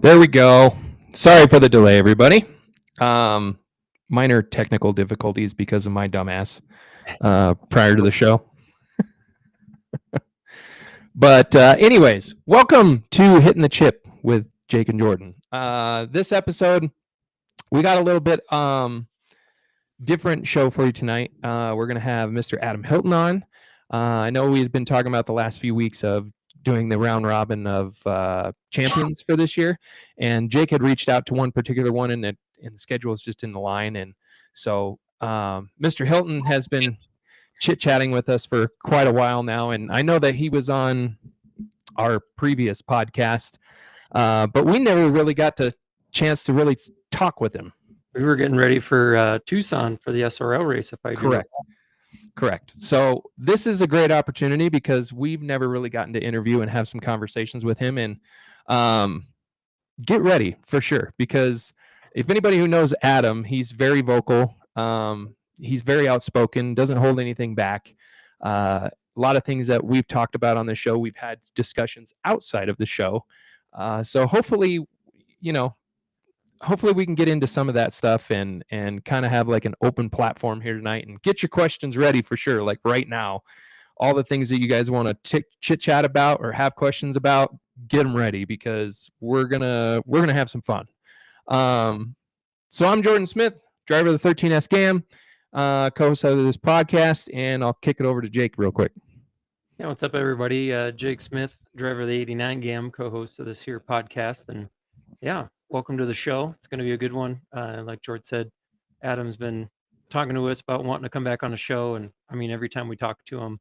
There we go. Sorry for the delay, everybody. Minor technical difficulties because of my dumbass prior to the show. But anyways, welcome to Hitting the Chip with Jake and Jordan. This episode, we got a little bit different show for you tonight. We're going to have Mr. Adam Hilton on. I know we've been talking about the last few weeks of doing the round robin of champions for this year, and Jake had reached out to one particular one, and the schedule is just in the line, and so Mr. Hilton has been chit-chatting with us for quite a while now, and I know that he was on our previous podcast, but we never really got the chance to really talk with him. We were getting ready for Tucson for the SRL race, if I Correct. So this is a great opportunity because we've never really gotten to interview and have some conversations with him, and get ready for sure, because if anybody who knows Adam, he's very vocal. He's very outspoken, doesn't hold anything back. A lot of things that we've talked about on the show, we've had discussions outside of the show. So hopefully we can get into some of that stuff and kind of have like an open platform here tonight and get your questions ready for sure. Like right now, all the things that you guys want to chit chat about or have questions about, get them ready because we're gonna have some fun. So I'm Jordan Smith, driver of the 13S GAM, co-host of this podcast, and I'll kick it over to Jake real quick. Yeah, what's up, everybody? Jake Smith, driver of the 89 GAM, co-host of this here podcast, and yeah, welcome to the show. It's going to be a good one. Like George said, Adam's been talking to us about wanting to come back on the show, and I mean, every time we talk to him,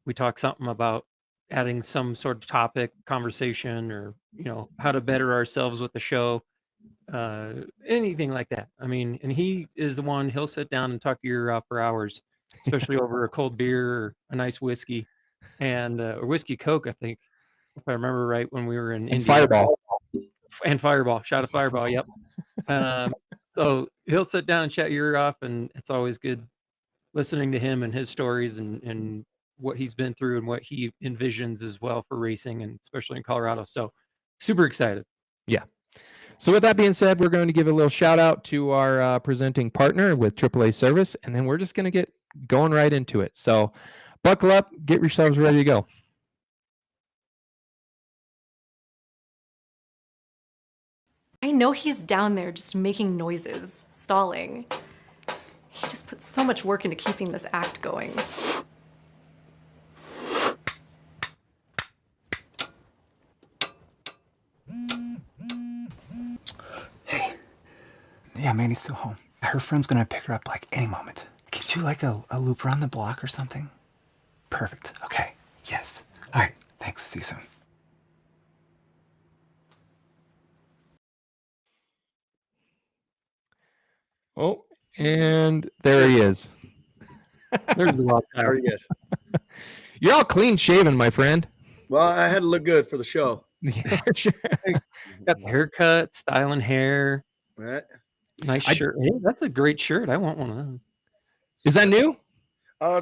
we talk something about adding some sort of topic, conversation, or how to better ourselves with the show. Anything like that. I mean, and he is the one, he'll sit down and talk your ear out for hours, especially over a cold beer or a nice whiskey and or whiskey Coke, I think, if I remember right, when we were in India. Fireball, shot of Fireball. Yep. So he'll sit down and chat your ear off, and it's always good listening to him and his stories and what he's been through and what he envisions as well for racing, and especially in Colorado. So super excited. Yeah. So with that being said, we're going to give a little shout out to our presenting partner with AAA Service, and then we're just going to get going right into it. So buckle up, get yourselves ready to go. I know he's down there just making noises, stalling. He just puts so much work into keeping this act going. Hey. Yeah, Mandy's still home. Her friend's gonna pick her up like any moment. Can you do like a loop around the block or something? Perfect. Okay. Yes. All right. Thanks. See you soon. Oh, and there he is. There's a lot. How are you guys? You're all clean shaven, my friend. Well, I had to look good for the show. Yeah, sure. Got the haircut, styling hair. Right. Nice shirt. Hey, that's a great shirt. I want one of those. Is that new?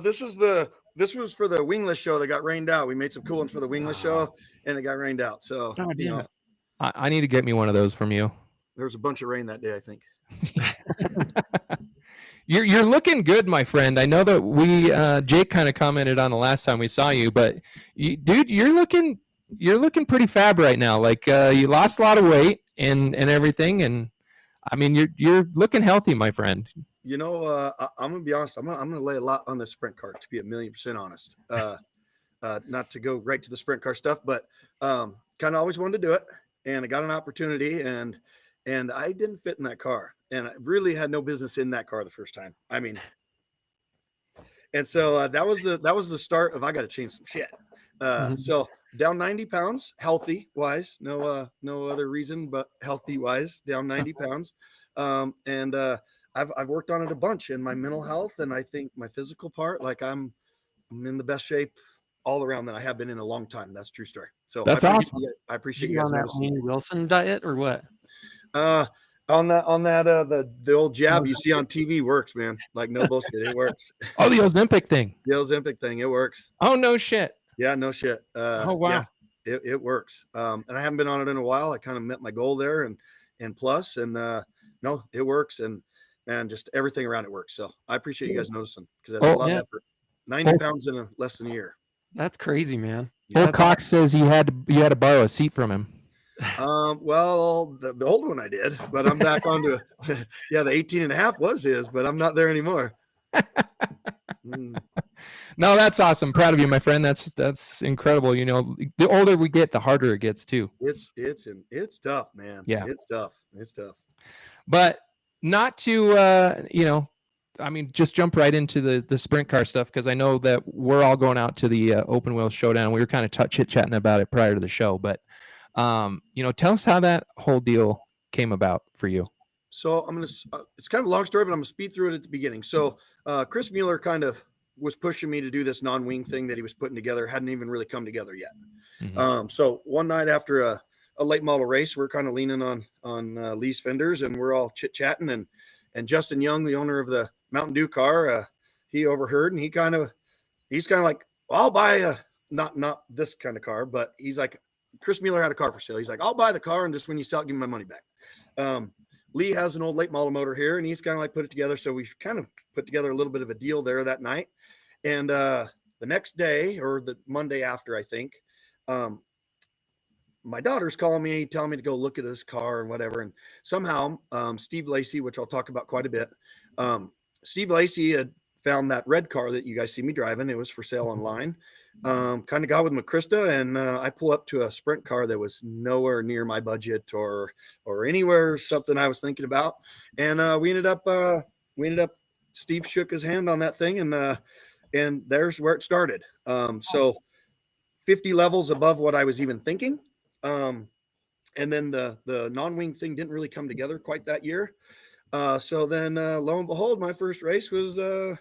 This was for the wingless show that got rained out. We made some cool ones for the wingless show, and it got rained out. So I need to get me one of those from you. There was a bunch of rain that day, I think. You're looking good, my friend. I know that we Jake kind of commented on the last time we saw you, but dude, you're looking pretty fab right now. Like you lost a lot of weight and everything, and I mean you're looking healthy, my friend. I'm gonna be honest. I'm gonna lay a lot on the sprint car, to be 1,000,000% honest. Not to go right to the sprint car stuff, but kind of always wanted to do it, and I got an opportunity, and I didn't fit in that car, and I really had no business in that car the first time. I mean, and so that was the start of I got to change some shit. So down 90 pounds, healthy wise, no other reason but healthy wise, down 90 pounds, and I've worked on it a bunch in my mental health, and I think my physical part, like I'm in the best shape all around that I have been in a long time. That's a true story. So that's awesome. I appreciate you guys on that Wayne Wilson diet or what? On that the old jab you see on TV works, man. Like no bullshit, it works. Oh, the Ozempic thing. The Ozempic thing, it works. Oh no shit. Yeah, no shit. Oh wow. it works. And I haven't been on it in a while. I kind of met my goal there and plus, and no, it works. And just everything around it works. So I appreciate you guys noticing, because that's a lot of effort. 90 pounds in less than a year. That's crazy, man. Old Cox says you had to borrow a seat from him. Well, the old one I did, but I'm back onto yeah, the 18.5 was his, but I'm not there anymore. No, that's awesome. Proud of you, my friend. That's incredible. You know, the older we get, the harder it gets too. It's tough, man. Yeah, it's tough. But not to I mean, just jump right into the sprint car stuff, because I know that we're all going out to the open wheel showdown. We were kind of chit chatting about it prior to the show, but tell us how that whole deal came about for you. So I'm gonna. It's kind of a long story, but I'm gonna speed through it at the beginning. So Chris Mueller kind of was pushing me to do this non-wing thing that he was putting together. Hadn't even really come together yet. Mm-hmm. So one night after a late model race, we're kind of leaning on Lee's fenders, and we're all chit chatting, and Justin Young, the owner of the Mountain Dew car, he overheard, and he's kind of like, well, I'll buy not this kind of car, but he's like, Chris Mueller had a car for sale. He's like, I'll buy the car, and just when you sell it, give me my money back. Lee has an old late model motor here, and he's kind of like put it together. So we kind of put together a little bit of a deal there that night. And the next day, or the Monday after, I think, my daughter's calling me, telling me to go look at this car and whatever. And somehow Steve Lacey, which I'll talk about quite a bit, Steve Lacey had found that red car that you guys see me driving. It was for sale online. Kind of got with McChrista, and I pull up to a sprint car that was nowhere near my budget or anywhere something I was thinking about. And we ended up Steve shook his hand on that thing, and there's where it started. So 50 levels above what I was even thinking. And then the non-wing thing didn't really come together quite that year. So then lo and behold, my first race was the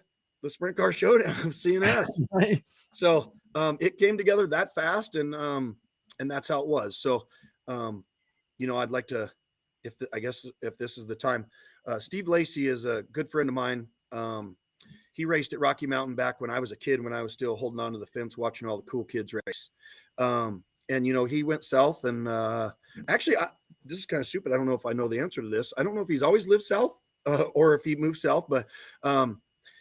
sprint car showdown of CNS. Nice. So it came together that fast, and that's how it was. So I'd like to, if this is the time, Steve Lacey is a good friend of mine. He raced at Rocky Mountain back when I was a kid, when I was still holding on to the fence, watching all the cool kids race. And he went south, and actually, this is kind of stupid. I don't know if I know the answer to this. I don't know if he's always lived south or if he moved south, but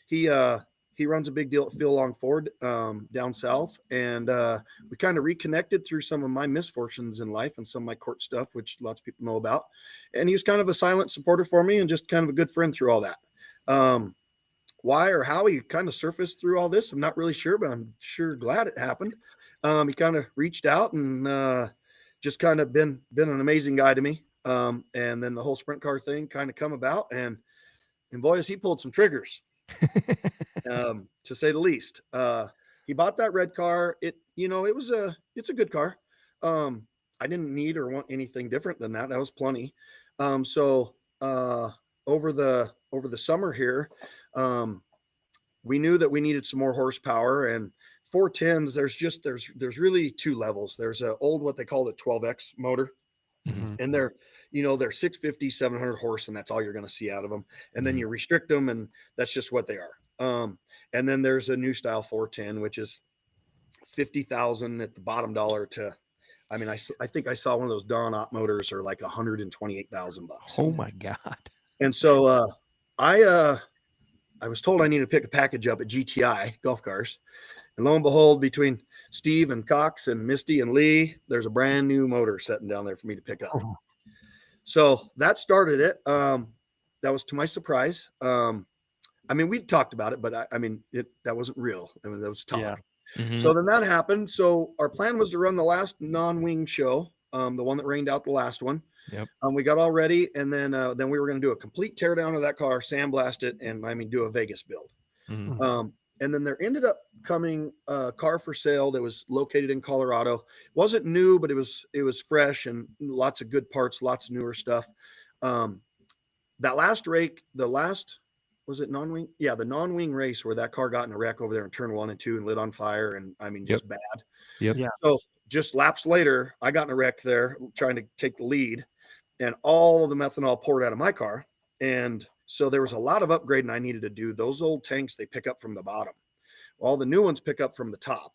he runs a big deal at Phil Long Ford down south, and we kind of reconnected through some of my misfortunes in life and some of my court stuff, which lots of people know about. And he was kind of a silent supporter for me, and just kind of a good friend through all that. Why or how he kind of surfaced through all this, I'm not really sure, but I'm sure glad it happened. He kind of reached out, and just kind of been an amazing guy to me. And then the whole sprint car thing kind of come about, and boy, has he pulled some triggers. To say the least. He bought that red car. It's a good car. I didn't need or want anything different than that. That was plenty. So over the summer here, we knew that we needed some more horsepower, and 410s, there's really two levels. There's a old, what they call the 12X motor. Mm-hmm. And they're 650, 700 horse, and that's all you're going to see out of them. And then you restrict them, and that's just what they are. And then there's a new style 410, which is 50,000 at the bottom dollar to, I think I saw one of those Dawn Op motors are like $128,000. Oh my God. And so I was told I needed to pick a package up at GTI Golf Cars. And lo and behold, between Steve and Cox and Misty and Lee, there's a brand new motor sitting down there for me to pick up. Oh. So that started it. That was to my surprise. We talked about it, but that wasn't real. That was talk. Yeah. Mm-hmm. So then that happened. So our plan was to run the last non-wing show, the one that rained out the last one. Yep. We got all ready, and then we were going to do a complete teardown of that car, sandblast it, and do a Vegas build. Mm-hmm. And then there ended up coming a car for sale that was located in Colorado. It wasn't new, but it was fresh and lots of good parts, lots of newer stuff. That last rake, was it non-wing? Yeah, the non-wing race where that car got in a wreck over there in turn 1 and 2 and lit on fire, and just bad. Yep. Yeah. So just laps later, I got in a wreck there trying to take the lead, and all of the methanol poured out of my car. And so there was a lot of upgrading I needed to do. Those old tanks, they pick up from the bottom. All the new ones pick up from the top.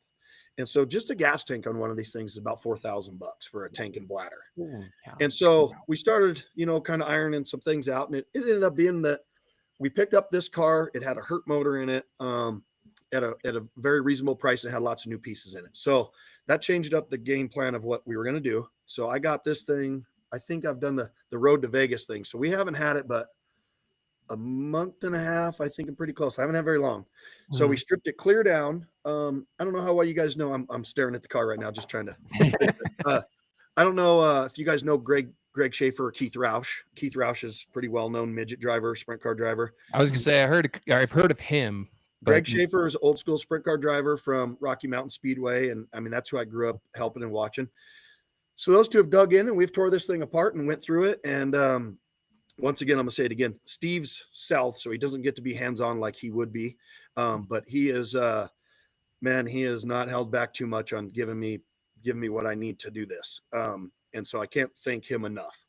And so just a gas tank on one of these things is about $4,000 for a tank and bladder. Holy cow. And so we started, kind of ironing some things out, and it ended up being that we picked up this car. It had a Hurt motor in it, at a very reasonable price, and had lots of new pieces in it. So that changed up the game plan of what we were going to do. So I got this thing. I think I've done the road to Vegas thing. So we haven't had it, but a month and a half. I think I'm pretty close. I haven't had very long. So we stripped it clear down. I don't know how well you guys know. I'm staring at the car right now, just trying to. I don't know if you guys know Greg Schaefer or Keith Roush. Keith Roush is pretty well known midget driver, sprint car driver. I was gonna say I've heard of him. Greg Schaefer is old school sprint car driver from Rocky Mountain Speedway, and I mean that's who I grew up helping and watching. So those two have dug in, and we've tore this thing apart and went through it. And once again, I'm gonna say it again. Steve's south, so he doesn't get to be hands-on like he would be, but he is he has not held back too much on giving me what I need to do this. And so I can't thank him enough.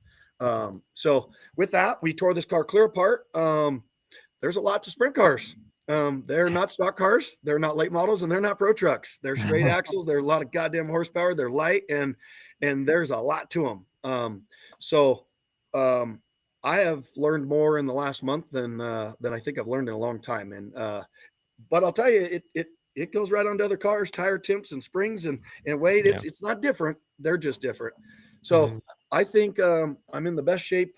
So with that, we tore this car clear apart. There's a lot to sprint cars. They're not stock cars. They're not late models, and they're not pro trucks. They're straight axles. They're a lot of goddamn horsepower. They're light, and there's a lot to them. I have learned more in the last month than I think I've learned in a long time. And but I'll tell you, it goes right onto other cars, tire temps and springs and weight. It's not different. They're just different. So I think I'm in the best shape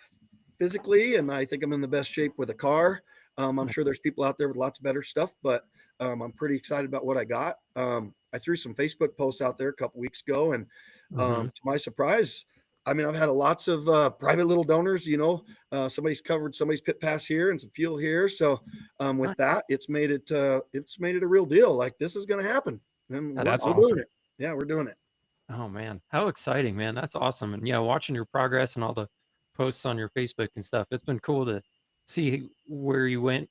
physically, and I think I'm in the best shape with a car. I'm sure there's people out there with lots of better stuff, but I'm pretty excited about what I got. I threw some Facebook posts out there a couple weeks ago, and to my surprise, I mean, I've had lots of private little donors, somebody's covered somebody's pit pass here and some fuel here. So with that, it's made it a real deal. Like, this is going to happen. And That's we're awesome. doing it. Yeah, we're doing it. Oh man, how exciting, man. That's awesome. And yeah, watching your progress and all the posts on your Facebook and stuff, it's been cool to see where you went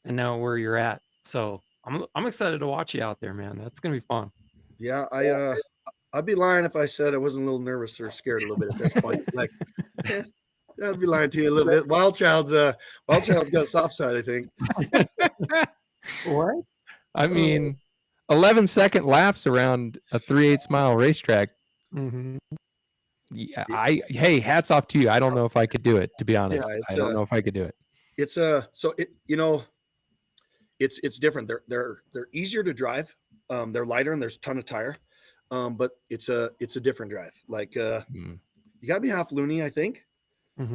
and now where you're at. So I'm excited to watch you out there, man. That's gonna be fun. Yeah, I'd be lying if I said I wasn't a little nervous or scared a little bit at this point. Like, I'd be lying to you a little bit. Wild Child's got a soft side, I think. What? I mean, 11-second laps around a 3/8 mile racetrack. Yeah, hey, hats off to you. I don't know if I could do it, to be honest. Yeah, I don't know if I could do it. It's it's different. They're easier to drive. They're lighter and there's a ton of tire. But it's a different drive. Like you gotta be half loony, I think.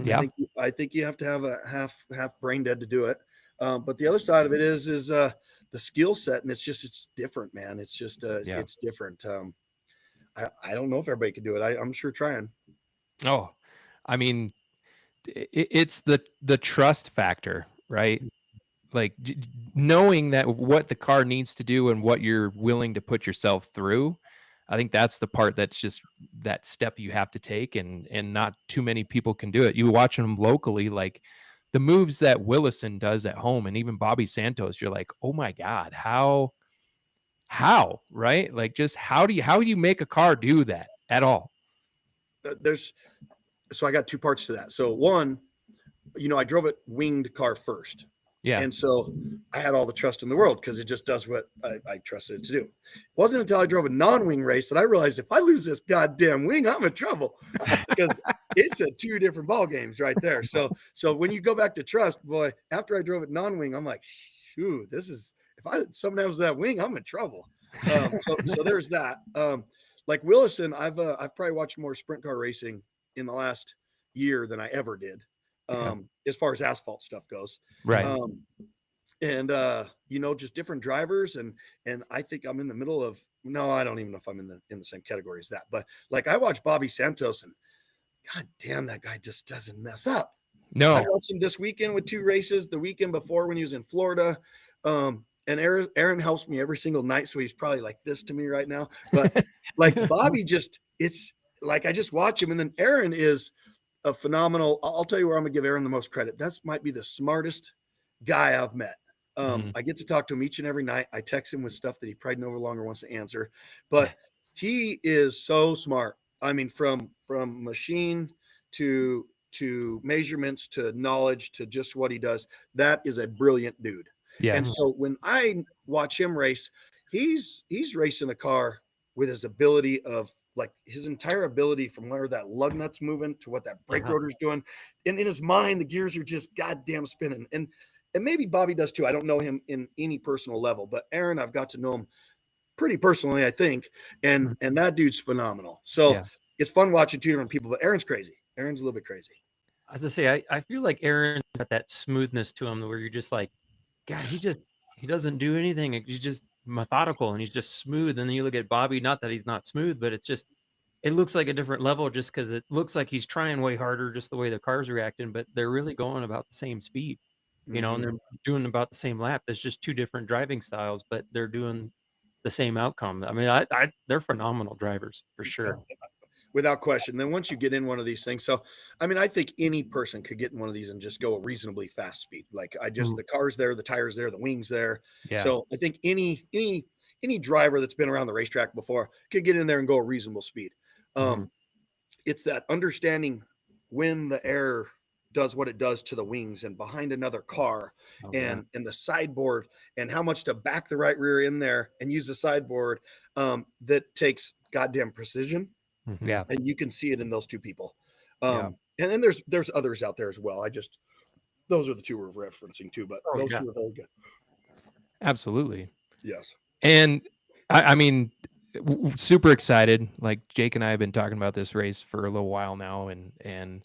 Yeah. I think you have to have a half brain dead to do it. But the other side of it is the skill set, and it's different, man. It's just it's different. I don't know if everybody could do it. I'm sure trying. Oh, I mean, it's the trust factor, right? Like knowing that what the car needs to do and what you're willing to put yourself through. I think that's the part that's just that step you have to take, and not too many people can do it. You watching them locally, like the moves that Willison does at home, and even Bobby Santos, you're like, oh my God, how, right? Like, just how do you make a car do that at all? So I got two parts to that. So one, I drove a winged car first. Yeah. And so I had all the trust in the world because it just does what I trusted it to do. It wasn't until I drove a non-wing race that I realized if I lose this goddamn wing, I'm in trouble, because it's two different ball games right there. So when you go back to trust, boy, after I drove it non-wing, I'm like, shoot, if someone has that wing, I'm in trouble. So there's that. Like Willison, I've probably watched more sprint car racing in the last year than I ever did. As far as asphalt stuff goes. Right. Just different drivers. And I think I'm in the middle of, no, I don't even know if I'm in the same category as that, but like I watched Bobby Santos, and God damn, that guy just doesn't mess up. No. I watched him this weekend with 2 races, the weekend before when he was in Florida. And Aaron helps me every single night. So he's probably like this to me right now, but like Bobby it's like, I just watch him. And then Aaron is a phenomenal. I'll tell you where I'm gonna give Aaron the most credit. That's might be the smartest guy I've met. I get to talk to him each and every night. I text him with stuff that he probably no longer wants to answer, but he is so smart. I mean, from machine to measurements to knowledge to just what he does. That is a brilliant dude. Yeah. And so when I watch him race, he's racing a car with his ability of like his entire ability from where that lug nut's moving to what that brake rotor's doing. And in his mind, the gears are just goddamn spinning. And maybe Bobby does too. I don't know him in any personal level, but Aaron, I've got to know him pretty personally, I think. And that dude's phenomenal. So it's fun watching two different people, but Aaron's crazy. Aaron's a little bit crazy. As I say, I feel like Aaron's got that smoothness to him where you're just like, God, he doesn't do anything. He's just methodical and he's just smooth. And then you look at Bobby, not that he's not smooth, but it looks like a different level just because it looks like he's trying way harder just the way the car's reacting, but they're really going about the same speed, and they're doing about the same lap. There's just two different driving styles, but they're doing the same outcome. I mean, they're phenomenal drivers for sure. Without question. Then once you get in one of these things, so I mean, I think any person could get in one of these and just go a reasonably fast speed. Like the car's there, the tires there, the wings there. Yeah. So I think any driver that's been around the racetrack before could get in there and go a reasonable speed. It's that understanding when the air does what it does to the wings and behind another car and the sideboard and how much to back the right rear in there and use the sideboard that takes goddamn precision. Yeah. And you can see it in those two people. And then there's others out there as well. Those are the two we're referencing too, but those two are very good. Absolutely. Yes. And I mean, super excited. Like Jake and I have been talking about this race for a little while now, and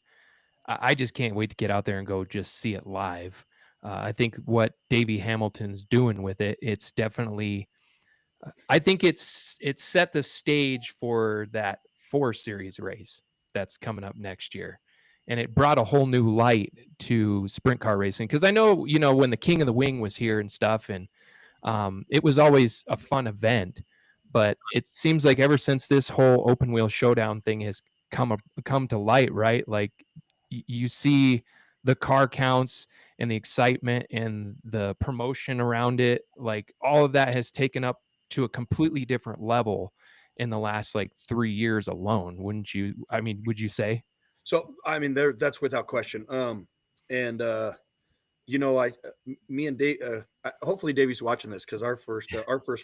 I just can't wait to get out there and go just see it live. I think what Davey Hamilton's doing with it, it's definitely, I think it's set the stage for that 4 Series race that's coming up next year. And it brought a whole new light to sprint car racing. Because I know, when the King of the Wing was here and stuff, and it was always a fun event. But it seems like ever since this whole open wheel showdown thing has come to light, right? Like you see the car counts and the excitement and the promotion around it, like all of that has taken up to a completely different level in the last like 3 years alone. Wouldn't you? I mean, would you say? So, I mean, that's without question. Me and Dave, hopefully Davey's watching this because our first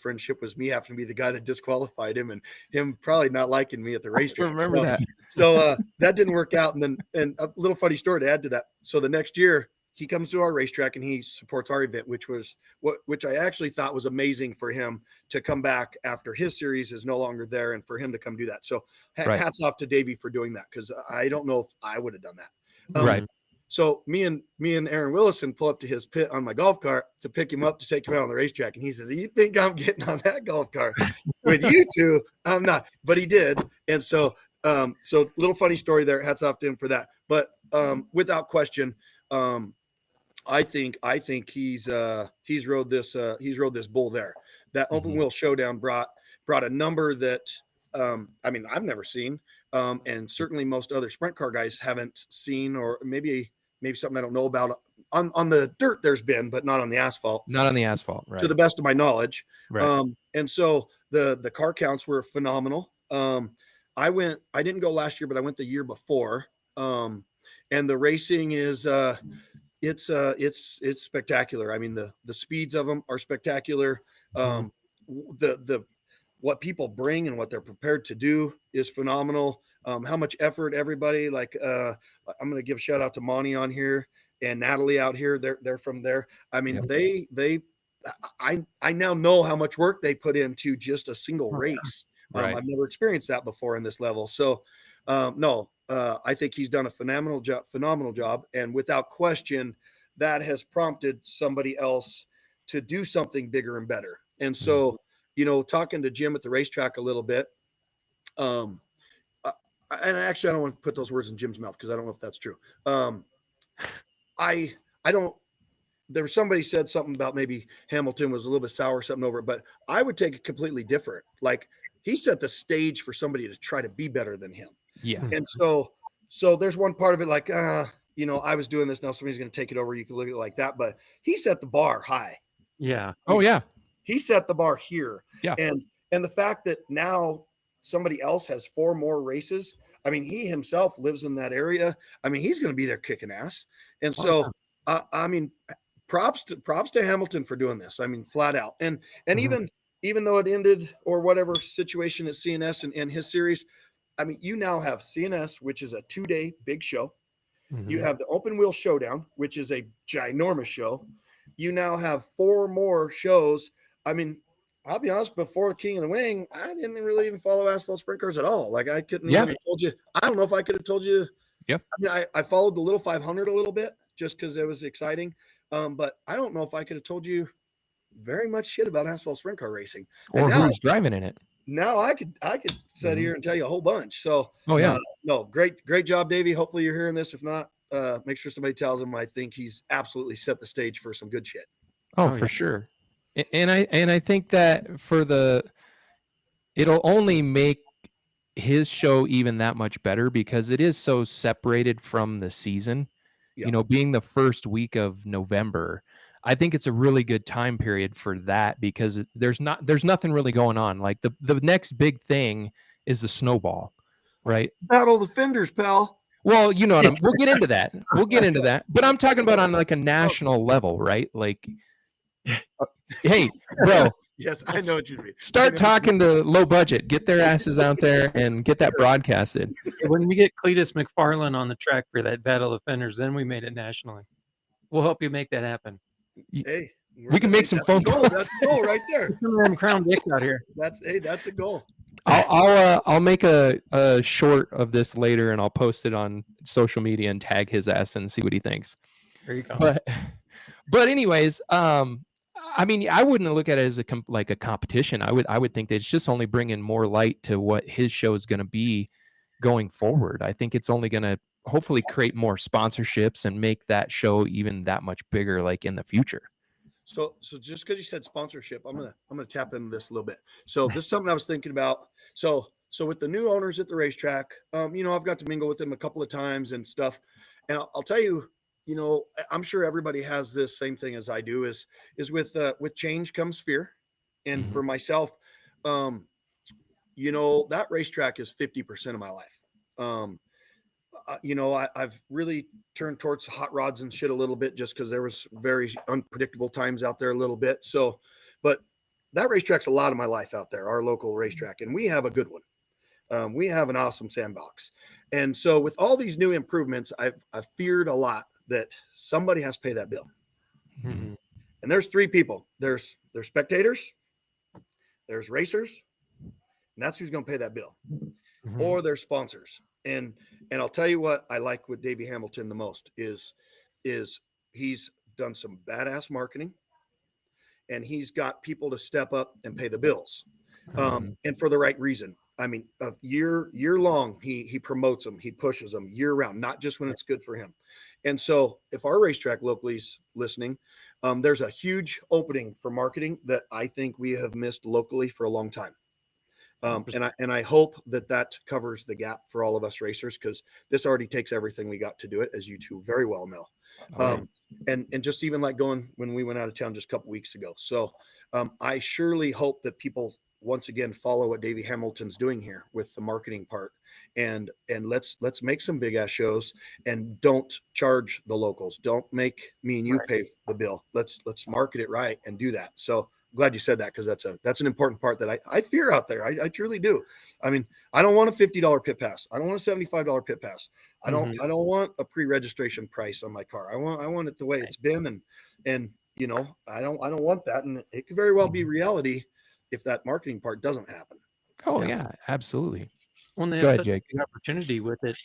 friendship was me having to be the guy that disqualified him and him probably not liking me at the racetrack. Remember that. So that didn't work out. And a little funny story to add to that. So the next year he comes to our racetrack and he supports our event, which I actually thought was amazing for him to come back after his series is no longer there and for him to come do that. So hats off to Davey for doing that because I don't know if I would have done that. Right. So me and Aaron Willison pull up to his pit on my golf cart to pick him up to take him out on the racetrack. And he says, "You think I'm getting on that golf cart with you two? I'm not." But he did. And so little funny story there. Hats off to him for that. But without question, I think he's rode this bull there. That open wheel showdown brought a number that I mean I've never seen, and certainly most other sprint car guys haven't seen, or maybe something I don't know about on the dirt. There's been, but not on the asphalt. Not on the asphalt, right? To the best of my knowledge. Right. And so the car counts were phenomenal. I didn't go last year, but I went the year before. And the racing is it's spectacular. I mean, the speeds of them are spectacular. The what people bring and what they're prepared to do is phenomenal. How much effort everybody, like I'm going to give a shout out to Monty on here and Natalie out here. They're from there. I mean, I now know how much work they put into just a single race. Right. I've never experienced that before in this level. So I think he's done a phenomenal job. And without question, that has prompted somebody else to do something bigger and better. And so, talking to Jim at the racetrack a little bit, and actually I don't want to put those words in Jim's mouth because I don't know if that's true. I don't, there was somebody said something about maybe Hamilton was a little bit sour, something over it, but I would take it completely different. Like he set the stage for somebody to try to be better than him. Yeah. And so there's one part of it like, I was doing this, now somebody's going to take it over. You can look at it like that, but he set the bar high. Yeah. Oh yeah. He set the bar here. Yeah. And the fact that now somebody else has 4 more races. I mean, he himself lives in that area. I mean, he's going to be there kicking ass. And so, I mean, props to Hamilton for doing this. I mean, flat out. And even even though it ended or whatever situation at CNS and his series, I mean, you now have CNS, which is a 2-day big show. You have the Open Wheel Showdown, which is a ginormous show. You now have 4 more shows. I mean, I'll be honest, before King of the Wing, I didn't really even follow asphalt sprint cars at all. Like, I couldn't even have told you. I don't know if I could have told you. Yep. I mean, I followed the Little 500 a little bit just because it was exciting. But I don't know if I could have told you very much shit about asphalt sprint car racing. Or and now, who's driving in it. now I could sit here and tell you a whole bunch. So, no, great job, Davey. Hopefully you're hearing this. If not, make sure somebody tells him I think he's absolutely set the stage for some good shit. Oh, for sure. And I think that it'll only make his show even that much better because it is so separated from the season. Yeah. You know, being the first week of November, I think it's a really good time period for that because there's nothing really going on. Like the next big thing is the snowball, right? Battle the fenders, pal. Well, you know what we'll get into that. We'll get into that. But I'm talking about on like a national level, right? Like, hey, bro. Yes, I know what you mean. Start talking to low budget. Get their asses out there and get that broadcasted. When we get Cletus McFarlane on the track for that Battle of Fenders, then we made it nationally. We'll help you make that happen. Hey, we can make some phone calls. That's a goal right there. Some Crown Dicks out here. That's a goal. I'll make a short of this later and I'll post it on social media and tag his ass and see what he thinks. There you go. But anyways, I mean, I wouldn't look at it as a competition. I would think that it's just only bringing more light to what his show is going to be going forward. I think it's only going to hopefully create more sponsorships and make that show even that much bigger, like in the future. So just because you said sponsorship, I'm gonna tap into this a little bit. So this is something I was thinking about. So with the new owners at the racetrack, you know, I've got to mingle with them a couple of times and stuff, and I'll tell you. You know, I'm sure everybody has this same thing as I do is with change comes fear. And for myself, you know, that racetrack is 50% of my life. You know, I've really turned towards hot rods and shit a little bit just because there was very unpredictable times out there a little bit. So, but that racetrack's a lot of my life out there, our local racetrack. And we have a good one. We have an awesome sandbox. And so with all these new improvements, I've feared a lot that somebody has to pay that bill. Mm-hmm. And there's 3 people. There's spectators, there's racers, and that's who's going to pay that bill. Mm-hmm. Or their sponsors. And I'll tell you what I like with Davey Hamilton the most is he's done some badass marketing and he's got people to step up and pay the bills. And for the right reason. I mean, year long, he promotes them, he pushes them year round, not just when it's good for him. And so if our racetrack locally is listening, there's a huge opening for marketing that I think we have missed locally for a long time. And I hope that covers the gap for all of us racers, because this already takes everything we got to do it, as you two very well know. And just even like going when we went out of town just a couple weeks ago. So I surely hope that people once again follow what Davey Hamilton's doing here with the marketing part, and let's make some big ass shows and don't charge the locals. Don't make me and you pay the bill. Let's market it right and do that. So I'm glad you said that, because that's an important part that I fear out there. I truly do. I mean, I don't want a $50 pit pass. I don't want a $75 pit pass. I don't want a pre-registration price on my car. I want it the way it's been, and you know, I don't want that, and it could very well be reality if that marketing part doesn't happen. Oh yeah, absolutely. Well, they have such a big opportunity with it,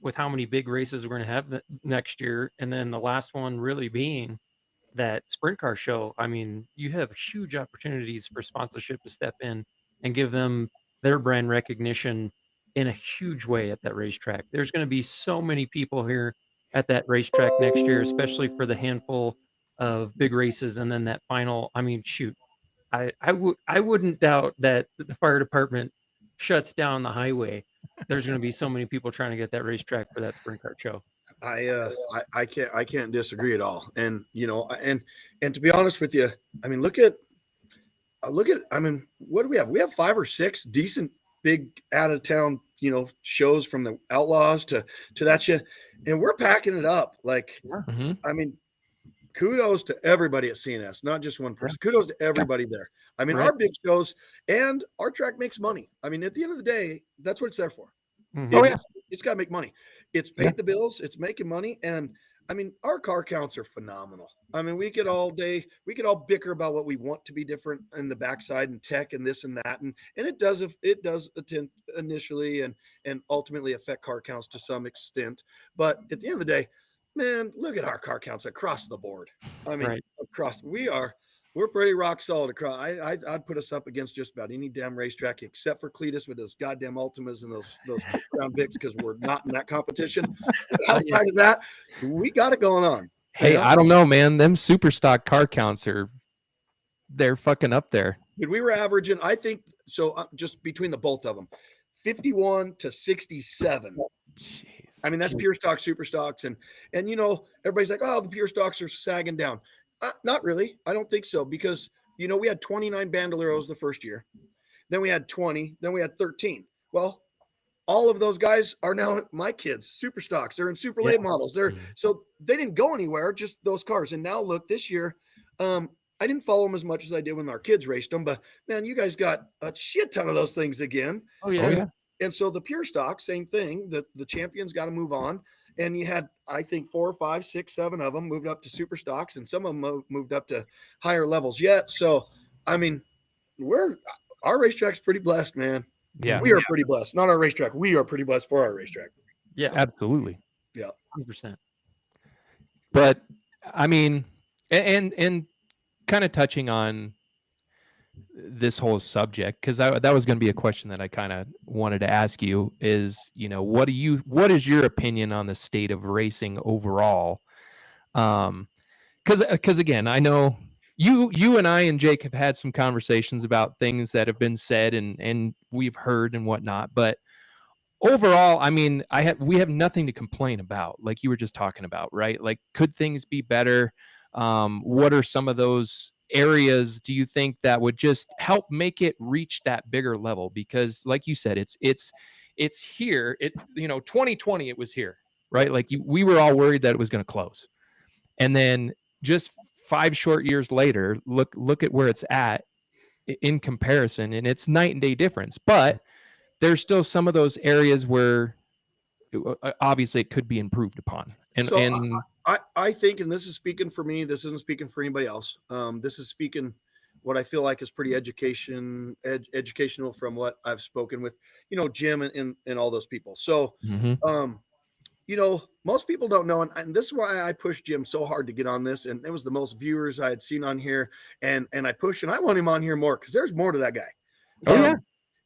with how many big races we're going to have next year, and then the last one really being that sprint car show. I mean, you have huge opportunities for sponsorship to step in and give them their brand recognition in a huge way at that racetrack. There's going to be so many people here at that racetrack next year, especially for the handful of big races, and then that final. I mean, shoot. I wouldn't doubt that the fire department shuts down the highway. There's going to be so many people trying to get that racetrack for that sprint car show. I can't disagree at all. And you know, and to be honest with you, I mean, look at I mean, what do we have? We have 5 or 6 decent big out of town, you know, shows, from the Outlaws to that shit, and we're packing it up. Like, I mean, kudos to everybody at CNS, not just one person. Kudos to everybody there. I mean, our big shows and our track makes money. I mean, at the end of the day, that's what it's there for. It's got to make money. It's paid the bills. It's making money. And I mean, our car counts are phenomenal. I mean, we could all bicker about what we want to be different in the backside and tech and this and that. And it does attend initially and ultimately affect car counts to some extent. But at the end of the day, man, look at our car counts across the board. I mean, we're pretty rock solid across. I'd put us up against just about any damn racetrack except for Cletus with those goddamn Ultimas and those Crown Vics, because we're not in that competition. But outside of that, we got it going on. Hey, I don't know, man. Them super stock car counts they're fucking up there. Dude, we were averaging, I think, so just between the both of them, 51 to 67. Jeez. I mean, that's pure stock, super stocks. And you know, everybody's like, oh, the pure stocks are sagging down. Not really. I don't think so, because, you know, we had 29 Bandoleros the first year. Then we had 20. Then we had 13. Well, all of those guys are now my kids, super stocks. They're in super late models. So they didn't go anywhere, just those cars. And now look, this year, I didn't follow them as much as I did when our kids raced them, but man, you guys got a shit ton of those things again. Oh yeah. And so the pure stock, same thing. The champions got to move on. And you had, I think, 4, 5, 6, 7 of them moved up to super stocks, and some of them moved up to higher levels yet. So, I mean, our racetrack's pretty blessed, man. Yeah. We are pretty blessed. Not our racetrack. We are pretty blessed for our racetrack. Yeah. Absolutely. Yeah. 100%. But I mean, and kind of touching on this whole subject, because that was going to be a question that I kind of wanted to ask you, is, you know, what is your opinion on the state of racing overall? Because again, I know you and I and Jake have had some conversations about things that have been said and we've heard and whatnot, but overall, I mean, we have nothing to complain about, like you were just talking about, right? Like, could things be better? What are some of those areas do you think that would just help make it reach that bigger level? Because like you said, it's here. 2020, it was here, right? Like we were all worried that it was going to close. And then just 5 short years later, look at where it's at in comparison, and it's night and day difference. But there's still some of those areas where obviously it could be improved upon. And so I think, and this is speaking for me, this isn't speaking for anybody else. This is speaking what I feel like is pretty educational from what I've spoken with, you know, Jim and all those people. So, you know, most people don't know, and this is why I pushed Jim so hard to get on this. And it was the most viewers I had seen on here, and I pushed, and I want him on here more because there's more to that guy. Oh yeah.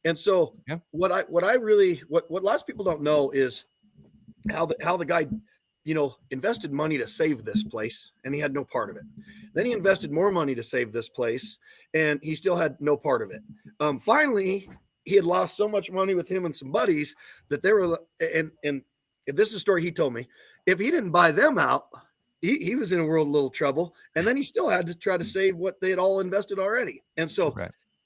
And so what lots of people don't know is how the guy, you know, invested money to save this place, and he had no part of it. Then he invested more money to save this place, and he still had no part of it. Finally, he had lost so much money with him and some buddies that they were, and this is a story he told me, if he didn't buy them out, he was in a world of little trouble, and then he still had to try to save what they had all invested already. And so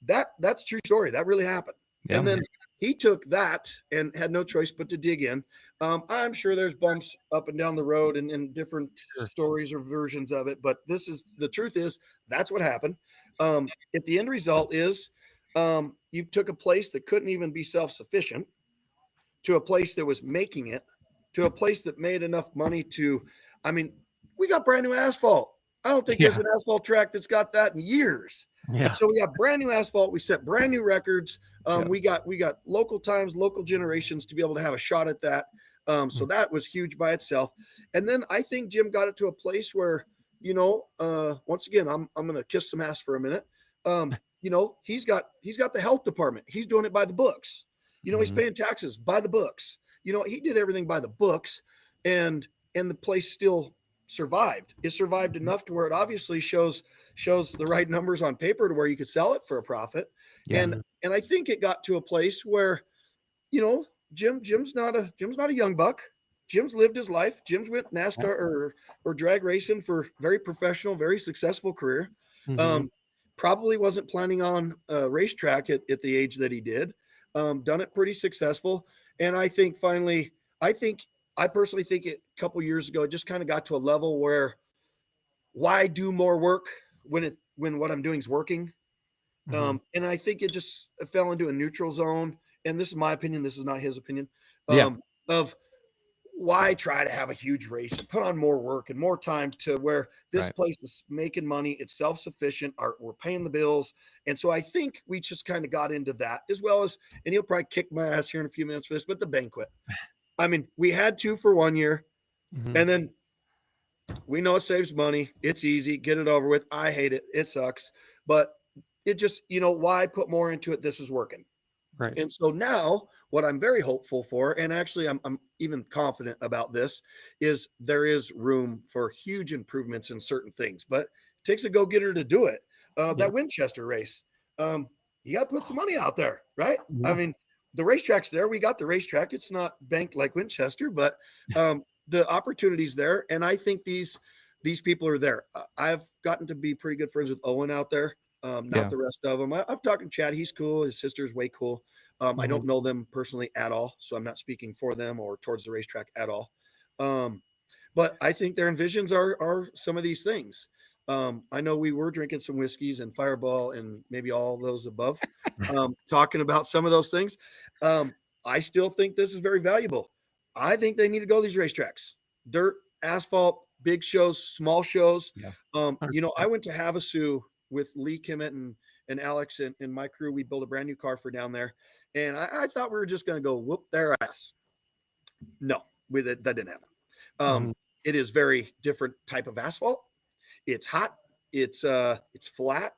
that's a true story. That really happened. Yeah. And then he took that and had no choice but to dig in. I'm sure there's bumps up and down the road and different stories or versions of it, but the truth is that's what happened. If the end result is you took a place that couldn't even be self-sufficient to a place that was making it, to a place that made enough money to, I mean, we got brand new asphalt. I don't think there's an asphalt track that's got that in years. Yeah. So we got brand new asphalt. We set brand new records. We got local times, local generations to be able to have a shot at that. So that was huge by itself. And then I think Jim got it to a place where, you know, once again, I'm going to kiss some ass for a minute. You know, he's got the health department. He's doing it by the books. You know, he's paying taxes by the books. You know, he did everything by the books, and the place still survived. It survived enough to where it obviously shows the right numbers on paper to where you could sell it for a profit. Yeah. And I think it got to a place where, you know, Jim's not a young buck. Jim's lived his life. Jim's went NASCAR or drag racing for very professional, very successful career. Probably wasn't planning on a racetrack at the age that he did. Done it pretty successful. And I think I personally think a couple years ago, it just kind of got to a level where why do more work when what I'm doing is working? And I think it just fell into a neutral zone. And this is my opinion. This is not his opinion. Yeah. Of why try to have a huge race and put on more work and more time to where this Right. place is making money, it's self-sufficient, we're paying the bills. And so I think we just kind of got into that, as well as, and he'll probably kick my ass here in a few minutes for this, but the banquet. I mean, we had 2 for 1 year, and then we know it saves money. It's easy, get it over with. I hate it. It sucks. But it just, why put more into it? This is working. Right. And so now what I'm very hopeful for, and actually I'm even confident about this, is there is room for huge improvements in certain things, but it takes a go-getter to do it. That Winchester race, you got to put some money out there, right? Yeah. I mean, the racetrack's there. We got the racetrack. It's not banked like Winchester, but the opportunity's there. And I think these people are there. I've gotten to be pretty good friends with Owen out there. Not the rest of them. I've talked to Chad. He's cool. His sister's way cool. I don't know them personally at all, so I'm not speaking for them or towards the racetrack at all. But I think their envisions are some of these things. I know we were drinking some whiskeys and Fireball and maybe all those above, talking about some of those things. I still think this is very valuable. I think they need to go to these racetracks, dirt, asphalt, big shows, small shows. Yeah. I went to Havasu with Lee Kimmett and Alex and my crew. We built a brand new car for down there. And I thought we were just going to go whoop their ass. No, that didn't happen. It is very different type of asphalt. It's hot. It's flat,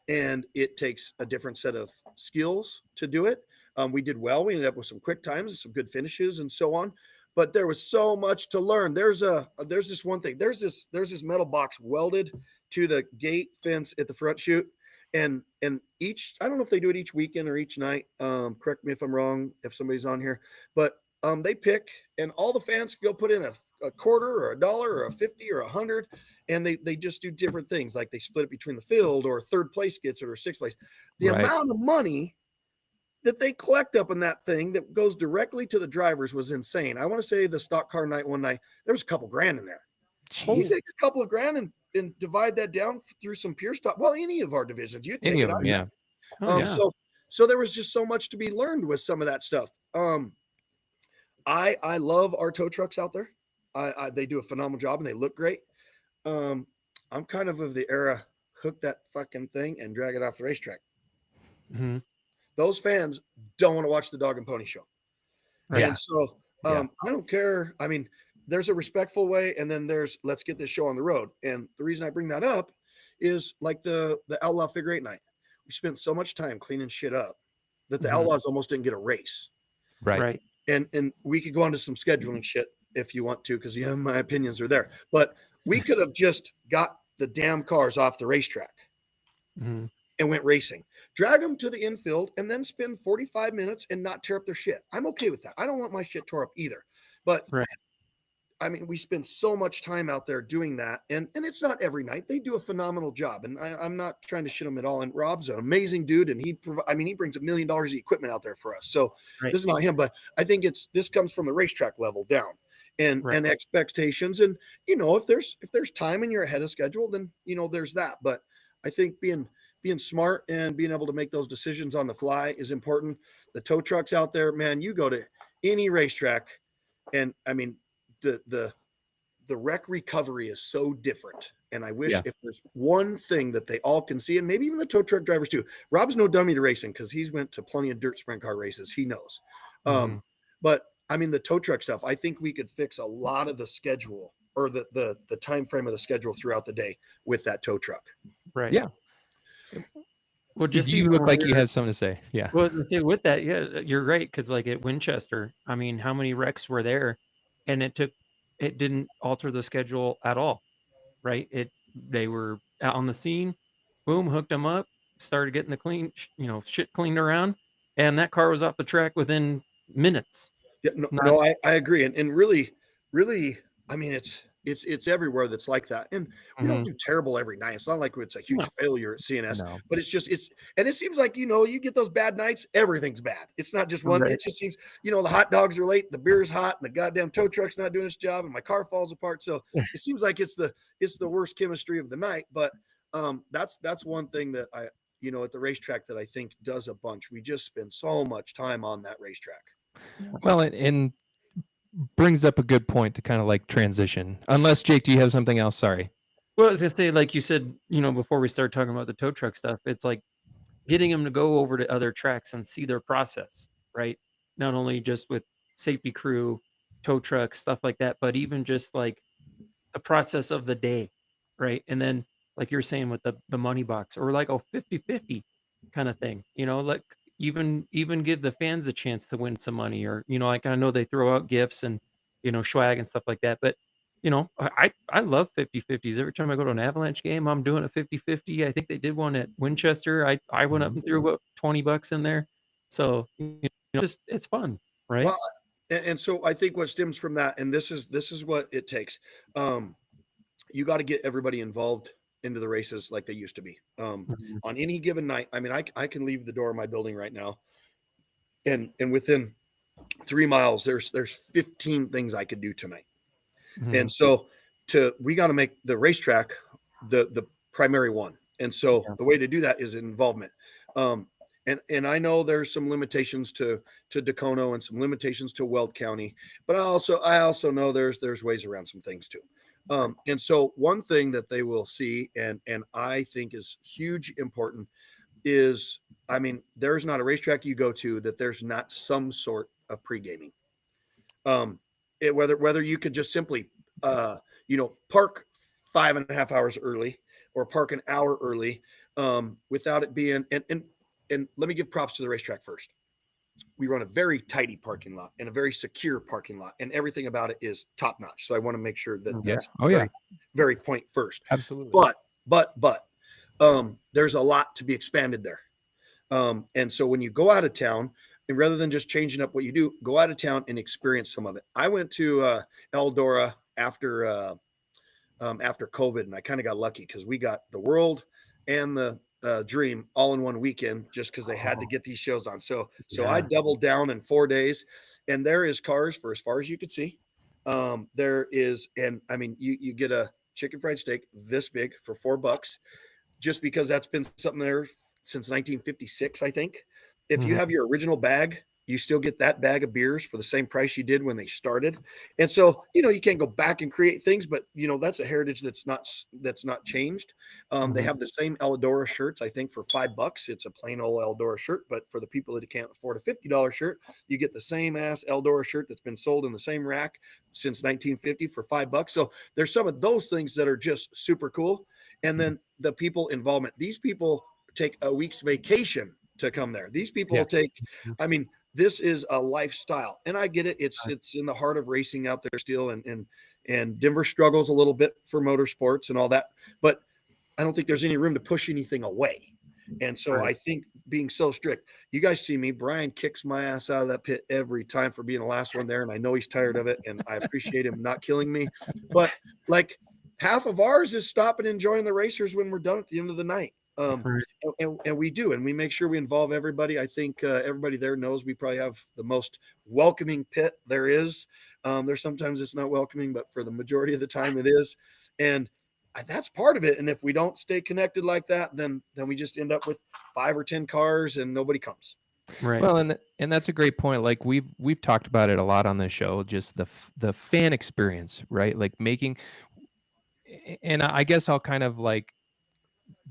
and it takes a different set of skills to do it. We did well. We ended up with some quick times, some good finishes, and so on. But there was so much to learn. There's this one thing. There's this metal box welded to the gate fence at the front chute, and each, I don't know if they do it each weekend or each night. Correct me if I'm wrong, if somebody's on here, but they pick, and all the fans go put in a quarter or $1 or a 50 or 100, and they just do different things, like they split it between the field, or third place gets it, or sixth place. The amount of money that they collect up in that thing that goes directly to the drivers was insane. I want to say the stock car night one night, there was a couple grand in there. You take a couple of grand and divide that down through some pure stock. Well, any of our divisions, you take Any it of them, out. So there was just so much to be learned with some of that stuff. I love our tow trucks out there. They do a phenomenal job and they look great. I'm kind of the era, hook that fucking thing and drag it off the racetrack. Those fans don't want to watch the dog and pony show. Right. And so I don't care. I mean, there's a respectful way, and then there's let's get this show on the road. And the reason I bring that up is like the Outlaw Figure 8 night. We spent so much time cleaning shit up that the Outlaws almost didn't get a race. Right. And we could go on to some scheduling shit if you want to, because my opinions are there. But we could have just got the damn cars off the racetrack and went racing. Drag them to the infield and then spend 45 minutes and not tear up their shit. I'm okay with that. I don't want my shit tore up either. But I mean, we spend so much time out there doing that, and it's not every night. They do a phenomenal job, and I'm not trying to shit them at all. And Rob's an amazing dude, and he brings $1 million of equipment out there for us. So this is not him, but I think this comes from the racetrack level down, and expectations. And if there's time and you're ahead of schedule, then there's that. But I think being smart and being able to make those decisions on the fly is important. The tow trucks out there, man, you go to any racetrack, and I mean, the wreck recovery is so different. And I wish if there's one thing that they all can see, and maybe even the tow truck drivers too. Rob's no dummy to racing because he's went to plenty of dirt sprint car races. He knows. But I mean, the tow truck stuff, I think we could fix a lot of the schedule or the time frame of the schedule throughout the day with that tow truck. Right. Yeah. Well, just you look like you had something to say. Yeah. Well, with that, you're right. Because like at Winchester, I mean, how many wrecks were there, and it didn't alter the schedule at all, right? They were out on the scene, boom, hooked them up, started getting the shit cleaned around, and that car was off the track within minutes. Yeah, no, I agree, and really, really, I mean, It's everywhere that's like that. And we don't do terrible every night. It's not like it's a huge No. failure at CNS, No. but and it seems like, you get those bad nights, everything's bad. It's not just one. Right. It just seems, the hot dogs are late, the beer's hot, and the goddamn tow truck's not doing its job, and my car falls apart. So it seems like it's the worst chemistry of the night. But that's one thing that I, at the racetrack that I think does a bunch. We just spend so much time on that racetrack. Well, and brings up a good point to kind of like transition. Unless, Jake, do you have something else? Sorry. Well, I was gonna say, like you said, before we start talking about the tow truck stuff, it's like getting them to go over to other tracks and see their process, right? Not only just with safety crew, tow trucks, stuff like that, but even just like the process of the day, right? And then, like you're saying with the money box, or like a 50-50 kind of thing, like even give the fans a chance to win some money, or like I know they throw out gifts and swag and stuff like that, but I love 50-50s. Every time I go to an Avalanche game, I'm doing a 50-50. I think they did one at Winchester. I went up and threw about $20 in there. So just it's fun, right? Well, and so I think what stems from that, and this is what it takes. You got to get everybody involved into the races like they used to be. Mhm. On any given night, I mean, I can leave the door of my building right now, and within 3 miles, there's 15 things I could do tonight. Mhm. And so we got to make the racetrack the primary one. And so Yeah. the way to do that is involvement. And I know there's some limitations to Dacono and some limitations to Weld County, but I also know there's ways around some things too. And so one thing that they will see, and I think is huge important, is, I mean, there's not a racetrack you go to that there's not some sort of pre-gaming. Whether you could just simply park 5.5 hours early, or park an hour early, without it being, and let me give props to the racetrack first. We run a very tidy parking lot and a very secure parking lot, and everything about it is top notch. So I want to make sure that Yeah. that's Oh, yeah. very point first. Absolutely. But there's a lot to be expanded there. And so when you go out of town, and rather than just changing up what you do, go out of town and experience some of it. I went to Eldora after COVID, and I kind of got lucky because we got the World and the Dream all in one weekend, just because they had to get these shows on. So I doubled down in 4 days, and there is cars for as far as you could see. There is, and I mean, you get a chicken fried steak this big for $4, just because that's been something there since 1956, I think. If you have your original bag, you still get that bag of beers for the same price you did when they started. And so, you can't go back and create things, but that's a heritage that's not changed. They have the same Eldora shirts, I think, for $5. It's a plain old Eldora shirt, but for the people that can't afford a $50 shirt, you get the same ass Eldora shirt that's been sold in the same rack since 1950 for $5. So there's some of those things that are just super cool. And then the people involvement. These people take a week's vacation to come there. These people I mean, this is a lifestyle, and I get it. It's in the heart of racing out there still, and Denver struggles a little bit for motorsports and all that, but I don't think there's any room to push anything away. And so I think being so strict, you guys see me, Brian kicks my ass out of that pit every time for being the last one there, and I know he's tired of it, and I appreciate him not killing me. But like half of ours is stopping and enjoying the racers when we're done at the end of the night. And we do, and we make sure we involve everybody. I think everybody there knows we probably have the most welcoming pit there is. There's sometimes it's not welcoming, but for the majority of the time it is. And that's part of it. And if we don't stay connected like that, then we just end up with 5 or 10 cars and nobody comes. Right. Well, and that's a great point. Like we've talked about it a lot on this show, just the fan experience, right? Like making, and I guess I'll kind of like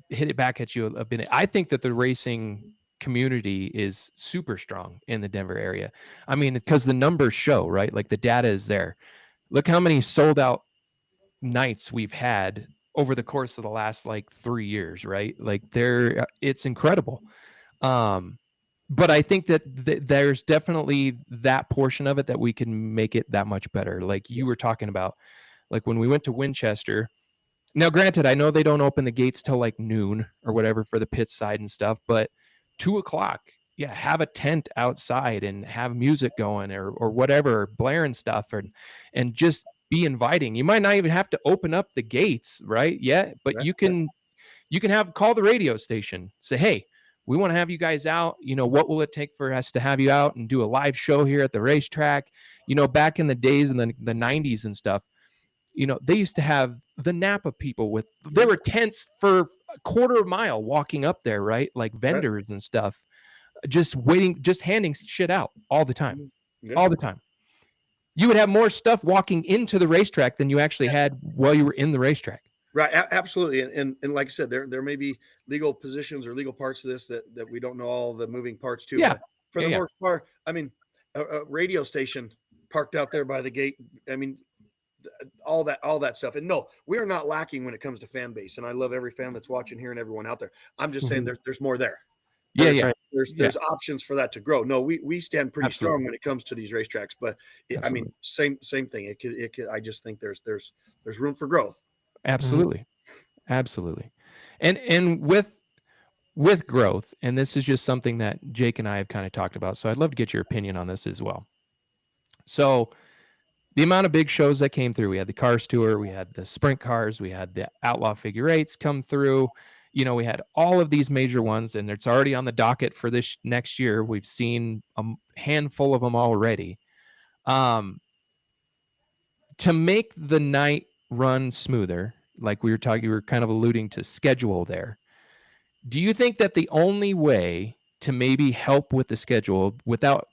hit it back at you a bit. I think that the racing community is super strong in the Denver area. I mean, because the numbers show, right? Like the data is there. Look how many sold out nights we've had over the course of the last like 3 years, right? Like it's incredible. But I think that there's definitely that portion of it that we can make it that much better. Like you were talking about, like when we went to Winchester. Now, granted, I know they don't open the gates till like noon or whatever for the pit side and stuff, but 2:00, yeah, have a tent outside and have music going or whatever, blaring stuff, and just be inviting. You might not even have to open up the gates right yet, but Right. you can call the radio station, say, hey, we want to have you guys out. What will it take for us to have you out and do a live show here at the racetrack? Back in the days in the 90s and stuff, they used to have the Napa people there were tents for a quarter mile walking up there, right? Like vendors and stuff, just waiting, just handing shit out all the time, Yeah. all the time. You would have more stuff walking into the racetrack than you actually had while you were in the racetrack. Right, absolutely, and like I said, there may be legal positions or legal parts of this that we don't know all the moving parts to. Yeah. But for the most part, I mean, a radio station parked out there by the gate. I mean, all that stuff. And no, we are not lacking when it comes to fan base. And I love every fan that's watching here and everyone out there. I'm just saying there's more there. There's options for that to grow. No, we stand pretty strong when it comes to these racetracks. But I mean, same thing. It could. I just think there's room for growth. Absolutely. Absolutely. And with growth, and this is just something that Jake and I have kind of talked about, so I'd love to get your opinion on this as well. So the amount of big shows that came through, we had the Cars Tour, we had the Sprint Cars, we had the Outlaw Figure Eights come through, we had all of these major ones, and it's already on the docket for this next year. We've seen a handful of them already. To make the night run smoother, like we were talking, you were kind of alluding to schedule there. Do you think that the only way to maybe help with the schedule without,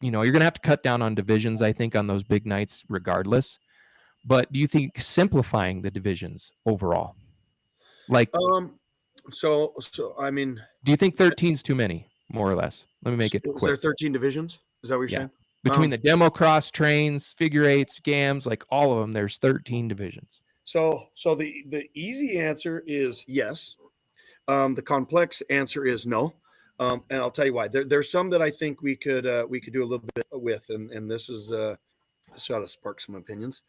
you're going to have to cut down on divisions, I think, on those big nights regardless. But do you think simplifying the divisions overall? Like, so I mean, do you think 13 is too many, more or less? Let me make it quick. Is there 13 divisions? Is that what you're saying? Between the demo cross, trains, figure eights, GAMs, like all of them, there's 13 divisions. So the easy answer is yes. The complex answer is no. And I'll tell you why. There's some that I think we could do a little bit with, and this is this ought to spark some opinions.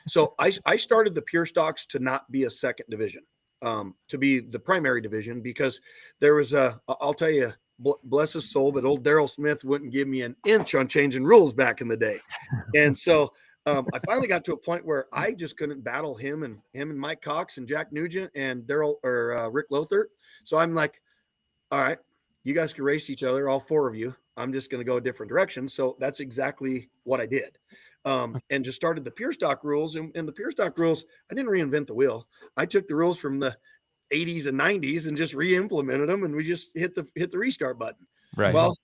So I started the pure stocks to not be a second division, to be the primary division, because there was I'll tell you, bless his soul, but old Daryl Smith wouldn't give me an inch on changing rules back in the day. And so I finally got to a point where I just couldn't battle him and Mike Cox and Jack Nugent and Rick Lothar. So I'm like, all right, you guys can race each other, all four of you. I'm just going to go a different direction. So that's exactly what I did. And just started the pure stock rules. And the pure stock rules, I didn't reinvent the wheel. I took the rules from the 80s and 90s and just re-implemented them, and we just hit the restart button. Right. Well,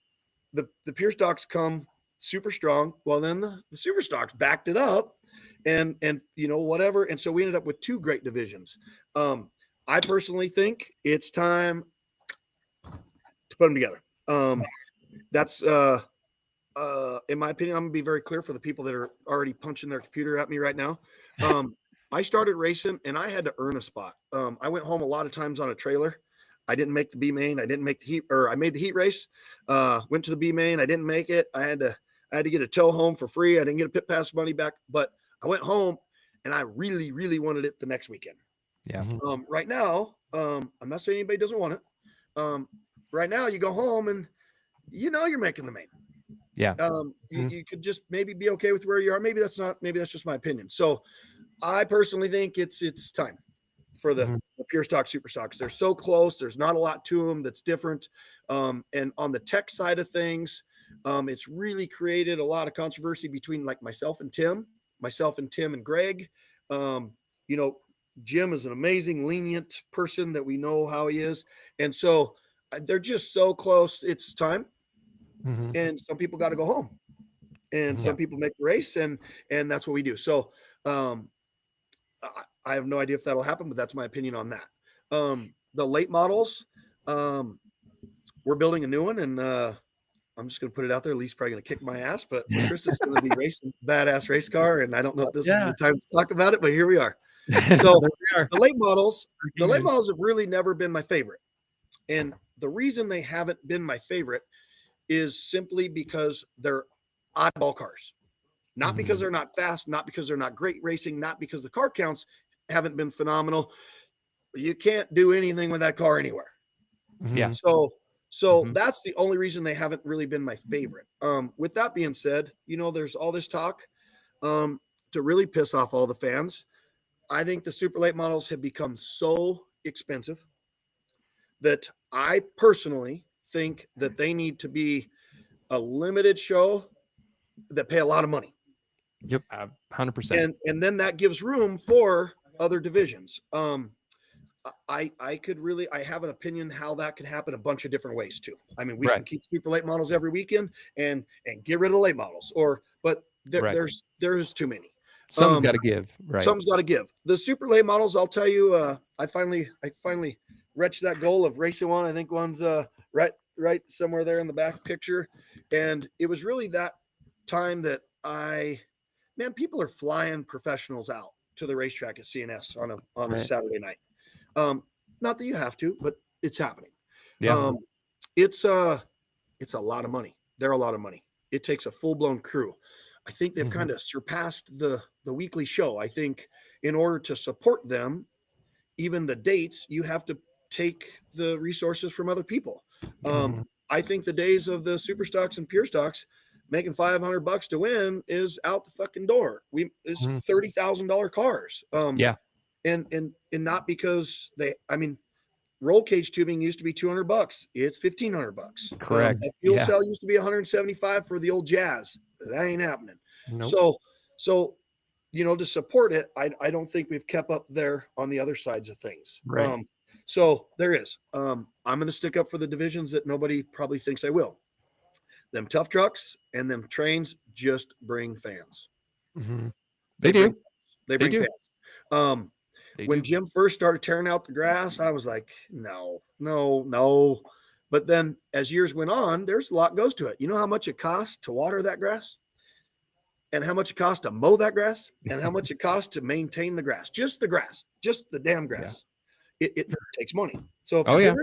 the pure stocks come super strong. Well, then the super stocks backed it up, and whatever. And so we ended up with two great divisions. I personally think it's time to put them together. That's in my opinion. I'm gonna be very clear for the people that are already punching their computer at me right now. I started racing and I had to earn a spot. I went home a lot of times on a trailer. I didn't make the B main. I didn't make the heat, or I made the heat race. Went to the B main. I didn't make it. I had to get a tow home for free. I didn't get a pit pass money back, but I went home and I really, really wanted it the next weekend. Yeah. Right now, I'm not saying anybody doesn't want it. Right now you go home and you're making the main. Yeah. You could just maybe be okay with where you are. Maybe that's just my opinion. So I personally think it's time for the pure stock super stocks. They're so close. There's not a lot to them that's different. And on the tech side of things, it's really created a lot of controversy between like myself and Tim and Greg. Jim is an amazing, lenient person that we know how he is. And so they're just so close. It's time. And some people got to go home, and some people make the race, and that's what we do. So I have no idea if that'll happen, but that's my opinion on that. The late models, we're building a new one, and I'm just going to put it out there. Lee's probably going to kick my ass, but Chris is going to be racing a badass race car, and I don't know if this is the time to talk about it, but here we are. So the late models have really never been my favorite, and the reason they haven't been my favorite is simply because they're oddball cars. Not because they're not fast, not because they're not great racing, not because the car counts haven't been phenomenal. You can't do anything with that ar anywhere. Yeah. So that's the only reason they haven't really been my favorite. With that being said, there's all this talk. to really piss off all the fans, I think the super late models have become so expensive that I personally think that they need to be a limited show that pay a lot of money. Yep. 100%. And then that gives room for other divisions. I could really, I have an opinion how that could happen a bunch of different ways too. I mean, we Right. can keep super late models every weekend and get rid of late models, but Right. there's too many. Something's got to give. Right. Something's got to give. The super late models, I'll tell you, I finally reached that goal of racing one. I think one's right somewhere there in the back picture, and it was really that time that people are flying professionals out to the racetrack at CNS on a Right. Saturday night. Not that you have to, but it's happening. Yeah. It's a lot of money. They're a lot of money. It takes a full-blown crew. I think they've Mhm. kind of surpassed the weekly show. I think in order to support them, even the dates, you have to take the resources from other people. Mhm. I think the days of the super stocks and pure stocks making $500 to win is out the fucking door. It's Mhm. $30,000 cars. Yeah. And not because roll cage tubing used to be $200. It's $1,500. Correct. A fuel Yeah. cell used to be $175 for the old Jazz. That ain't happening. Nope. So to support it, I don't think we've kept up there on the other sides of things. Right. So there is. I'm going to stick up for the divisions that nobody probably thinks I will. Them tough trucks and them trains just bring fans. Mhm. They do. They bring do. fans. They When do. Jim first started tearing out the grass, I was like, no. But then as years went on, there's a lot goes to it. You know how much it costs to water that grass? And how much it costs to mow that grass? And how much it costs to maintain the grass? Just the grass, just the damn grass. It takes money. So if Oh, you yeah.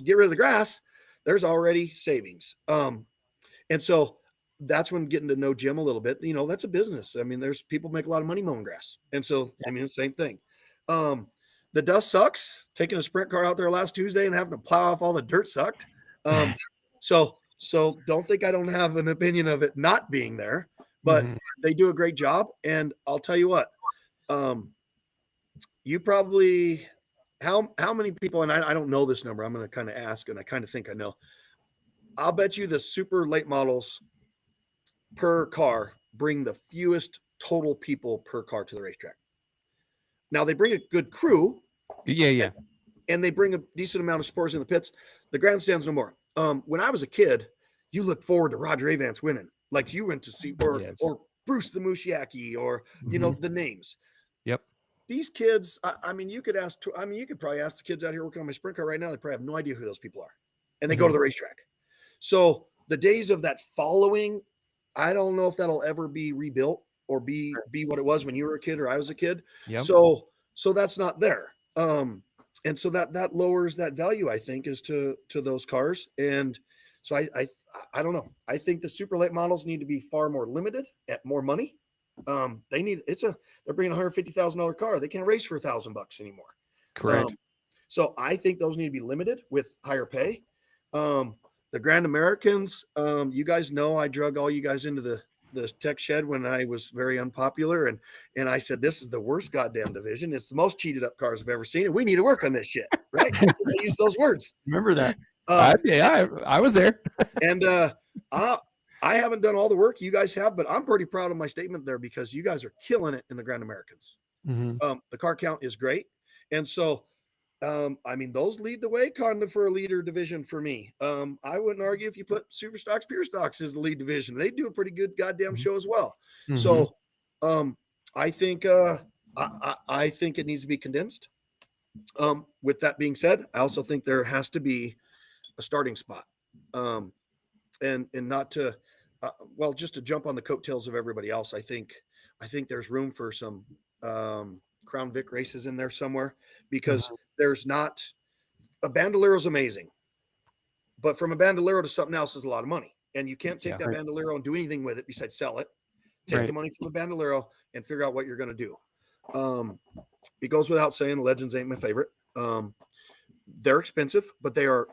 get rid of the grass, there's already savings. And so that's when getting to know Jim a little bit, that's a business. I mean, there's people make a lot of money mowing grass. And so, I mean, it's the same thing. The dust sucks. Taking a sprint car out there last Tuesday and having to plow off all the dirt sucked. So don't think I don't have an opinion of it not being there, but Mhm. they do a great job. And I'll tell you what, you probably, how many people, and I don't know this number, I'm going to kind of ask, and I kind of think I know. I'll bet you the super late models per car bring the fewest total people per car to the racetrack. Now they bring a good crew. Yeah. And they bring a decent amount of sports in the pits. The grandstands no more. When I was a kid, you looked forward to Roger Avance winning, like you went to see, Yes. or Bruce the Mushiaki, or the names. Yep. These kids, you could probably ask the kids out here working on my sprint car right now. They probably have no idea who those people are, and they go to the racetrack. So the days of that following, I don't know if that'll ever be rebuilt or be what it was when you were a kid or I was a kid. Yep. So that's not there. And so that lowers that value, I think, is to those cars. And so I don't know. I think the super late models need to be far more limited at more money. They're bringing a $150,000 car. They can't race for $1,000 anymore. Correct. So I think those need to be limited with higher pay. The Grand Americans, you guys know I drug all you guys into the tech shed when I was very unpopular, and I said, this is the worst goddamn division. It's the most cheated up cars I've ever seen, and we need to work on this shit, right? I use those words. Remember that. I was there. And I haven't done all the work you guys have, but I'm pretty proud of my statement there because you guys are killing it in the Grand Americans. Mhm. The car count is great, and so those lead the way kind of for a leader division for me. I wouldn't argue if you put super stocks, pure stocks as the lead division. They do a pretty good goddamn show as well. Mhm. So I think I think it needs to be condensed. With that being said, I also think there has to be a starting spot. And not to just to jump on the coattails of everybody else. I think there's room for some Crown Vic races in there somewhere, because there's not a Bandolero is amazing, but from a Bandolero to something else is a lot of money, and you can't take that Bandolero and do anything with it besides sell it. Take the money from the Bandolero and figure out what you're going to do. It goes without saying, the Legends ain't my favorite. They're expensive, but they are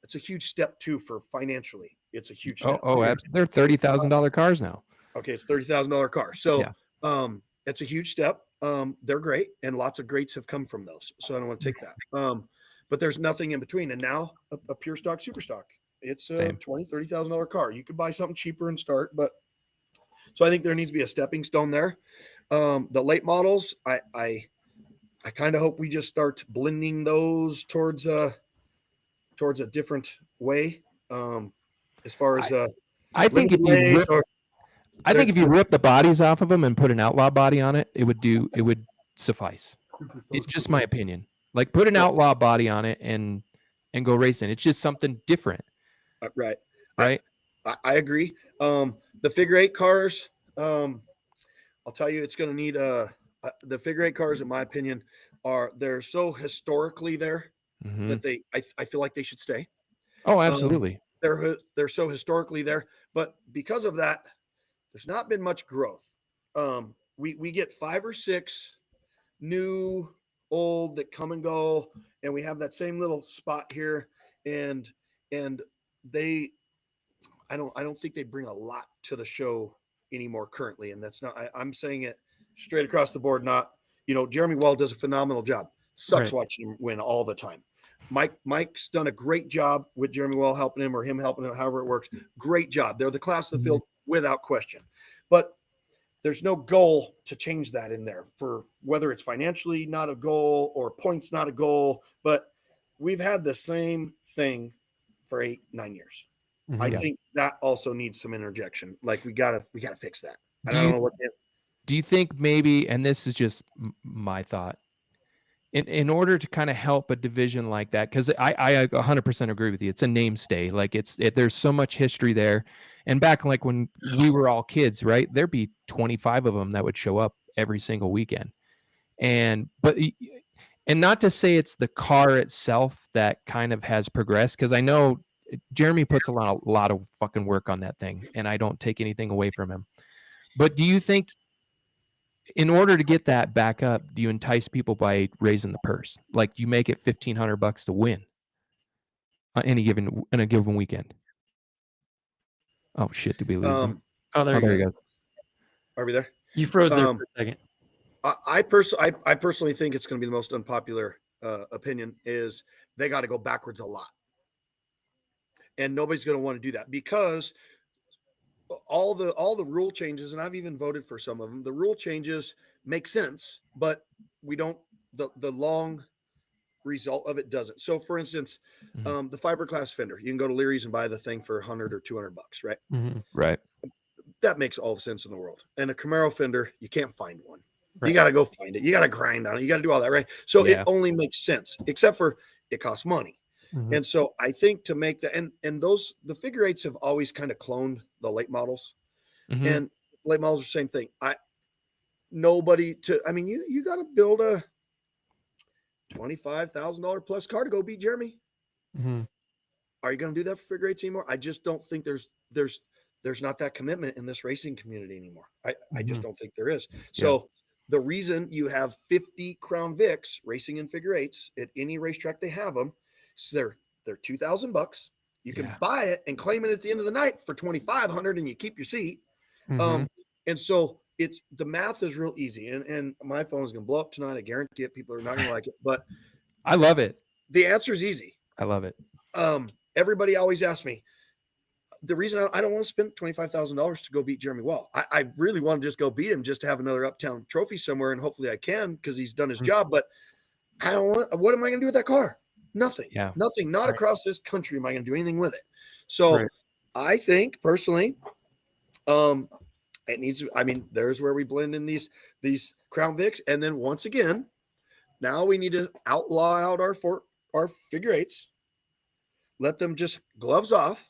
it's a huge step too for financially. It's a huge step. They're $30,000 cars now. Okay, it's $30,000 car. So It's a huge step. They're great, and lots of greats have come from those. So I don't want to take that. But there's nothing in between. And now a pure stock, super stock. It's a Same. $20,000-$30,000 car. You could buy something cheaper and start, but so I think there needs to be a stepping stone there. The late models, I kind of hope we just start blending those towards a different way. As far as I think if limited you late or I think if you there's- rip the bodies off of them and put an outlaw body on it, it would suffice. It's just my opinion. Like put an outlaw body on it and go racing. It's just something different, right. right? I agree. The figure eight cars, I'll tell you, it's going to need the figure eight cars, in my opinion, they're so historically there Mhm. that I feel like they should stay. Oh, absolutely. They're so historically there, but because of that, there's not been much growth. We get 5 or 6 new, old that come and go, and we have that same little spot here, and they, I don't think they bring a lot to the show anymore currently, and that's not. I'm saying it straight across the board. Not, Jeremy Wall does a phenomenal job. Sucks Right. watching him win all the time. Mike's done a great job with Jeremy Wall helping him, or him helping him, however it works. Great job. They're the class of the field without question. But there's no goal to change that in there, for whether it's financially not a goal or points not a goal. But we've had the same thing for 8-9 years. I Yeah. think that also needs some interjection. Like we gotta fix that. Do I you- don't know what. Do you think maybe, and this is just my thought, in order to kind of help a division like that, because I 100% agree with you. It's a name stay. Like there's so much history there. And back like when we were all kids, right? There'd be 25 of them that would show up every single weekend. And not to say it's the car itself that kind of has progressed, because I know Jeremy puts a lot of fucking work on that thing, and I don't take anything away from him. But do you think, in order to get that back up, do you entice people by raising the purse? Like you make it $1,500 to win on in a given weekend. Oh shit! Did we lose him? Oh, there Oh, you there go. you go. Are we there? You froze there Um, for a second. I personally think it's going to be the most unpopular opinion is they got to go backwards a lot, and nobody's going to want to do that because all the rule changes, and I've even voted for some of them. The rule changes make sense, but we don't. The long result of it doesn't. So, for instance, the fiberglass fender, you can go to Leary's and buy the thing for $100 or $200, right? Right. That makes all the sense in the world. And a Camaro fender, you can't find one. Right. You got to go find it. You got to grind on it. You got to do all that, right? So Yeah. it only makes sense, except for it costs money. And so I think to make that, and the figure eights have always kind of cloned the late models, and late models are the same thing. You got to build a $25,000 plus car to go beat Jeremy. Are you going to do that for figure eights anymore? I just don't think there's not that commitment in this racing community anymore. I just don't think there is. So the reason you have 50 Crown Vics racing in figure eights at any racetrack they have them, so they're $2,000. You can buy it and claim it at the end of the night for $2,500, and you keep your seat. And so the math is real easy. And my phone is going to blow up tonight. I guarantee it. People are not going to like it, but I love it. The answer is easy. I love it. Everybody always asks me, the reason I don't want to spend $25,000 to go beat Jeremy Wall. I really want to just go beat him just to have another Uptown trophy somewhere, and hopefully I can because he's done his job. But I don't want. What am I going to do with that car? Nothing. Yeah. Nothing. Not across this country am I going to do anything with it. So I think personally, it needs. I mean, there's where we blend in these Crown Vics, and then once again, now we need to outlaw out our figure eights. Let them just gloves off.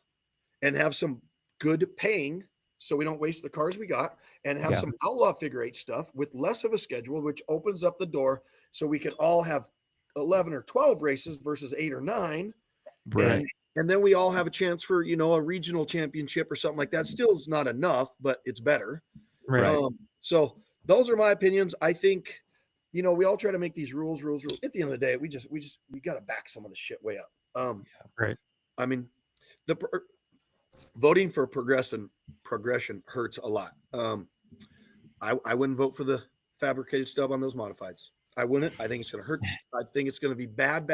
And have some good paying so we don't waste the cars we got, and have some outlaw figure eight stuff with less of a schedule, which opens up the door so we can all have 11 or 12 races versus 8 or 9. Right. And then we all have a chance for, a regional championship or something like that. Still is not enough, but it's better. Right. So those are my opinions. I think, we all try to make these rules. At the end of the day, we got to back some of the shit way up. Right. I mean, voting for progression hurts a lot. I wouldn't vote for the fabricated stub on those modifieds. I wouldn't. I think it's going to hurt. I think it's going to be bad.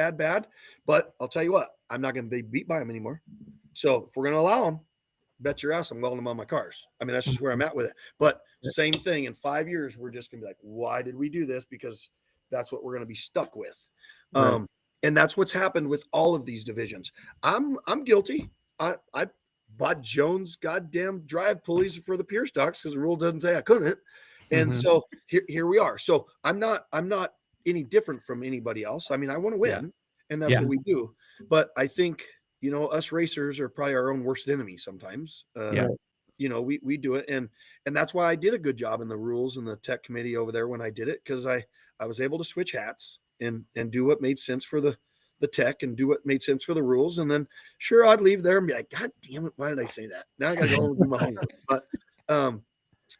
But I'll tell you what, I'm not going to be beat by them anymore. So if we're going to allow them, bet your ass I'm welding them on my cars. I mean, that's just where I'm at with it. But same thing, in 5 years, we're just going to be like, why did we do this? Because that's what we're going to be stuck with. Right. And that's what's happened with all of these divisions. I'm guilty. I bought Jones goddamn drive pulleys for the Pure Stocks because the rule doesn't say I couldn't. And so here we are. So I'm not any different from anybody else. I mean, I want to win, and that's what we do. But I think, you know, us racers are probably our own worst enemy sometimes. You know, we do it. And that's why I did a good job in the rules and the tech committee over there when I did it, because I was able to switch hats and do what made sense for the tech and do what made sense for the rules. And then sure, I'd leave there and be like, God damn it, why did I say that? Now I gotta go home and do my homework.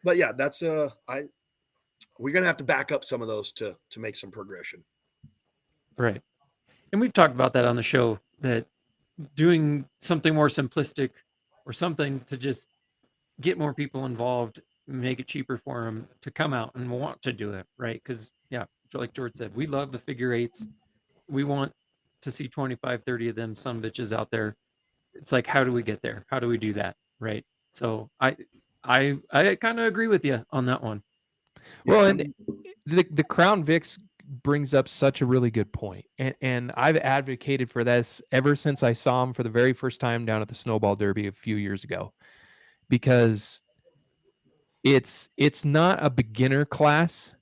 But yeah, that's we're gonna have to back up some of those to make some progression. Right. And we've talked about that on the show, that doing something more simplistic or something to just get more people involved, make it cheaper for them to come out and want to do it, right? Because like George said, we love the figure eights. We want to see 25, 30 of them son bitches out there. It's like, how do we get there? How do we do that? Right. So I kind of agree with you on that one. Well, and the Crown Vics brings up such a really good point. And I've advocated for this ever since I saw him for the very first time down at the Snowball Derby a few years ago, because it's not a beginner class.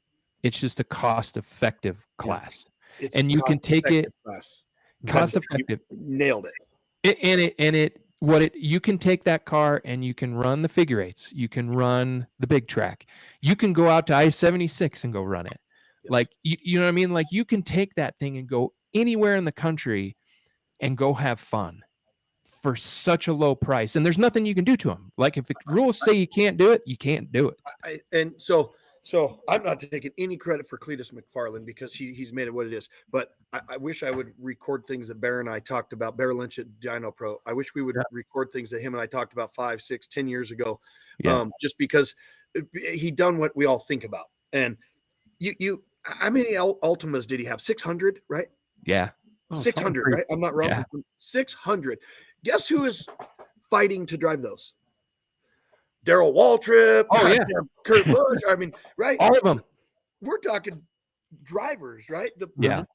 It's just a cost-effective class. It's and you can take it cost-effective. Nailed it. You can take that car and you can run the figure eights. You can run the big track. You can go out to I-76 and go run it. Yes. Like, you know what I mean? Like, you can take that thing and go anywhere in the country and go have fun for such a low price. And there's nothing you can do to them. Like, if the rules say you can't do it, you can't do it. So I'm not taking any credit for Cletus McFarland because he's made it what it is. But I wish I would record things that Bear and I talked about, Bear Lynch at Dyno Pro. I wish we would record things that him and I talked about 5, 6, 10 years ago. Just because he done what we all think about. And you how many Ultimas did he have? 600, right? Yeah. 600, right? I'm not wrong. Yeah. 600. Guess who is fighting to drive those? Daryl Waltrip, Kurt Busch. I mean, right? All of them. We're talking drivers, right?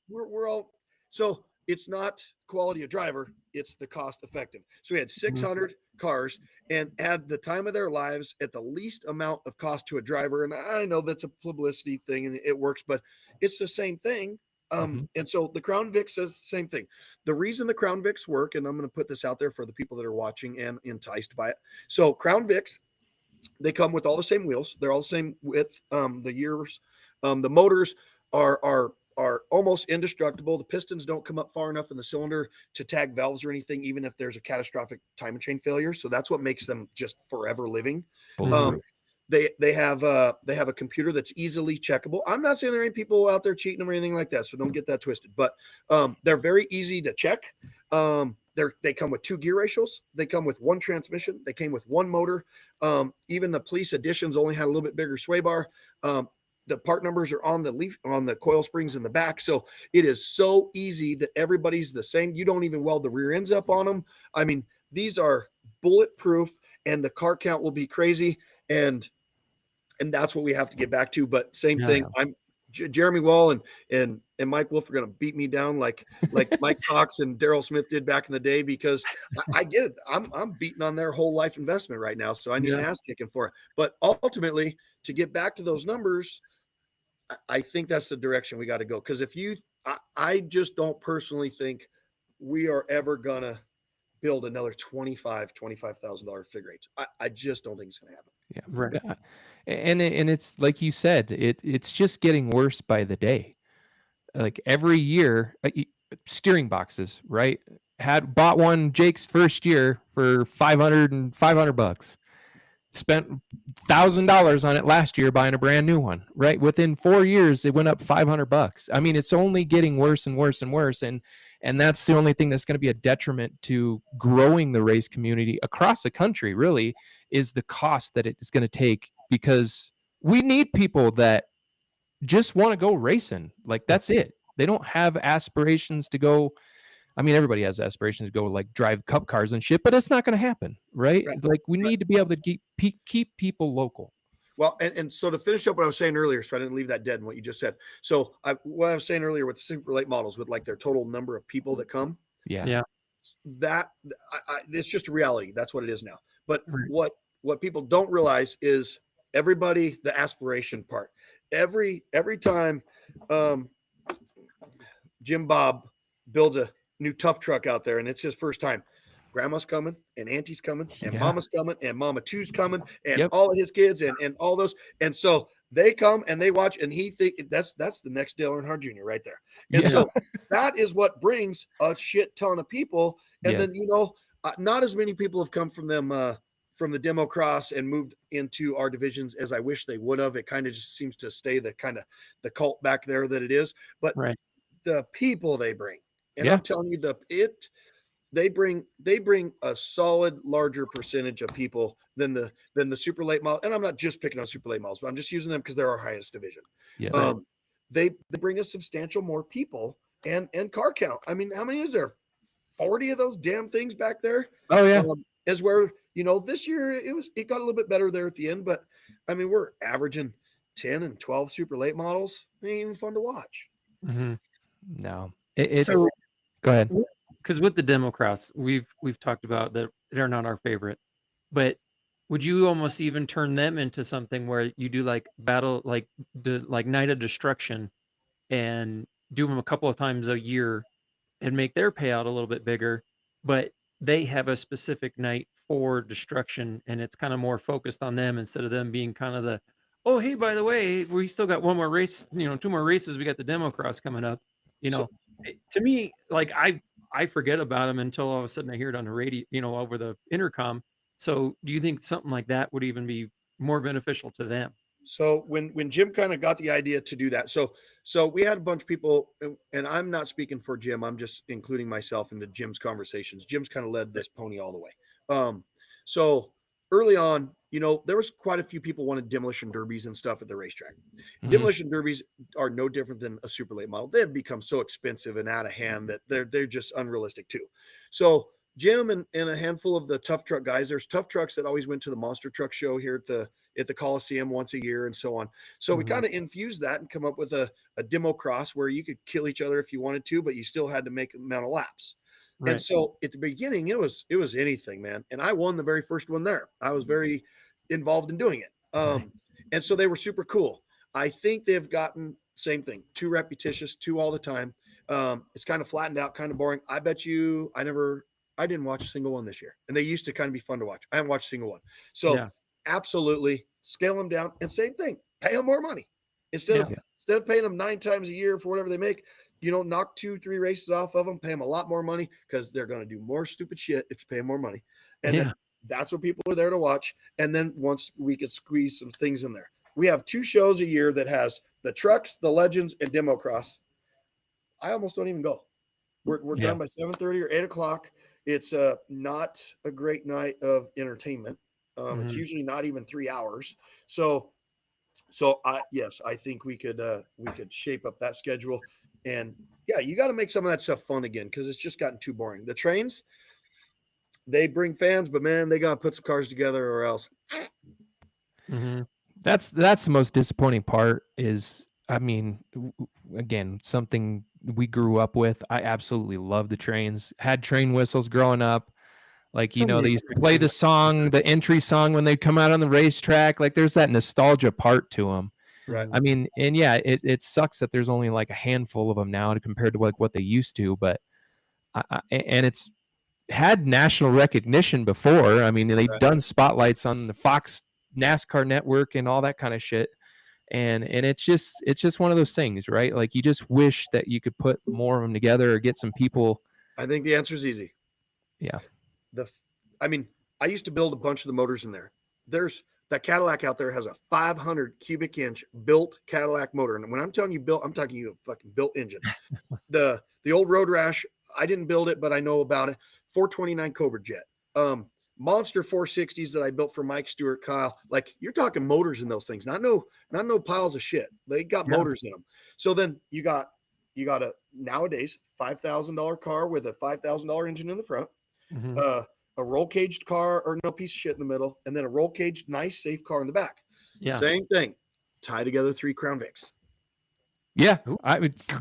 We're all, so it's not quality of driver, it's the cost effective. So we had 600 cars and had the time of their lives at the least amount of cost to a driver. And I know that's a publicity thing and it works, but it's the same thing. And so the Crown Vic says the same thing. The reason the Crown Vics work, and I'm going to put this out there for the people that are watching and enticed by it. So Crown Vics, they come with all the same wheels. They're all the same width. The years, the motors are almost indestructible. The pistons don't come up far enough in the cylinder to tag valves or anything, even if there's a catastrophic time and chain failure. So that's what makes them just forever living. They have a computer that's easily checkable. I'm not saying there ain't people out there cheating them or anything like that, so don't get that twisted. But they're very easy to check. They come with 2 gear ratios. They come with 1 transmission. They came with 1 motor. Even the police editions only had a little bit bigger sway bar. The part numbers are on the coil springs in the back. So it is so easy that everybody's the same. You don't even weld the rear ends up on them. I mean, these are bulletproof, and the car count will be crazy. And that's what we have to get back to. But same thing. I'm Jeremy Wall and Mike Wolf are going to beat me down like Mike Cox and Daryl Smith did back in the day, because I get it. I'm beating on their whole life investment right now. So I need an ass kicking for it. But ultimately, to get back to those numbers, I think that's the direction we got to go. Because I just don't personally think we are ever going to build another $25,000 figure eights. I just don't think it's going to happen. Yeah, right. And it's like you said, it's just getting worse by the day. Like every year, steering boxes, right? Bought one Jake's first year for $500. Spent $1,000 on it last year buying a brand new one, right? Within 4 years, it went up $500. I mean, it's only getting worse and worse and worse. And that's the only thing that's going to be a detriment to growing the race community across the country, really, is the cost that it is going to take, because we need people that just want to go racing. Like that's it. They don't have aspirations to go. I mean, everybody has aspirations to go like drive cup cars and shit, but it's not going to happen, right? Right. Like we Right. need to be able to keep people local. Well, and so to finish up what I was saying earlier, so I didn't leave that dead in what you just said. So what I was saying earlier with the super late models, with like their total number of people that come, Yeah. that it's just a reality. That's what it is now. But Right. what people don't realize is everybody, the aspiration part. Every time Jim Bob builds a new tough truck out there and it's his first time, grandma's coming and auntie's coming and Yeah. mama's coming and mama two's coming and Yep. all of his kids and all those. And so they come and they watch and he think that's the next Dale Earnhardt Jr. right there. And Yeah. so that is what brings a shit ton of people. And Yeah. then, not as many people have come from them, from the demo cross and moved into our divisions as I wish they would have. It kind of just seems to stay the kind of the cult back there that it is. But Right. the people they bring, and Yeah. I'm telling you, they bring a solid larger percentage of people than the super late model. And I'm not just picking on super late models, but I'm just using them because they're our highest division. Yeah. They bring a substantial more people and car count. I mean, how many is there? 40 of those damn things back there. Oh yeah. Is where this year it got a little bit better there at the end, but I mean we're averaging 10 and 12 super late models. It ain't even fun to watch. Mm-hmm. No. It's So, go ahead. because with the demo cross, we've talked about that they're not our favorite, but would you almost even turn them into something where you do like battle, like the Night of Destruction, and do them a couple of times a year and make their payout a little bit bigger, but they have a specific night for destruction and it's kind of more focused on them instead of them being kind of the, oh, hey, by the way, we still got one more race, 2 more races. We got the demo cross coming up. To me, like I forget about them until all of a sudden I hear it on the radio, over the intercom. So do you think something like that would even be more beneficial to them? So when Jim kind of got the idea to do that, so we had a bunch of people, and I'm not speaking for Jim, I'm just including myself into Jim's conversations. Jim's kind of led this pony all the way. So early on, there was quite a few people wanted demolition derbies and stuff at the racetrack. Mhm. Demolition derbies are no different than a super late model. They have become so expensive and out of hand that they're just unrealistic too. So Jim and a handful of the tough truck guys, there's tough trucks that always went to the monster truck show here at the Coliseum once a year and so on. So we Mhm. kind of infused that and come up with a demo cross where you could kill each other if you wanted to, but you still had to make amount of laps. And Right. so at the beginning, it was anything, man. And I won the very first one there. I was very involved in doing it. And so they were super cool. I think they've gotten same thing, too repetitious, too all the time. It's kind of flattened out, kind of boring. I bet you I didn't watch a single one this year. And they used to kind of be fun to watch. I haven't watched a single one. So Yeah. absolutely scale them down. And same thing, pay them more money. Instead of paying them 9 times a year for whatever they make, knock 2-3 races off of them, pay them a lot more money because they're going to do more stupid shit if you pay them more money. And then that's what people are there to watch. And then once we could squeeze some things in there, we have 2 shows a year that has the trucks, the legends, and demo cross. I almost don't even go. We're done by 7:30 or 8 o'clock. It's not a great night of entertainment. It's usually not even 3 hours. So I think we could shape up that schedule. And yeah, you got to make some of that stuff fun again because it's just gotten too boring. The trains, they bring fans, but man, they got to put some cars together or else. Mhm. That's the most disappointing part is, I mean, again, something we grew up with. I absolutely love the trains. Had train whistles growing up. Like, Some of they these used to are play good. the song, the entry song when they come out on the racetrack. Like there's that nostalgia part to them. Right. I mean, and yeah, it sucks that there's only like a handful of them now compared to like what they used to, but and it's had national recognition before. I mean, they've done spotlights on the Fox NASCAR network and all that kind of shit. And it's just one of those things, right? Like you just wish that you could put more of them together or get some people. I think the answer is easy. Yeah. I used to build a bunch of the motors in there. There's that Cadillac out there has a 500 cubic inch built Cadillac motor. And when I'm telling you built, I'm talking you a fucking built engine. The old Road Rash, I didn't build it, but I know about it. 429 Cobra jet. monster 460s that I built for Mike Stewart, Kyle. Like you're talking motors in those things, not no piles of shit. They got motors in them. So then you got a nowadays $5,000 car with a $5,000 engine in the front, a roll caged car or no piece of shit in the middle, and then a roll caged nice safe car in the back. Yeah. Same thing. Tie together 3 Crown Vics. Yeah,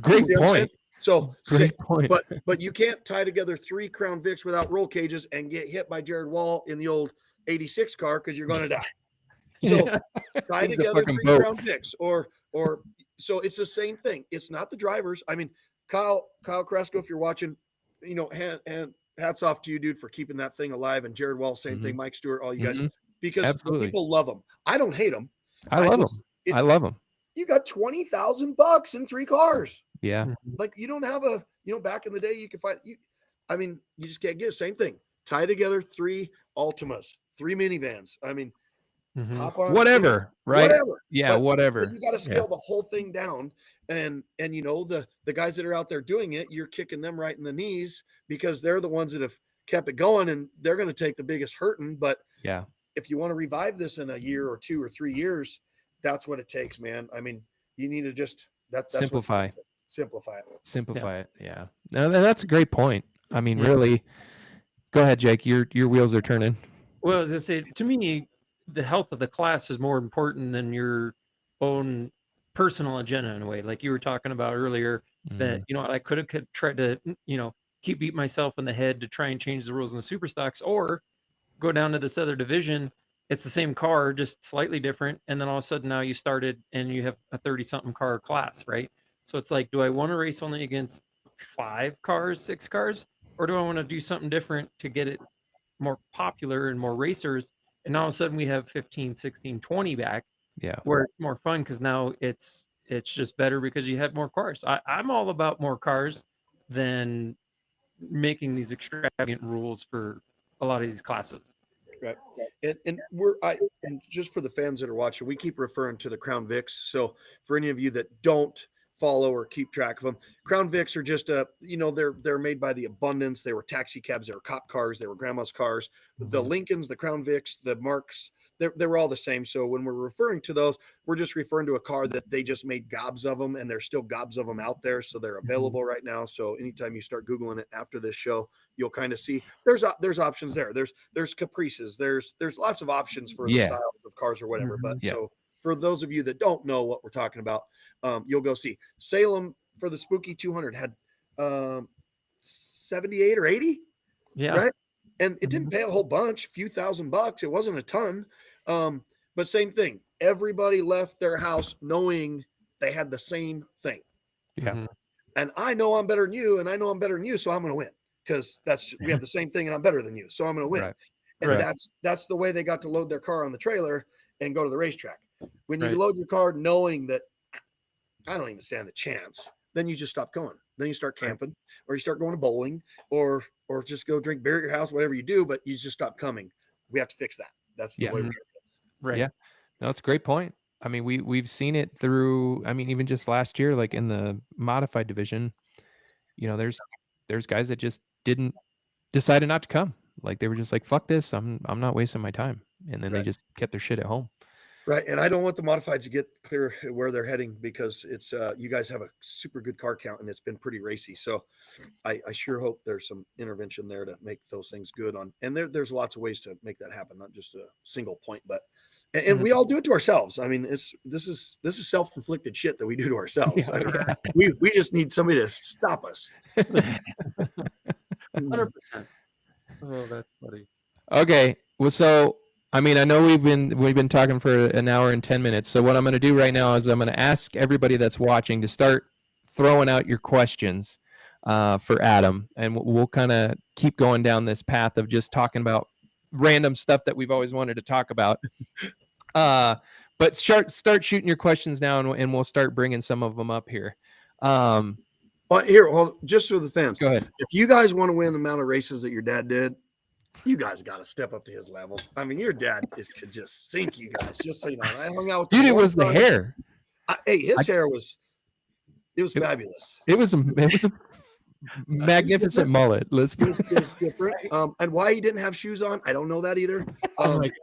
great point. So great point. But you can't tie together 3 Crown Vics without roll cages and get hit by Jared Wall in the old 86 car because you're going to die. So tie together 3 Crown Vics or so it's the same thing. It's not the drivers. I mean, Kyle Cresco, if you're watching, you know, hats off to you, dude, for keeping that thing alive. And Jared Wall, same thing. Mike Stewart, all you guys, because the people love them. I don't hate them. I love them. I love them. You got $20,000 in 3 cars. Yeah. Like you don't have back in the day you could find you just can't get it. Same thing. Tie together 3 Altimas, 3 minivans. I mean, hop on whatever, right? Whatever. Yeah, whatever. But you got to scale the whole thing down. And you know, the guys that are out there doing it, you're kicking them right in the knees because they're the ones that have kept it going and they're going to take the biggest hurting. But yeah, if you want to revive this in a year or 2 or 3 years, that's what it takes, man. I mean, you need to just that's simplify it. Yeah. No, that's a great point. I mean, really, go ahead, Jake. Your wheels are turning. Well, as I say, to me, the health of the class is more important than your own personal agenda in a way. Like you were talking about earlier, that you know I could have tried to keep beat myself in the head to try and change the rules in the super stocks, or go down to this other division. It's the same car, just slightly different, and then all of a sudden now you started and you have a 30-something car class, right? So it's like, do I want to race only against 5 cars, 6 cars, or do I want to do something different to get it more popular and more racers? And all of a sudden we have 15, 16, 20 back, where it's more fun because now it's just better because you have more cars. I'm all about more cars than making these extravagant rules for a lot of these classes. Right. And and just for the fans that are watching, we keep referring to the Crown Vics. So for any of you that don't follow or keep track of them, Crown Vics are just they're made by the abundance. They were taxi cabs, they were cop cars, they were grandma's cars. The Lincolns, the Crown Vics, the Marks, they were all the same. So when we're referring to those, we're just referring to a car that they just made gobs of them, and there's still gobs of them out there. So they're available right now. So anytime you start Googling it after this show, you'll kind of see there's options there. There's Caprices. There's lots of options for the styles of cars or whatever. But so for those of you that don't know what we're talking about, you'll go see. Salem for the Spooky 200 had 78 or 80. Yeah. Right. And it didn't pay a whole bunch, a few $1,000. It wasn't a ton. But same thing. Everybody left their house knowing they had the same thing. Yeah. And I know I'm better than you, and I know I'm better than you, so I'm going to win because we have the same thing, and I'm better than you, so I'm going to win. Right. And that's the way they got to load their car on the trailer and go to the racetrack. When you load your car knowing that I don't even stand a chance, then you just stop going. Then you start camping, or you start going to bowling, or just go drink beer at your house, whatever you do, but you just stop coming. We have to fix that. That's the way we're going to fix it. Right. Yeah. No, that's a great point. I mean, we've seen it through, I mean, even just last year, like in the modified division, there's guys that just decided not to come. Like they were just like, fuck this. I'm not wasting my time. And then they just kept their shit at home. Right. And I don't want the modifieds to get clear where they're heading because it's you guys have a super good car count and it's been pretty racy. So I sure hope there's some intervention there to make those things good on. And there's lots of ways to make that happen, not just a single point, but and we all do it to ourselves. I mean, this is self-inflicted shit that we do to ourselves. We just need somebody to stop us. 100%. Oh, that's funny. Okay. Well, so I mean, I know we've been talking for an hour and 10 minutes. So what I'm going to do right now is I'm going to ask everybody that's watching to start throwing out your questions for Adam, and we'll kind of keep going down this path of just talking about random stuff that we've always wanted to talk about. But start shooting your questions now, and we'll start bringing some of them up here. Well, just for the fans, go ahead. If you guys want to win the amount of races that your dad did, you guys got to step up to his level. I mean, your dad could just sink you guys. Just so you know, I hung out with dude. It was the hair. His hair was fabulous. It was a magnificent mullet. Let's It's different. And why he didn't have shoes on, I don't know that either. Oh my God.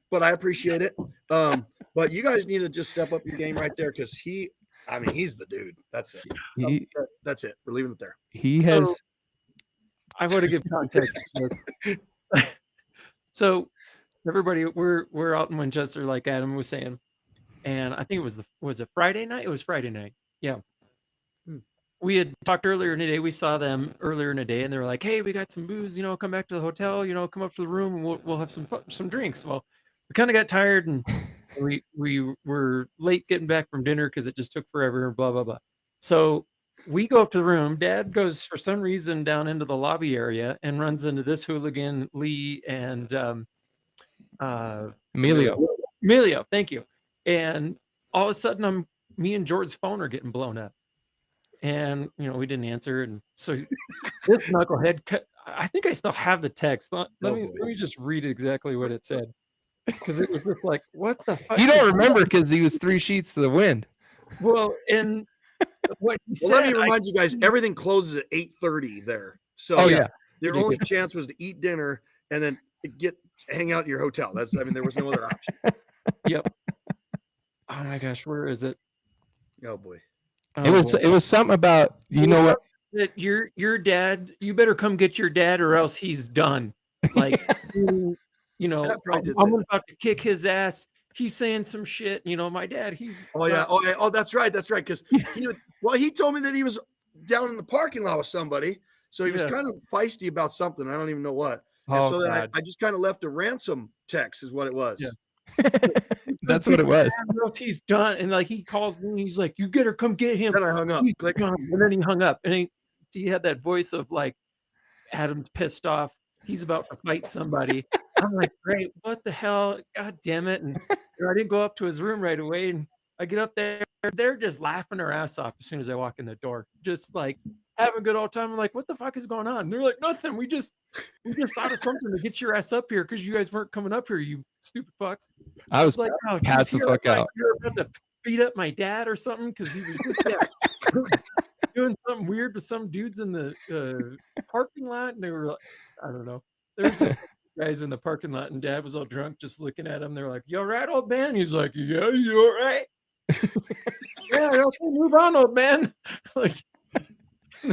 But I appreciate it. But you guys need to just step up your game right there because he's the dude. That's it. That's it. We're leaving it there. he So- has. I want to give context. So everybody, we're out in Winchester, like Adam was saying, and I think was it Friday night? It was Friday night. Yeah. We had talked earlier in the day. We saw them earlier in the day, and they were like, "Hey, we got some booze. Come back to the hotel. Come up to the room, and we'll have some drinks." Well, we kind of got tired, and we were late getting back from dinner because it just took forever. Blah blah blah. So we go up to the room. Dad goes for some reason down into the lobby area and runs into this hooligan, Lee, and Emilio. Thank you. And all of a sudden, me and George's phone are getting blown up. And we didn't answer, and so this knucklehead. I think I still have the text. Let me just read exactly what it said, because it was just like, what the fuck? You don't remember because he was 3 sheets to the wind. Well, and what he said. Well, let me remind you guys, everything closes at 8:30 there. So Oh yeah. their only chance was to eat dinner and then hang out at your hotel. There was no other option. Yep. Oh my gosh, where is it? Oh boy. It was something about what. That your dad, you better come get your dad or else he's done. Like I'm about to kick his ass. He's saying some shit. My dad, he's that's right. Because he told me that he was down in the parking lot with somebody. So he was kind of feisty about something. I don't even know what. And so then I just kind of left a ransom text is what it was. Yeah. That's what it was. He's done, and like he calls me, and he's like, "You better come get him." Then I hung up. Click. And then he hung up, and he had that voice of like, Adam's pissed off. He's about to fight somebody. I'm like, great, what the hell? God damn it! And I didn't go up to his room right away, and I get up there. They're just laughing their ass off as soon as I walk in the door, just like having a good old time. I'm like, what the fuck is going on? And they're like, nothing. We just thought of something to get your ass up here because you guys weren't coming up here, you stupid fucks. I was like, oh, pass the fuck out. You're about to beat up my dad or something because he was doing something weird with some dudes in the parking lot, and they were like, I don't know. There was just guys in the parking lot, and Dad was all drunk, just looking at him. They're like, "You all right, old man?" He's like, "Yeah, you all right?" Yeah, okay, move on, old man. Like,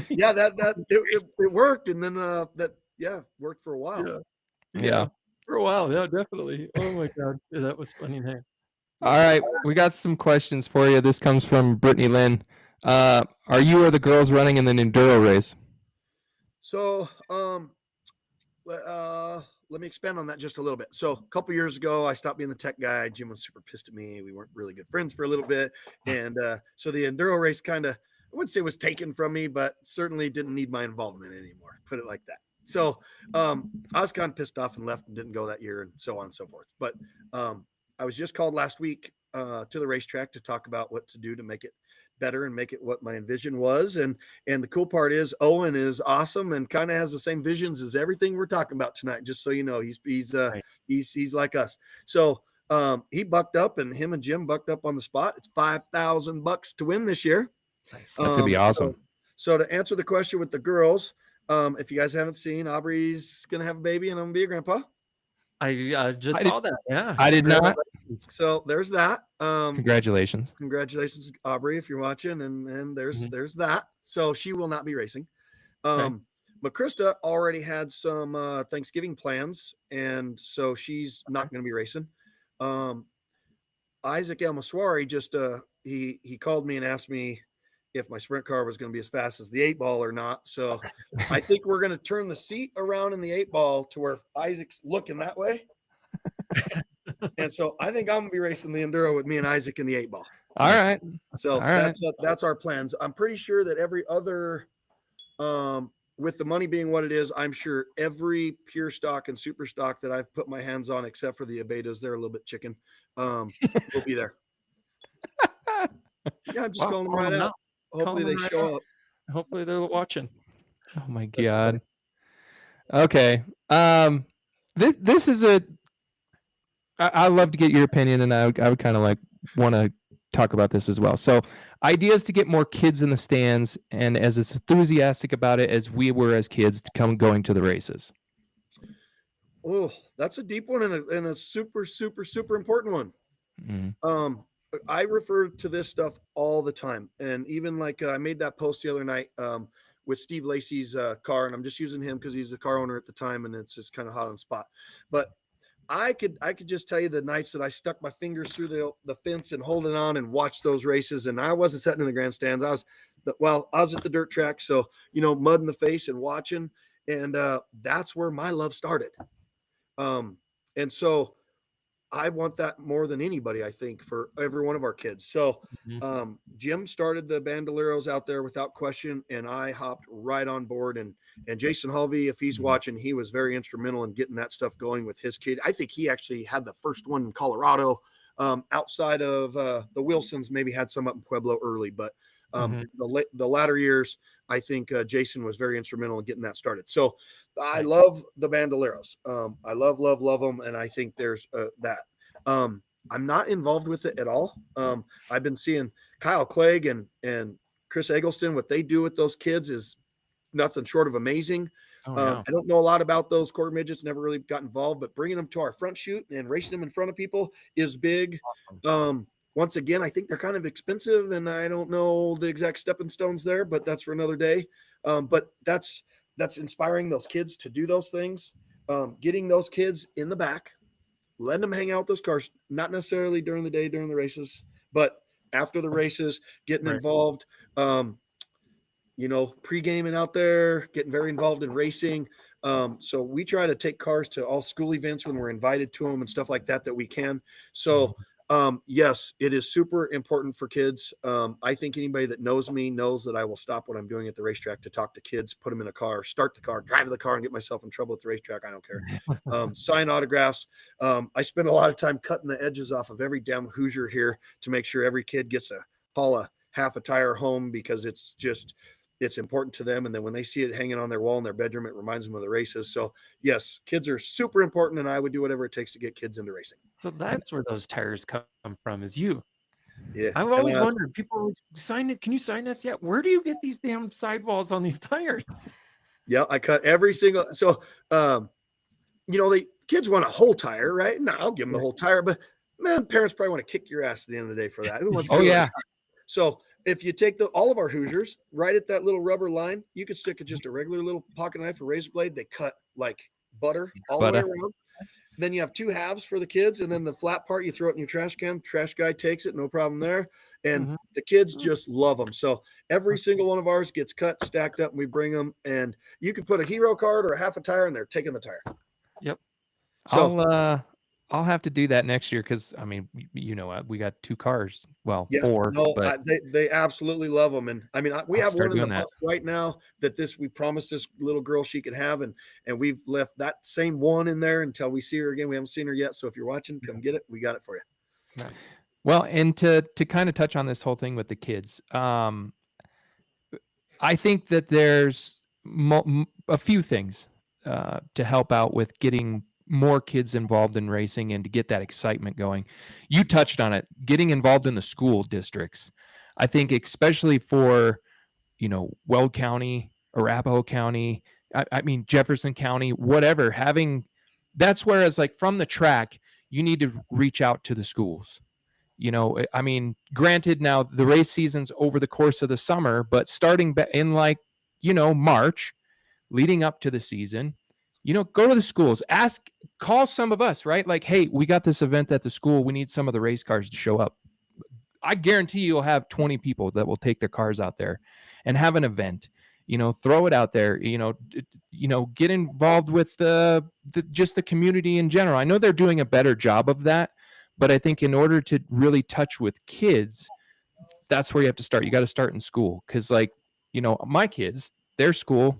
yeah, it worked, and then worked for a while. Yeah. For a while, yeah, definitely. Oh my God, yeah, that was funny, man. All right, we got some questions for you. This comes from Brittany Lynn. Are you or the girls running in an enduro race? So, let me expand on that just a little bit. So a couple years ago, I stopped being the tech guy. Jim was super pissed at me. We weren't really good friends for a little bit. And so the enduro race kind of, I wouldn't say was taken from me, but certainly didn't need my involvement anymore. Put it like that. So I was kind of pissed off and left and didn't go that year and so on and so forth. But I was just called last week to the racetrack to talk about what to do to make it better and make it what my envision was. And the cool part is Owen is awesome and kind of has the same visions as everything we're talking about tonight. Just so you know, he's like us. So he bucked up, and him and Jim bucked up on the spot. It's $5,000 to win this year. Nice. That's gonna be awesome. So to answer the question with the girls, if you guys haven't seen, Aubrey's gonna have a baby and I'm gonna be a grandpa. I just saw that. Yeah, I did not. So there's that. Congratulations, Aubrey, if you're watching, and there's that. So she will not be racing. But Krista already had some Thanksgiving plans, and so she's not going to be racing. Isaac El Maswari just he called me and asked me if my sprint car was going to be as fast as the 8-ball or not. So I think we're going to turn the seat around in the 8-ball to where Isaac's looking that way. And so I think I'm going to be racing the enduro with me and Isaac in the 8-ball. All right. So that's our plans. I'm pretty sure that every other, with the money being what it is, I'm sure every pure stock and super stock that I've put my hands on, except for the Abetas, they're a little bit chicken, will be there. Yeah, I'm just calling them right out. Hopefully they show up. Hopefully they're watching. Oh my God. Okay. This is I'd love to get your opinion, and I would kind of like want to talk about this as well. So ideas to get more kids in the stands and as enthusiastic about it as we were as kids to come going to the races. Oh, that's a deep one and a super, super, super important one. Mm. I refer to this stuff all the time. And even like I made that post the other night with Steve Lacey's car, and I'm just using him because he's the car owner at the time and it's just kind of hot on the spot. But I could just tell you the nights that I stuck my fingers through the fence and holding on and watched those races. And I wasn't sitting in the grandstands. I was at the dirt track. So, mud in the face and watching. And that's where my love started. And so I want that more than anybody, I think, for every one of our kids. So Jim started the Bandoleros out there without question, and I hopped right on board. And Jason Halvey, if he's watching, he was very instrumental in getting that stuff going with his kid. I think he actually had the first one in Colorado. Outside of the Wilsons, maybe had some up in Pueblo early, but the latter years, I think Jason was very instrumental in getting that started. So I love the Bandoleros. I love them. And I think there's that. I'm not involved with it at all. I've been seeing Kyle Clegg and Chris Eggleston. What they do with those kids is nothing short of amazing. I don't know a lot about those quarter midgets, never really got involved, but bringing them to our front shoot and racing them in front of people is big. Once again, I think they're kind of expensive, and I don't know the exact stepping stones there, but that's for another day. But that's inspiring those kids to do those things, getting those kids in the back, letting them hang out with those cars, not necessarily during the day, during the races, but after the races, getting involved, pre-gaming out there, getting very involved in racing. So we try to take cars to all school events when we're invited to them and stuff like that we can. So yes, it is super important for kids. I think anybody that knows me knows that I will stop what I'm doing at the racetrack to talk to kids, put them in a car, start the car, drive the car, and get myself in trouble at the racetrack. I don't care. Sign autographs. I spend a lot of time cutting the edges off of every damn Hoosier here to make sure every kid gets a haul a half a tire home, because it's important to them. And then when they see it hanging on their wall in their bedroom, it reminds them of the races. So yes, kids are super important, and I would do whatever it takes to get kids into racing. So that's where those tires come from, is you. Yeah. I've always wondered, people always, sign it. Can you sign us yet? Where do you get these damn sidewalls on these tires? Yeah. I cut every single, so, the kids want a whole tire, right? No, I'll give them the whole tire, but man, parents probably want to kick your ass at the end of the day for that. Who wants to do that? So if you take all of our Hoosiers right at that little rubber line, you could stick just a regular little pocket knife or razor blade. They cut like butter all the way around. Then you have two halves for the kids, and then the flat part, you throw it in your trash can. Trash guy takes it, no problem there. And the kids just love them. So every single one of ours gets cut, stacked up, and we bring them. And you can put a hero card or a half a tire, and they're taking the tire. Yep. So I'll have to do that next year, because we got 2 cars. Well, 4. No, but they absolutely love them, and I mean we have one in the bus right now that we promised this little girl she could have, and we've left that same one in there until we see her again. We haven't seen her yet, so if you're watching, come get it. We got it for you. Nice. Well, and to kind of touch on this whole thing with the kids, I think that there's a few things to help out with getting more kids involved in racing and to get that excitement going. You touched on it, getting involved in the school districts. I think especially for, Weld County, Arapahoe County, I mean, Jefferson County, whatever, that's whereas like from the track, you need to reach out to the schools. I mean, granted, now the race season's over the course of the summer, but starting in March, leading up to the season, go to the schools, call some of us, right? Like, hey, we got this event at the school. We need some of the race cars to show up. I guarantee you'll have 20 people that will take their cars out there and have an event, throw it out there, get involved with just the community in general. I know they're doing a better job of that, but I think in order to really touch with kids, that's where you have to start. You got to start in school. Cause my kids, their school,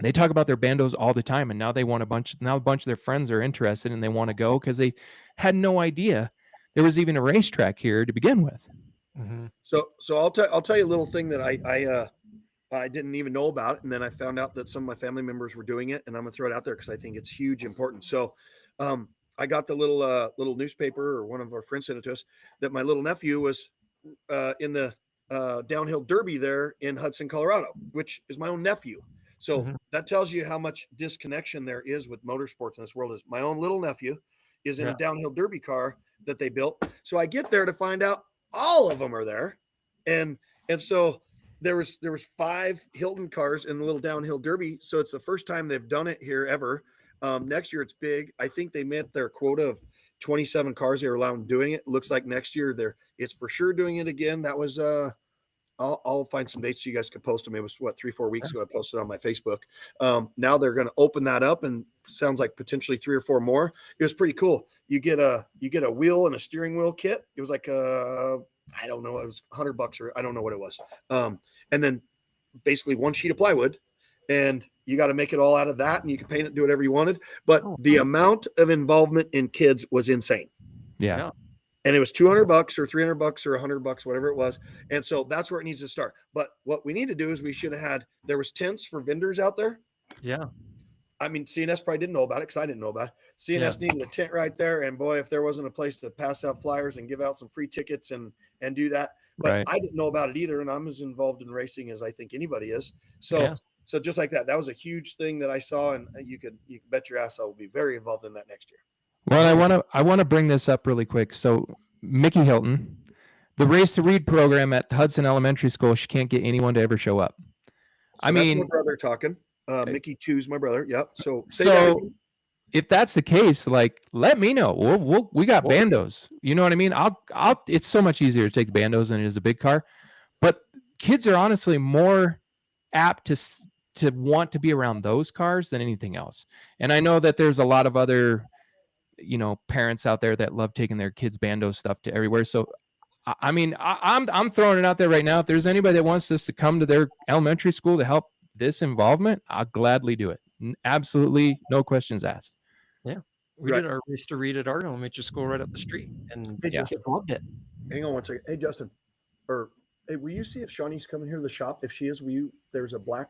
they talk about their bandos all the time, and now a bunch of their friends are interested and they want to go because they had no idea there was even a racetrack here to begin with. So I'll tell you a little thing that I didn't even know about it, and then I found out that some of my family members were doing it, and I'm gonna throw it out there because I think it's huge important. So I got the little newspaper, or one of our friends sent it to us, that my little nephew was in the downhill derby there in Hudson, Colorado, which is my own nephew. So that tells you how much disconnection there is with motorsports in this world. Is my own little nephew is in a downhill derby car that they built. So I get there to find out all of them are there. And so there was 5 Hilton cars in the little downhill derby. So it's the first time they've done it here ever. Next year it's big. I think they met their quota of 27 cars they were allowed doing it. Looks like next year it's for sure doing it again. That was I'll find some dates so you guys could post them. It was 3-4 weeks ago. I posted on my Facebook. Now they're going to open that up, and sounds like potentially 3 or 4 more. It was pretty cool. You get a wheel and a steering wheel kit. It was like I don't know, it was $100 or I don't know what it was. And then basically 1 sheet of plywood, and you got to make it all out of that, and you can paint it, do whatever you wanted. But the amount of involvement in kids was insane. Yeah. And it was $200 or $300 or $100, whatever it was. And so that's where it needs to start. But what we need to do is we should have had, there was tents for vendors out there. Yeah. I mean, CNS probably didn't know about it because I didn't know about it. CNS needed a tent right there. And boy, if there wasn't a place to pass out flyers and give out some free tickets and do that. But I didn't know about it either. And I'm as involved in racing as I think anybody is. So just like that was a huge thing that I saw. And you can bet your ass I will be very involved in that next year. Well, I want to bring this up really quick. So Mickey Hilton, the Race to Read program at Hudson Elementary School, she can't get anyone to ever show up. So that's my brother talking. Mickey 2's my brother. Yep. So if that's the case, like, let me know. We got bandos. You know what I mean? It's so much easier to take the bandos than it is a big car. But kids are honestly more apt to want to be around those cars than anything else. And I know that there's a lot of other, parents out there that love taking their kids' bando stuff to everywhere. So, I mean, I'm throwing it out there right now. If there's anybody that wants this to come to their elementary school to help this involvement, I'll gladly do it. Absolutely, no questions asked. Yeah, we did our Race to Read at our elementary school right up the street, and kids loved it. Hang on one second. Hey, Justin, hey, will you see if Shawnee's coming here to the shop? If she is, there's a black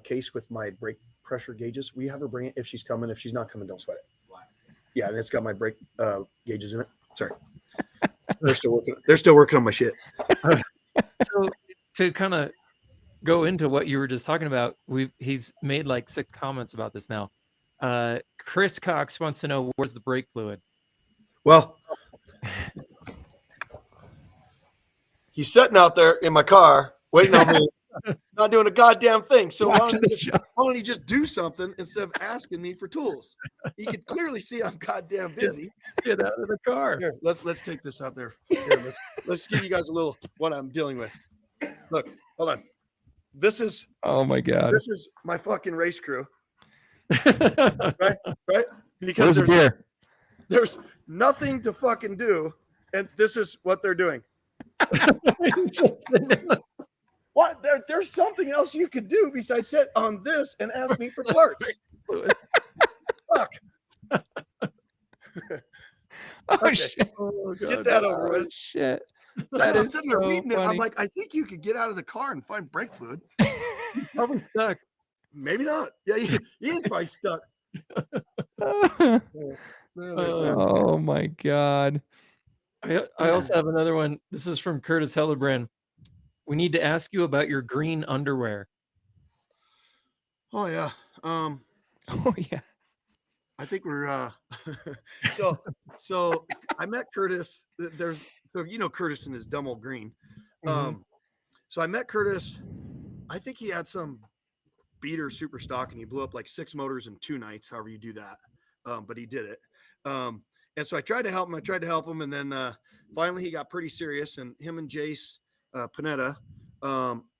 case with my brake pressure gauges. Will you have her bring it if she's coming? If she's not coming, don't sweat it. Yeah, and it's got my brake gauges in it. Sorry. They're still working on my shit. So to kind of go into what you were just talking about, he's made like 6 comments about this now. Chris Cox wants to know, where's the brake fluid? Well, he's sitting out there in my car waiting on me, not doing a goddamn thing. So why don't you just do something instead of asking me for tools? You can clearly see I'm goddamn busy. Get out of the car. Here, let's take this out there. Here, let's give you guys a little what I'm dealing with. Look, hold on. This is This is my fucking race crew. right? Because there's nothing to fucking do, and this is what they're doing. What? There's something else you could do besides sit on this and ask me for parts. Fuck. Shit. Oh, God. Get that over with. Shit. I'm sitting there reading it. I'm like, I think you could get out of the car and find brake fluid. Probably stuck. Maybe not. Yeah, he is probably stuck. Oh my God. I also have another one. This is from Curtis Hellebrand. We need to ask you about your green underwear. Oh yeah. Oh yeah. I think we're so I met Curtis. Curtis and his dumb old green. So I met Curtis. I think he had some beater super stock and he blew up like 6 motors in 2 nights, however you do that. But he did it. And so I tried to help him. And then finally he got pretty serious, and him and Jace Panetta,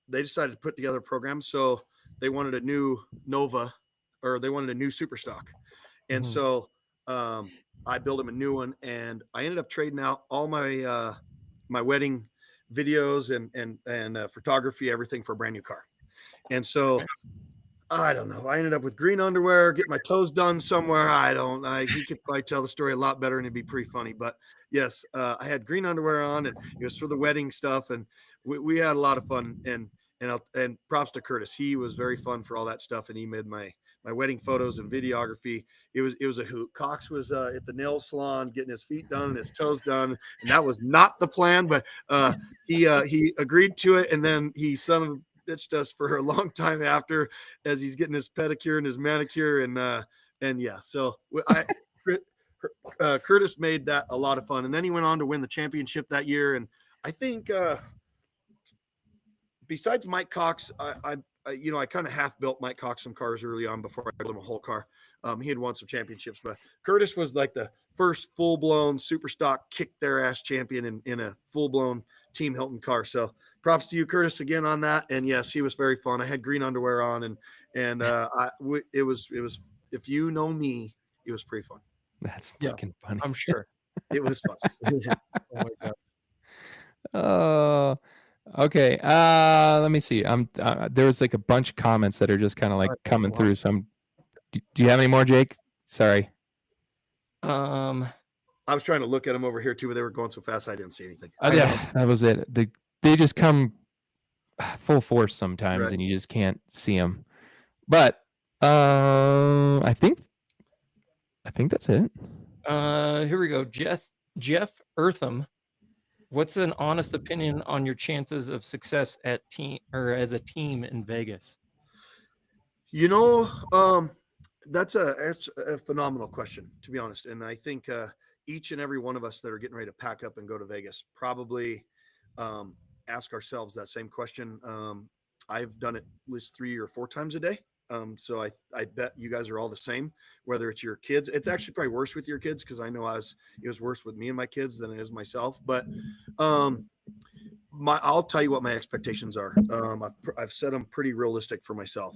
they decided to put together a program. So they wanted a new Nova, or they wanted a new super stock. And so I built him a new one, and I ended up trading out all my my wedding videos and photography, everything, for a brand new car. And so I don't know. I ended up with green underwear, get my toes done somewhere. He could probably tell the story a lot better and it'd be pretty funny. But yes, I had green underwear on, and it was for the wedding stuff. And we had a lot of fun, and props to Curtis. He was very fun for all that stuff. And he made my my wedding photos and videography. It was a hoot. Cox was at the nail salon getting his feet done and his toes done, and that was not the plan, but he agreed to it, and then he son of a bitched us for a long time after as he's getting his pedicure and his manicure, and yeah, so Curtis made that a lot of fun, and then he went on to win the championship that year, and I think besides Mike Cox, I kind of half built Mike Cox some cars early on before I built him a whole car. He had won some championships, but Curtis was like the first full-blown super stock kick their ass champion in a full-blown Team Hilton car. So props to you, Curtis, again on that. And yes, he was very fun. I had green underwear on, and it was if you know me, it was pretty fun. That's Yeah. fucking funny. I'm sure. It was fun. Oh my God. Oh, okay. Let me see. There was like a bunch of comments that are just kind of like coming through. So do you have any more, Jake? Sorry. I was trying to look at them over here too, but they were going so fast I didn't see anything. Yeah, that was it. They just come full force sometimes, Right. and you just can't see them. But I think that's it. Here we go. Jeff Eartham. What's an honest opinion on your chances of success at team or as a team in Vegas? That's a phenomenal question, to be honest. And I think each and every one of us that are getting ready to pack up and go to Vegas probably ask ourselves that same question. I've done it at least 3 or 4 times a day. So I bet you guys are all the same, whether it's your kids. It's actually probably worse with your kids because I know it was worse with me and my kids than it is myself. But I'll tell you what my expectations are. I've set them pretty realistic for myself.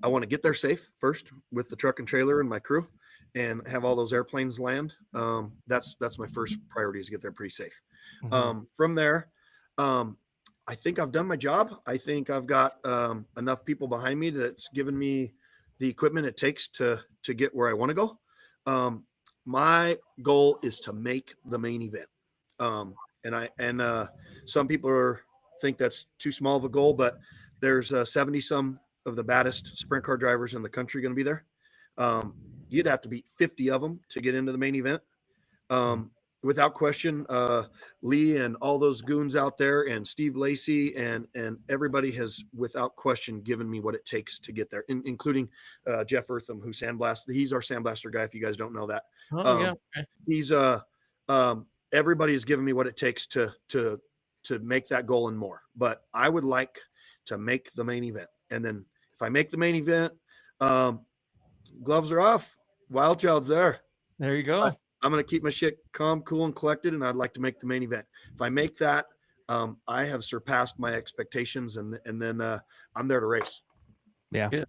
I want to get there safe first with the truck and trailer and my crew, and have all those airplanes land. That's my first priority, is to get there pretty safe. Mhm. From there, I think I've done my job. I think I've got enough people behind me that's given me the equipment it takes to get where I want to go. My goal is to make the main event. And some people think that's too small of a goal, but there's 70 some of the baddest sprint car drivers in the country going to be there. You'd have to beat 50 of them to get into the main event. Without question, Lee and all those goons out there, and Steve Lacey, and everybody has, without question, given me what it takes to get there, including Jeff Eartham, who sandblasted. He's our sandblaster guy, if you guys don't know that. Oh yeah. Okay. He's everybody has given me what it takes to make that goal and more. But I would like to make the main event, and then if I make the main event, gloves are off. Wild Child's there. There you go. I'm going to keep my shit calm, cool, and collected, and I'd like to make the main event. If I make that, I have surpassed my expectations, and then I'm there to race. Yeah. Good.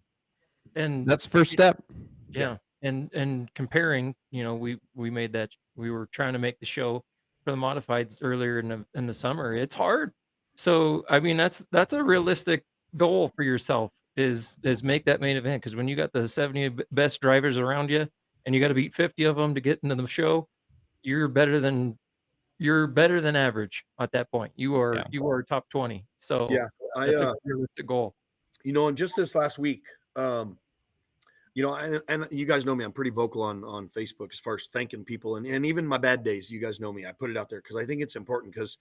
And That's first step. yeah. And comparing, we made that, we were trying to make the show for the modifieds earlier in the summer. It's hard. So I mean, that's a realistic goal for yourself, is make that main event, because when you got the 70 best drivers around you and you got to beat 50 of them to get into the show, you're better than average at that point. You are top 20. So Yeah, that's a realistic goal. And just this last week, and you guys know me, I'm pretty vocal on Facebook as far as thanking people, and even my bad days, you guys know me, I put it out there because I think it's important, because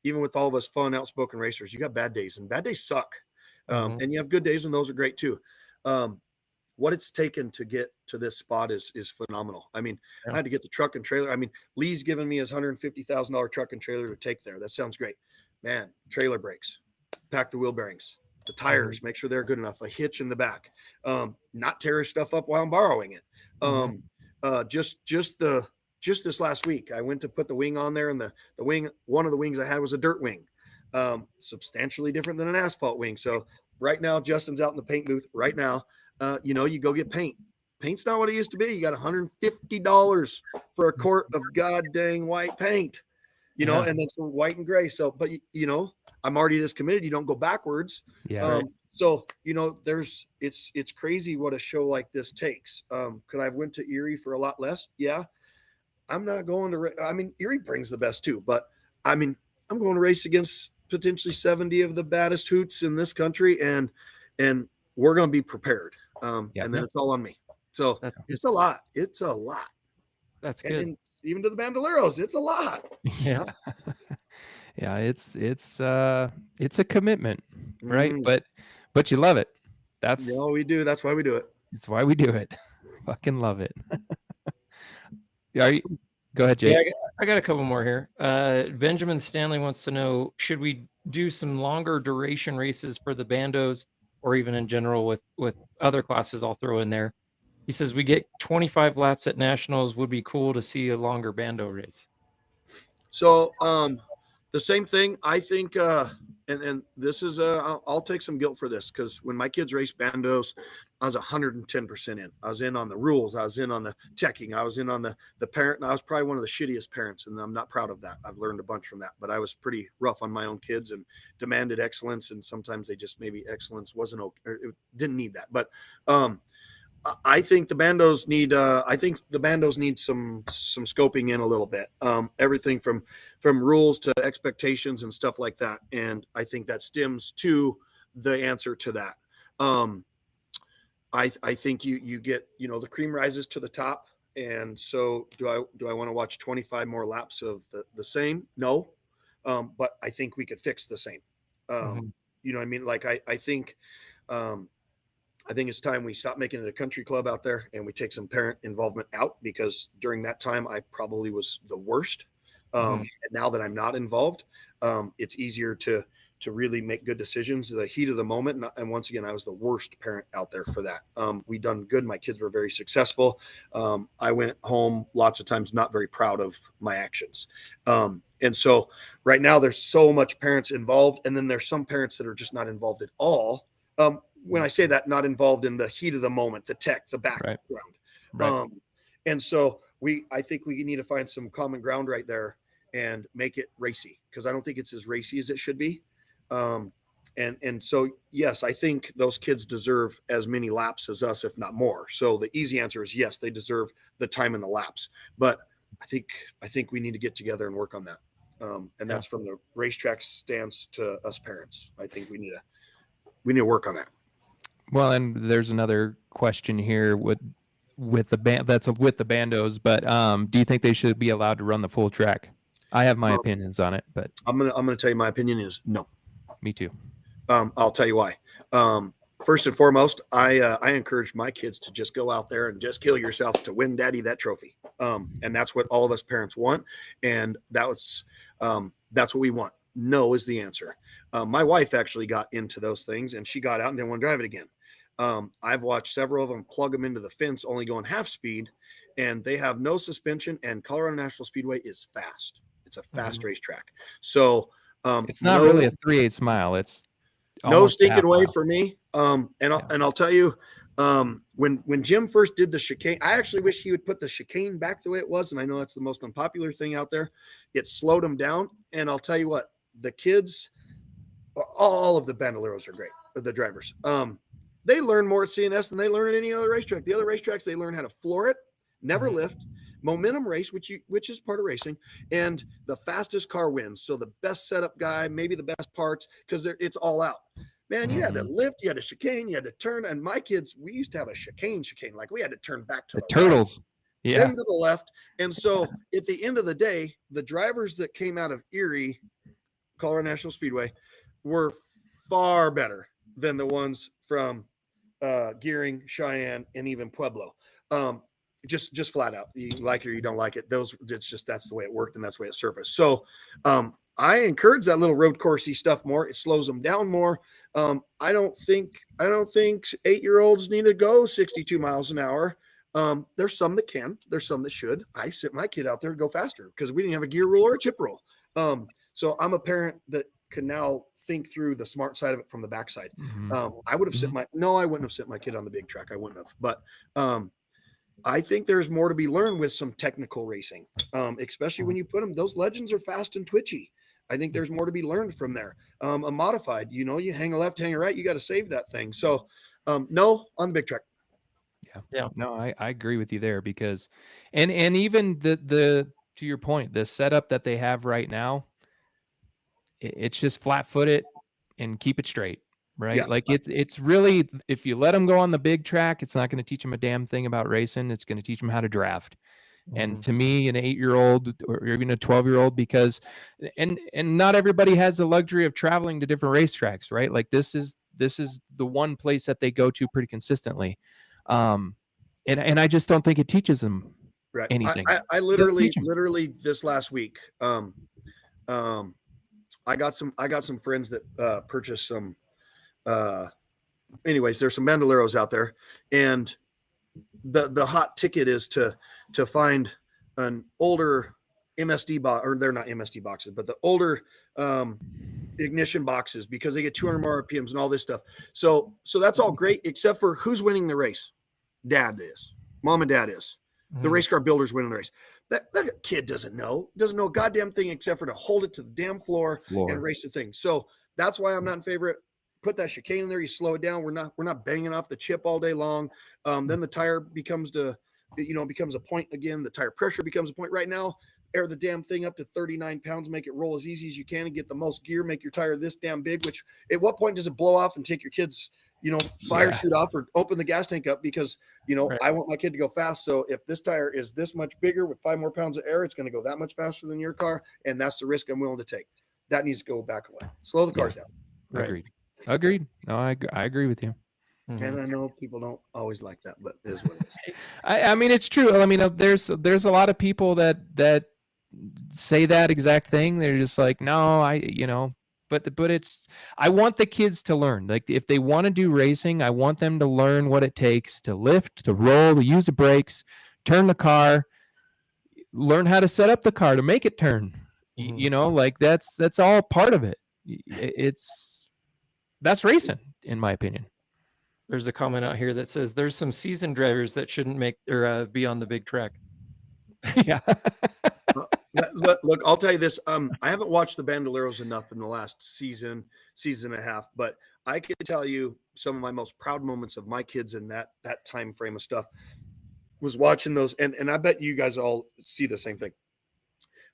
even with all of us fun, outspoken racers, you got bad days, and bad days suck. And you have good days, and those are great too. What it's taken to get to this spot is phenomenal. I mean, Yeah. I had to get the truck and trailer. I mean, Lee's given me his $150,000 truck and trailer to take there. That sounds great, man. Trailer brakes, pack the wheel bearings, the tires, make sure they're good enough, a hitch in the back, not tear stuff up while I'm borrowing it. Just this last week, I went to put the wing on there, and the wing, one of the wings I had was a dirt wing, substantially different than an asphalt wing. So right now, Justin's out in the paint booth right now. You go get paint. Paint's not what it used to be. You got $150 for a quart of god dang white paint, and then some white and gray. So, but I'm already this committed. You don't go backwards. Yeah. So, it's crazy what a show like this takes. Could I have went to Erie for a lot less? Yeah. I'm not going to, Erie brings the best too, but I'm going to race against potentially 70 of the baddest hoots in this country. And we're going to be prepared. Yep. And then it's all on me. So That's it's a lot. It's a lot. That's And, good. and even to the bandoleros, it's a lot. Yeah. Yeah, it's a commitment, right? Mm. But you love it. That's No, we do. That's why we do it. it's why we do it. Fucking love it. Are you? Go ahead, Jake. Yeah, I got a couple more here. Benjamin Stanley wants to know, should we do some longer duration races for the bandos, or even in general with other classes I'll throw in there? He says we get 25 laps at nationals, would be cool to see a longer bando race. So the same thing, I think, and this is I'll take some guilt for this, because when my kids raced bandos, I was 110% in. I was in on the rules, I was in on the teching, I was in on the parent, and I was probably one of the shittiest parents, and I'm not proud of that. I've learned a bunch from that, but I was pretty rough on my own kids and demanded excellence, and sometimes they just, maybe excellence wasn't okay, or it didn't need that. But I think the bandos need some scoping in a little bit. Everything from rules to expectations and stuff like that. And I think that stems to the answer to that. I think you get, the cream rises to the top. And so do I want to watch 25 more laps of the same? No. But I think we could fix the same. You know what I mean? Like I think it's time we stop making it a country club out there, and we take some parent involvement out, because during that time I probably was the worst. And now that I'm not involved, it's easier to really make good decisions in the heat of the moment. And once again, I was the worst parent out there for that. We done good. My kids were very successful. I went home lots of times not very proud of my actions. And so right now there's so much parents involved, and then there's some parents that are just not involved at all. When I say that, not involved in the heat of the moment, the tech, the background. Right. And so I think we need to find some common ground right there and make it racy, because I don't think it's as racy as it should be. And so, yes, I think those kids deserve as many laps as us, if not more. So the easy answer is yes, they deserve the time in the laps. But I think we need to get together and work on that. And that's from the racetrack stance to us parents. I think we need to work on that. Well, and there's another question here with the band that's with the bandos, but do you think they should be allowed to run the full track? I have my opinions on it, but I'm gonna tell you my opinion is no. Me too. I'll tell you why. First and foremost, I encourage my kids to just go out there and just kill yourself to win daddy that trophy. And that's what all of us parents want. And that's what we want. No is the answer. My wife actually got into those things, and she got out and didn't want to drive it again. I've watched several of them plug them into the fence, only going half speed, and they have no suspension. And Colorado National Speedway is fast. It's a fast racetrack. So it's not really a 3/8 mile. It's no stinking way for me. And I'll tell you, when Jim first did the chicane, I actually wish he would put the chicane back the way it was. And I know that's the most unpopular thing out there. It slowed them down. And I'll tell you what, the kids, all of the bandoleros are great. The drivers, they learn more at CNS than they learn at any other racetrack. The other racetracks, they learn how to floor it, never lift, momentum race, which is part of racing, and the fastest car wins. So the best setup guy, maybe the best parts, because it's all out. Man, you had to lift, you had to chicane, you had to turn. And my kids, we used to have a chicane. Like we had to turn back to the turtles. Right, then to the left. And so at the end of the day, the drivers that came out of Erie, Colorado National Speedway, were far better than the ones from Gearing, Cheyenne, and even Pueblo. Just flat out, you like it or you don't like it. That's the way it worked, and that's the way it surfaced. So I encourage that little road coursey stuff more. It slows them down more. I don't think 8-year-olds need to go 62 miles an hour. There's some that can. There's some that should. I sent my kid out there to go faster because we didn't have a gear rule or a chip rule. So I'm a parent that can now think through the smart side of it from the backside. I would have I wouldn't have sent my kid on the big track. I wouldn't have. But I think there's more to be learned with some technical racing, especially when you put them. Those legends are fast and twitchy. I think there's more to be learned from there. A modified, you hang a left, hang a right, you got to save that thing. So no on the big track. Yeah. No, I agree with you there, because and even the to your point, the setup that they have right now, it's just flat foot it and keep it straight. right? Yeah. Like it's really, if you let them go on the big track, it's not going to teach them a damn thing about racing. It's going to teach them how to draft. And to me, an 8-year-old or even a 12-year-old, because and not everybody has the luxury of traveling to different racetracks, right? Like this is the one place that they go to pretty consistently. And I just don't think it teaches them Right. anything. I It doesn't teach 'em. literally this last week, I got some friends that purchased some anyways, there's some bandoleros out there, and the hot ticket is to find an older MSD box, or they're not MSD boxes, but the older ignition boxes, because they get 200 more RPMs and all this stuff. So that's all great, except for who's winning the race? Dad is. Mom and dad is. The race car builder's winning the race. That kid doesn't know a goddamn thing except for to hold it to the damn floor and race the thing. So that's why I'm not in favor of it. Put that chicane in there. You slow it down. We're not banging off the chip all day long. Then the tire becomes a point again. The tire pressure becomes a point. Right now, air the damn thing up to 39 pounds, make it roll as easy as you can and get the most gear, make your tire this damn big, which at what point does it blow off and take your kid's, fire suit off or open the gas tank up? Because, Right. I want my kid to go fast. So if this tire is this much bigger with 5 more pounds of air, it's going to go that much faster than your car. And that's the risk I'm willing to take. That needs to go back away. Slow the cars down. Right. Agreed. No, I agree with you. And I know people don't always like that, but it is what it is. I mean, it's true. I mean, there's a lot of people that say that exact thing. They're just like, no, but it's, I want the kids to learn. Like if they want to do racing, I want them to learn what it takes to lift, to roll, to use the brakes, turn the car, learn how to set up the car to make it turn. Like that's all part of it. That's racing, in my opinion. There's a comment out here that says there's some seasoned drivers that shouldn't make or be on the big track. Yeah. Look, I'll tell you this. I haven't watched the Bandoleros enough in the last season and a half, but I can tell you some of my most proud moments of my kids in that time frame of stuff was watching those. And I bet you guys all see the same thing.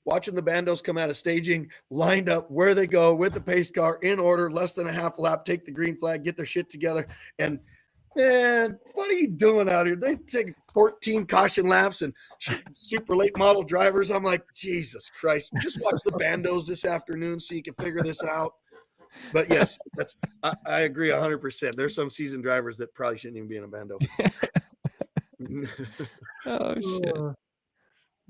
Watching the bandos come out of staging, lined up where they go with the pace car in order, less than a half lap, take the green flag, get their shit together. And man, what are you doing out here? They take 14 caution laps and super late model drivers. I'm like, Jesus Christ, just watch the bandos this afternoon so you can figure this out. But yes, I agree 100%. There's some seasoned drivers that probably shouldn't even be in a bando. Oh shit. All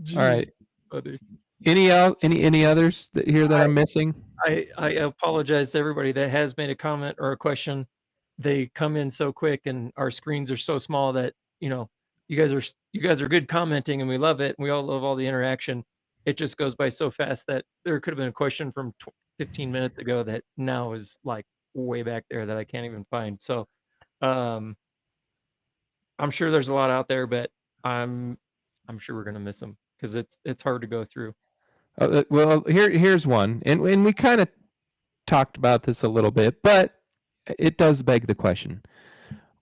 Jeez, right. buddy. Any others here that I'm missing? I apologize to everybody that has made a comment or a question. They come in so quick and our screens are so small that, you guys are good commenting and we love it. And we all love all the interaction. It just goes by so fast that there could have been a question from 15 minutes ago that now is like way back there that I can't even find. So, I'm sure there's a lot out there, but I'm sure we're going to miss them because it's hard to go through. Well, here's one, and we kind of talked about this a little bit, but it does beg the question: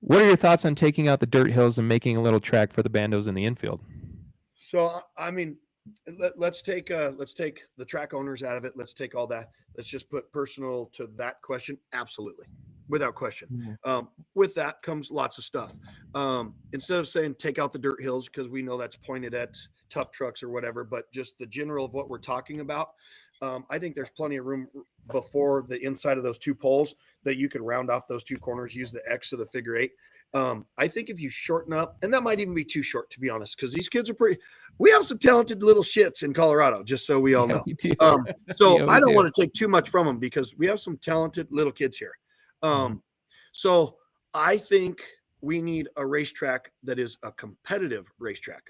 what are your thoughts on taking out the dirt hills and making a little track for the bandos in the infield? So I mean, let's take the track owners out of it. Let's take all that. Let's just put personal to that question. Absolutely, without question. With that comes lots of stuff. Instead of saying take out the dirt hills, because we know that's pointed at tough trucks or whatever, but just the general of what we're talking about. I think there's plenty of room before the inside of those two poles that you could round off those two corners, use the X of the figure 8. I think if you shorten up, and that might even be too short, to be honest, because these kids are we have some talented little shits in Colorado, just so we all know. So I don't want to take too much from them because we have some talented little kids here. So I think we need a racetrack that is a competitive racetrack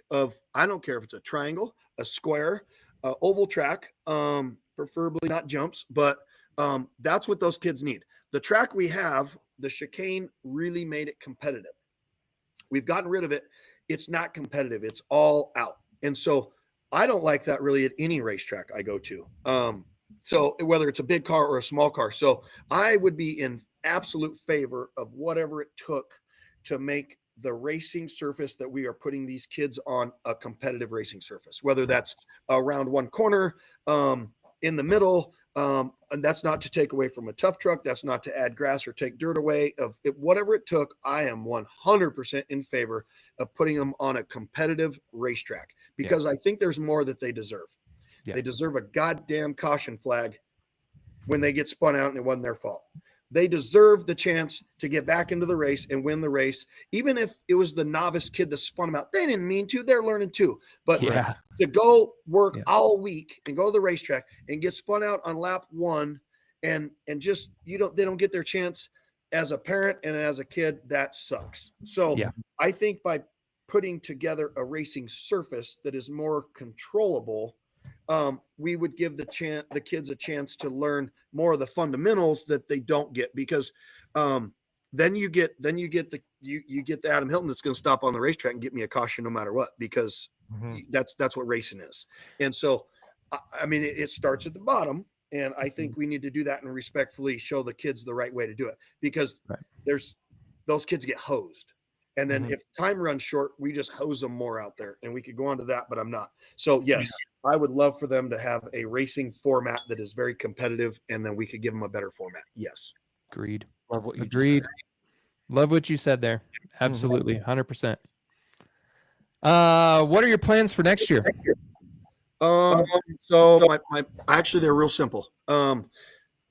I don't care if it's a triangle, a square, oval track, preferably not jumps, but that's what those kids need. The track we have, the chicane really made it competitive. We've gotten rid of it. It's not competitive. It's all out. And so I don't like that really at any racetrack I go to. So whether it's a big car or a small car. So I would be in absolute favor of whatever it took to make the racing surface that we are putting these kids on a competitive racing surface, whether that's around one corner, in the middle, And that's not to take away from a tough truck. That's not to add grass or take dirt away. Of it, whatever it took, I am 100% in favor of putting them on a competitive racetrack because I think there's more that they deserve. Yeah. They deserve a goddamn caution flag when they get spun out and it wasn't their fault. They deserve the chance to get back into the race and win the race, even if it was the novice kid that spun them out. They didn't mean to. They're learning too. But to go work all week and go to the racetrack and get spun out on lap one and just they don't get their chance as a parent and as a kid, that sucks. So I think by putting together a racing surface that is more controllable, we would give the kids a chance to learn more of the fundamentals that they don't get because then you get the Adam Hilton that's going to stop on the racetrack and get me a caution no matter what because that's what racing is. And so I mean it starts at the bottom, and I think we need to do that and respectfully show the kids the right way to do it because those kids get hosed. And then if time runs short, we just hose them more out there, and we could go on to that, but I'm not. So yes, I would love for them to have a racing format that is very competitive, and then we could give them a better format. Yes. Agreed. Love what you Agreed. Love what you said there. Absolutely. 100%. What are your plans for next year? So my actually they're real simple.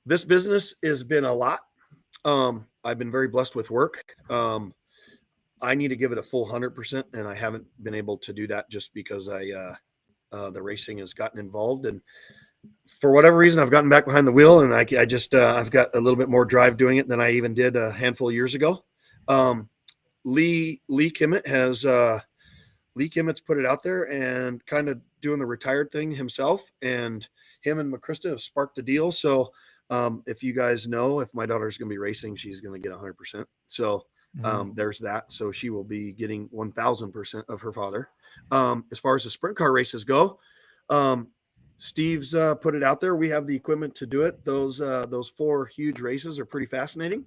This business has been a lot. I've been very blessed with work. I need to give it a full 100%, and I haven't been able to do that just because the racing has gotten involved, and for whatever reason, I've gotten back behind the wheel, and I just I've got a little bit more drive doing it than I even did a handful of years ago. Lee Kimmett's put it out there and kind of doing the retired thing himself, and him and McChrista have sparked a deal. So if you guys know, if my daughter's going to be racing, she's going to get 100%. So there's that. So she will be getting 1000% of her father. As far as the sprint car races go, Steve's put it out there. We have the equipment to do it. Those 4 huge races are pretty fascinating.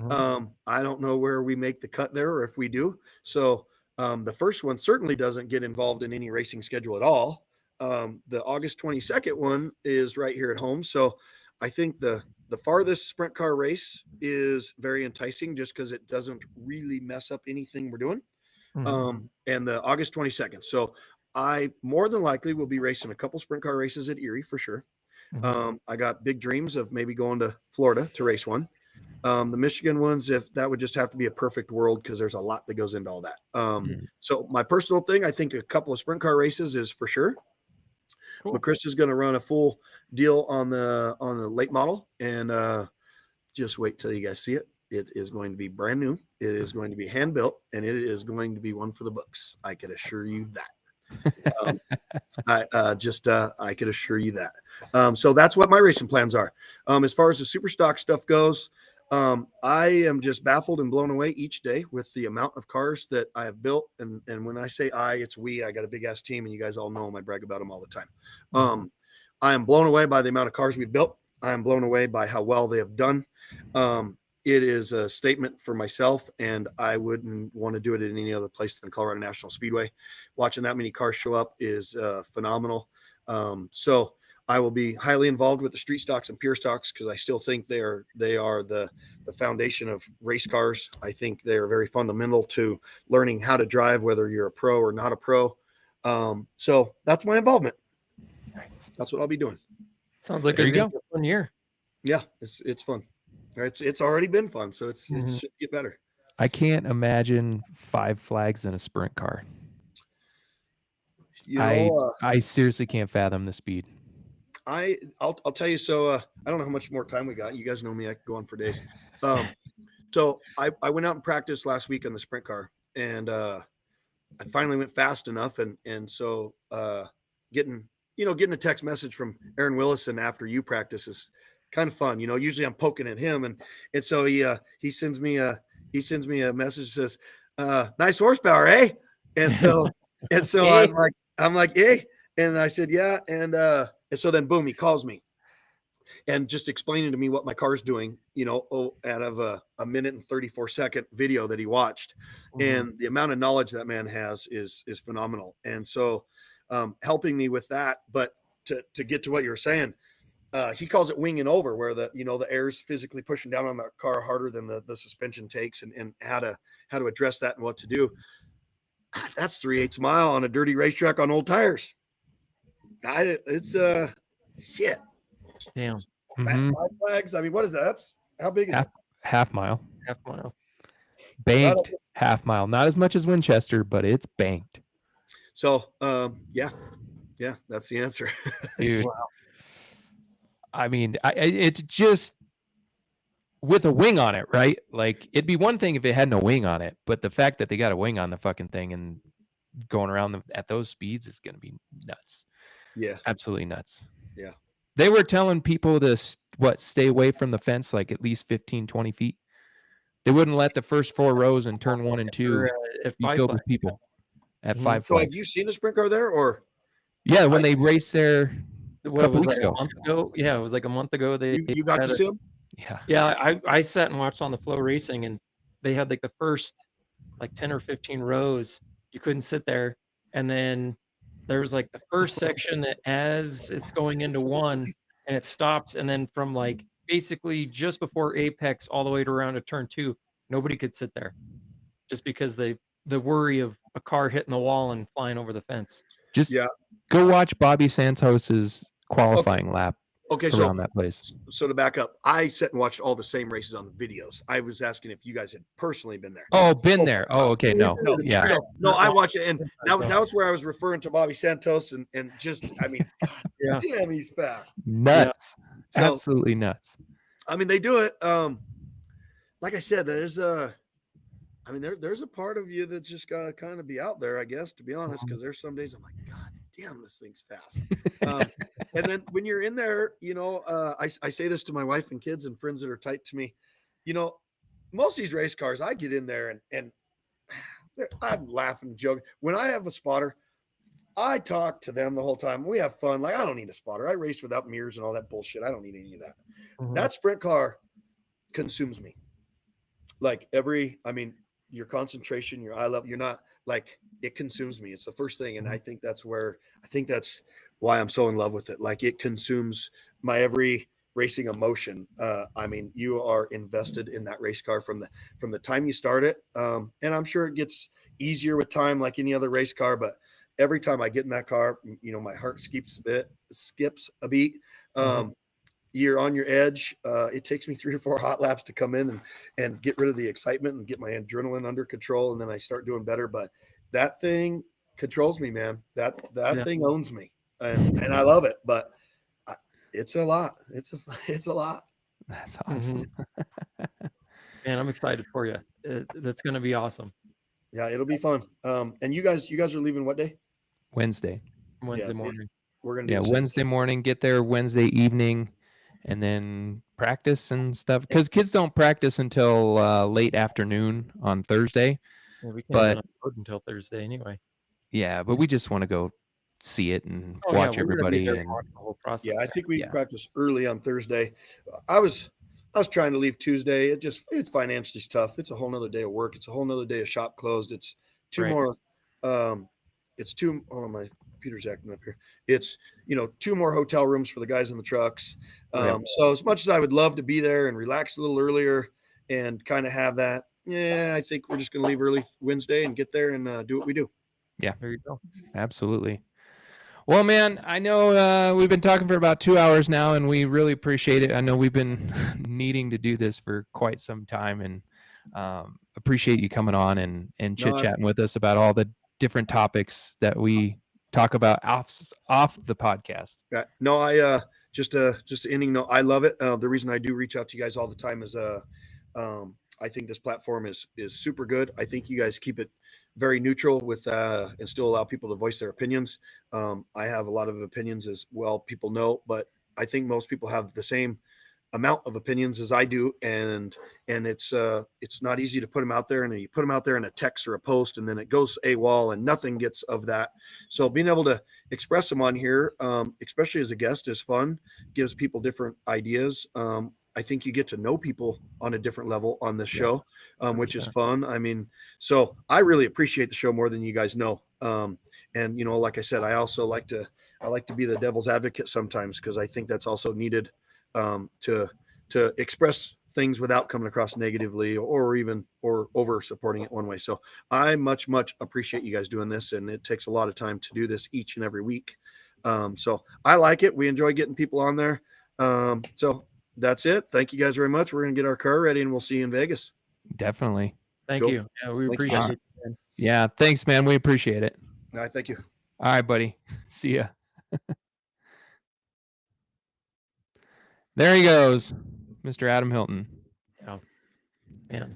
I don't know where we make the cut there or if we do. So the first one certainly doesn't get involved in any racing schedule at all. The August 22nd one is right here at home. So I think the farthest sprint car race is very enticing just because it doesn't really mess up anything we're doing. And the August 22nd. So I more than likely will be racing a couple sprint car races at Erie for sure. I got big dreams of maybe going to Florida to race one. The Michigan ones, if that would just have to be a perfect world because there's a lot that goes into all that. So my personal thing, I think a couple of sprint car races is for sure. Cool. McChrista's going to run a full deal on the late model, and just wait till you guys see it. It is going to be brand new. It is going to be hand built, and it is going to be one for the books. I can assure you that. I could assure you that. So that's what my racing plans are. As far as the super stock stuff goes, I am just baffled and blown away each day with the amount of cars that I have built. And when I say it's we, I got a big ass team, and you guys all know them. I brag about them all the time. I am blown away by the amount of cars we've built. I am blown away by how well they have done. It is a statement for myself, and I wouldn't want to do it in any other place than Colorado National Speedway. Watching that many cars show up is phenomenal. So I will be highly involved with the street stocks and pure stocks because I still think they are the foundation of race cars. I think they are very fundamental to learning how to drive, whether you're a pro or not a pro. So that's my involvement. Nice. That's what I'll be doing. Sounds like a fun year. Yeah, it's fun. It's already been fun, so it should get better. I can't imagine 5 flags in a sprint car. I seriously can't fathom the speed. I'll tell you. So I don't know how much more time we got. You guys know me. I could go on for days. So I went out and practiced last week on the sprint car, and I finally went fast enough, and so getting a text message from Aaron Willison after you practice is kind of fun. Usually I'm poking at him, and so he sends me a message that says, "Nice horsepower, eh?" And so hey. I'm like, "Hey," and I said, "Yeah," and so then boom, he calls me and just explaining to me what my car's doing, out of a minute and 34-second video that he watched. And the amount of knowledge that man has is phenomenal. And so helping me with that, but to get to what you're saying, he calls it winging over, where the air's physically pushing down on the car harder than the suspension takes, and how to address that and what to do. That's 3/8 mile on a dirty racetrack on old tires. It's shit. Damn. Mhm. 5 flags. I mean, what is that? That's how big is it? Half mile. Half mile. Banked half mile. Not as much as Winchester, but it's banked. So, yeah, that's the answer. Dude. I mean, it's just with a wing on it, right? Like, it'd be one thing if it had no wing on it, but the fact that they got a wing on the fucking thing and going around at those speeds is going to be nuts. Yeah. Absolutely nuts. Yeah. They were telling people to stay away from the fence, like at least 15, 20 feet. They wouldn't let the first 4 rows in turn 1 and 2 be filled with people at 5 So flags. have you seen a sprint car there, or? Yeah, when they raced there a couple weeks ago. A month ago? Yeah, it was like a month ago. You got to see them? Yeah. Yeah, I sat and watched on the Flow Racing, and they had like the first like 10 or 15 rows. You couldn't sit there, and then there was like the first section that as it's going into one, and it stops, and then from like basically just before apex all the way to around to turn 2, nobody could sit there, just because the worry of a car hitting the wall and flying over the fence. Just go watch Bobby Santos's qualifying lap. Okay, around that place. So to back up, I sat and watched all the same races on the videos. I was asking if you guys had personally been there. Oh, been there. Oh, okay. No. Yeah. No, I watched it, and that was where I was referring to Bobby Santos, and just, I mean, damn, he's fast. Nuts. Yeah. So, absolutely nuts. I mean, they do it. Like I said, there's a part of you that's just gotta kind of be out there, I guess, to be honest, because there's some days I'm like, God damn, this thing's fast. And then when you're in there, I say this to my wife and kids and friends that are tight to me, most of these race cars, I get in there and I'm laughing, joking. When I have a spotter, I talk to them the whole time. We have fun. Like, I don't need a spotter. I race without mirrors and all that bullshit. I don't need any of that. Mhm. That sprint car consumes me. Like your concentration, you're not like, it consumes me. It's the first thing. And I think that's why I'm so in love with it. Like, it consumes my every racing emotion. You are invested in that race car from the time you start it. And I'm sure it gets easier with time, like any other race car, but every time I get in that car, my heart skips a beat. You're on your edge. It takes me 3 or 4 hot laps to come in and get rid of the excitement and get my adrenaline under control. And then I start doing better, but that thing controls me, man. That thing owns me, and I love it, but it's a lot. It's a lot. That's awesome. Man, I'm excited for you. That's going to be awesome. Yeah, it'll be fun. And you guys are leaving what day? Wednesday morning. We're going to do Wednesday morning, get there Wednesday evening, and then practice and stuff, because kids don't practice until late afternoon on Thursday. Yeah, we can't upload until Thursday anyway. Yeah, but we just want to go see it and watch everybody and watch the whole process. Yeah, I think we practice early on Thursday. I was trying to leave Tuesday. It's financially tough. It's a whole nother day of work. It's a whole nother day of shop closed. It's more. It's 2. Oh, my computer's acting up here. It's 2 more hotel rooms for the guys in the trucks. So as much as I would love to be there and relax a little earlier and kind of have that, I think we're just going to leave early Wednesday and get there and do what we do. Yeah, there you go. Absolutely. Well, man, I know we've been talking for about 2 hours now, and we really appreciate it. I know we've been needing to do this for quite some time, and appreciate you coming on and chit-chatting with us about all the different topics that we talk about off the podcast. Yeah. No, I just ending note. I love it. The reason I do reach out to you guys all the time is I think this platform is super good. I think you guys keep it very neutral with and still allow people to voice their opinions. I have a lot of opinions, as well, people know, but I think most people have the same amount of opinions as I do, and it's not easy to put them out there, and you put them out there in a text or a post, and then it goes AWOL and nothing gets of that. So being able to express them on here, especially as a guest, is fun, gives people different ideas. I think you get to know people on a different level on this show, which is 100%. fun. I mean, so I really appreciate the show more than you guys know. And you know, like I said, I also like to be the devil's advocate sometimes, because I think that's also needed, to express things without coming across negatively or even or over supporting it one way. So I much appreciate you guys doing this, and it takes a lot of time to do this each and every week. So I like it. We enjoy getting people on there. So that's it. Thank you guys very much. We're gonna get our car ready, and we'll see you in Vegas. Definitely. Thank Cool. you. Yeah, we Thank you, appreciate guys. it. Man. Yeah. Thanks, man. We appreciate it. All right, thank you. All right, buddy. See ya. There he goes, Mr. Adam Hilton. Yeah. Man.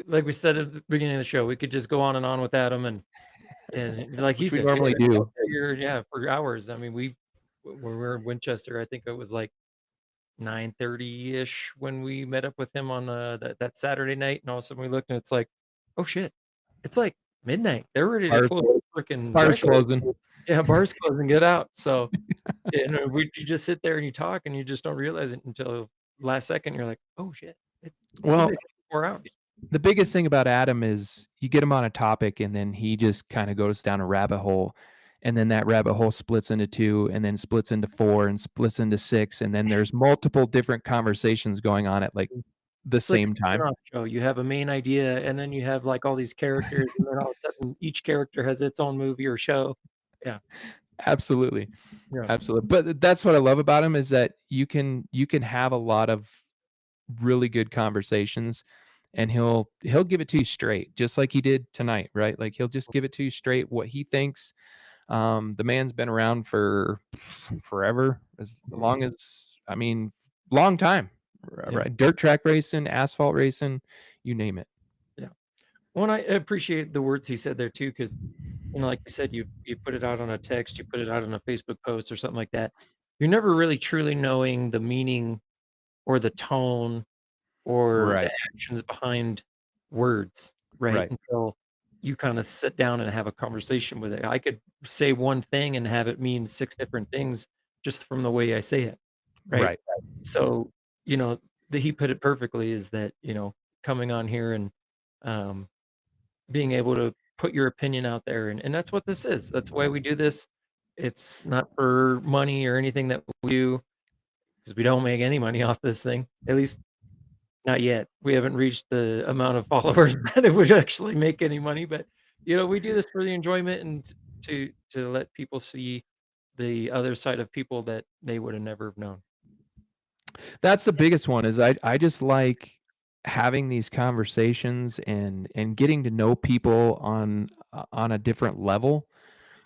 Like we said at the beginning of the show, we could just go on and on with Adam, and like he Which we said, normally could do. yeah, for hours. I mean, when we were in Winchester, I think it was like 9:30-ish when we met up with him on that Saturday night, and all of a sudden we looked and it's like, oh shit, it's like midnight. They're ready to Bars- close the freaking Bars restaurant. closing. Yeah, bars closing, get out. So you just sit there and you talk, and you just don't realize it until last second. You're like, oh shit, it's Well, 4 hours. the biggest thing about Adam is you get him on a topic and then he just kind of goes down a rabbit hole, and then that rabbit hole splits into 2 and then splits into 4 and splits into 6, and then there's multiple different conversations going on at like the It's like same time. spin-off show. You have a main idea, and then you have like all these characters, and then all of a sudden each character has its own movie or show. Yeah. Absolutely. Yeah. Absolutely. But that's what I love about him, is that you can have a lot of really good conversations, and he'll give it to you straight, just like he did tonight, right? Like he'll just give it to you straight what he thinks. The man's been around for forever, as long as, I mean, long time, right? Dirt track racing, asphalt racing, you name it. Yeah. Well, and I appreciate the words he said there too, because like you said, you put it out on a text, you put it out on a Facebook post or something like that. You're never really truly knowing the meaning or the tone or the actions behind words, right? Until you kind of sit down and have a conversation with it. I could say one thing and have it mean 6 different things just from the way I say it, right? So, he put it perfectly, is that, coming on here and being able to put your opinion out there, and that's what this is. That's why we do this. It's not for money or anything that we do, because we don't make any money off this thing, at least not yet. We haven't reached the amount of followers that it would actually make any money, but we do this for the enjoyment and to let people see the other side of people that they would have never known. That's the biggest one, is I just like having these conversations and getting to know people on a different level,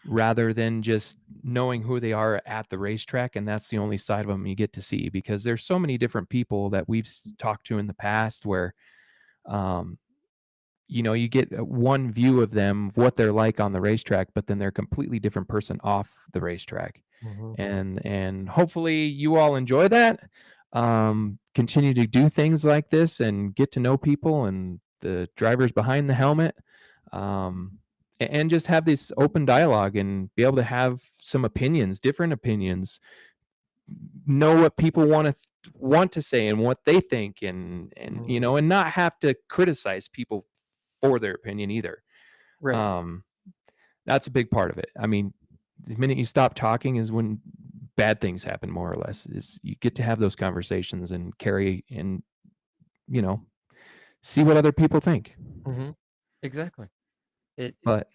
rather than just knowing who they are at the racetrack, and that's the only side of them you get to see, because there's so many different people that we've talked to in the past where you get one view of them, what they're like on the racetrack, but then they're a completely different person off the racetrack. And hopefully you all enjoy that. Continue to do things like this and get to know people and the drivers behind the helmet, and just have this open dialogue and be able to have some opinions, different opinions, know what people want to say and what they think, and and not have to criticize people for their opinion either. That's a big part of it. I mean, the minute you stop talking is when bad things happen, more or less. Is you get to have those conversations and carry and see what other people think. Exactly. It But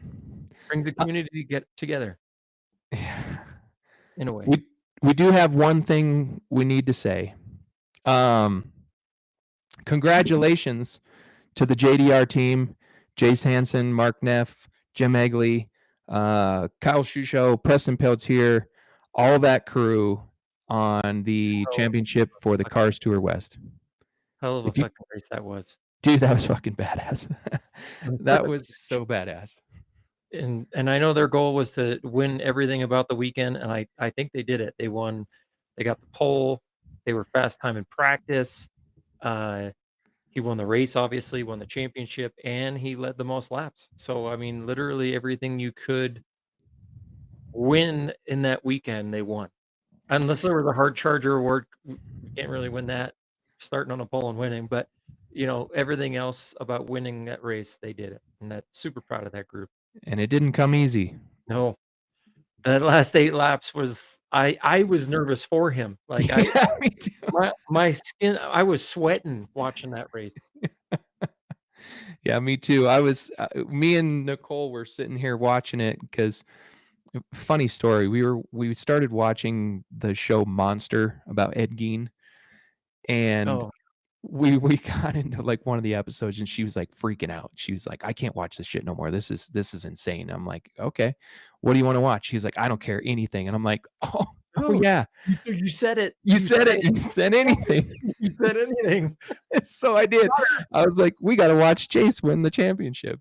brings the community get together in a way. we do have one thing we need to say. Congratulations to the JDR team: Jace Hansen, Mark Neff, Jim Egley, Kyle Shusho, Preston Peltier, all that crew on the championship for the Cars Tour West. Hell of a fucking race that was. Dude, that was fucking badass. That was so badass. And I know their goal was to win everything about the weekend, and I think they did it. They won. They got the pole. They were fast time in practice. He won the race, obviously, won the championship, and he led the most laps. So, I mean, literally everything you could win in that weekend, they won. Unless there was a hard charger award, we can't really win that. starting on a pole and winning, but you know, everything else about winning that race, they did it, and that's super proud of that group. And it didn't come easy. No, that last 8 laps was I was nervous for him. Like Yeah, me too. my skin, I was sweating watching that race. Yeah, me too. I was me and Nicole were sitting here watching it because funny story. We started watching the show Monster about Ed Gein, and Oh, we got into like one of the episodes, and she was like freaking out. She was like, "I can't watch this shit no more. This is insane." I'm like, "Okay, what do you want to watch?" He's like, "I don't care anything," and I'm like, "Oh, oh no, yeah, you said it. you said it. You said anything." You said anything. So I did. I was like, "We got to watch Chase win the championship,"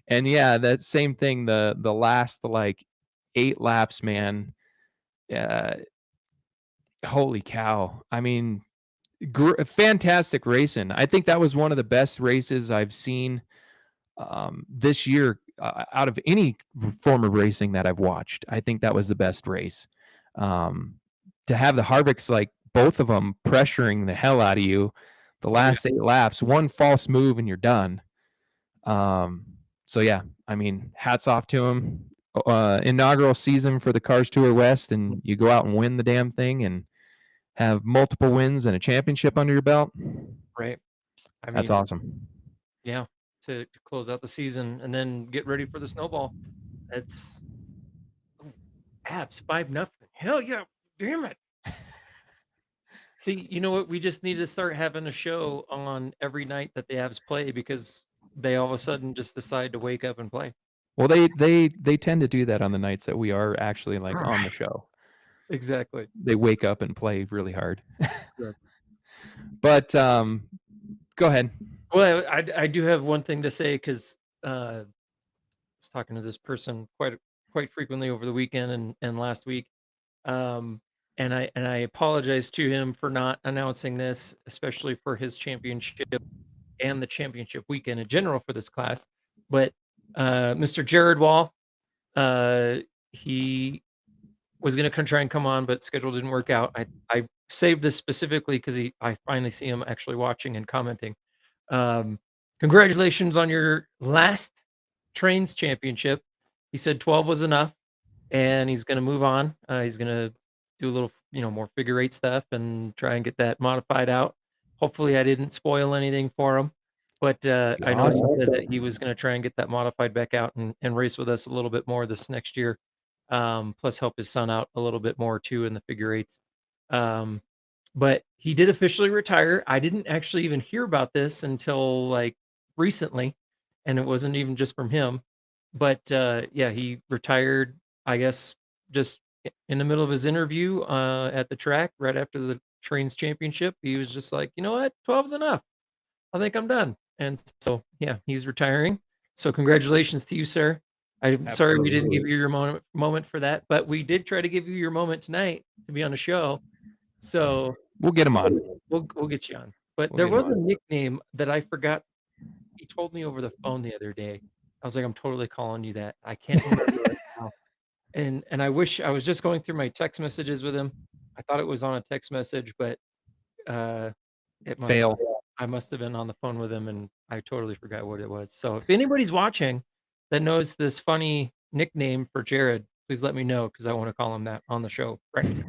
and yeah, that same thing. The last like 8 laps, man. Uh, holy cow! I mean, fantastic racing. I think that was one of the best races I've seen this year out of any form of racing that I've watched. I think that was the best race. To have the Harvicks, like both of them pressuring the hell out of you the last 8 laps, one false move and you're done. So yeah, I mean, hats off to him. Inaugural season for the Cars Tour West, and you go out and win the damn thing and have multiple wins and a championship under your belt. Right. I That's mean, awesome. yeah, to close out the season and then get ready for the snowball. It's Habs 5-0. Hell yeah, damn it. See, you know what? We just need to start having a show on every night that the Habs play because they all of a sudden just decide to wake up and play. Well, they tend to do that on the nights that we are actually like on the show. Exactly. They wake up and play really hard. Yes. But go ahead. Well, I do have one thing to say because I was talking to this person quite frequently over the weekend and last week. And I apologize to him for not announcing this, especially for his championship and the championship weekend in general for this class. But Mr. Jared Wall, he was going to try and come on, but schedule didn't work out. I saved this specifically because I finally see him actually watching and commenting. Congratulations on your last trains championship. He said 12 was enough, and he's going to move on. He's going to do a little, more figure eight stuff and try and get that modified out. Hopefully, I didn't spoil anything for him, but I know he said that he was going to try and get that modified back out and race with us a little bit more this next year. Plus help his son out a little bit more too in the figure eights. But he did officially retire. I didn't actually even hear about this until like recently, and it wasn't even just from him. But yeah, he retired, I guess, just in the middle of his interview at the track right after the trains championship. He was just like, you know what, 12's enough. I think I'm done. And so yeah, he's retiring. So congratulations to you, sir. I'm sorry we didn't give you your moment for that, but we did try to give you your moment tonight to be on the show. So We'll get him on. we'll get you on. But We'll there get was him a on. nickname that I forgot. He told me over the phone the other day. I was like, I'm totally calling you that. I can't remember right now. And I wish I was just going through my text messages with him. I thought it was on a text message, but it must Fail. I must have been on the phone with him and I totally forgot what it was. So if anybody's watching that knows this funny nickname for Jared, please let me know because I want to call him that on the show. Right.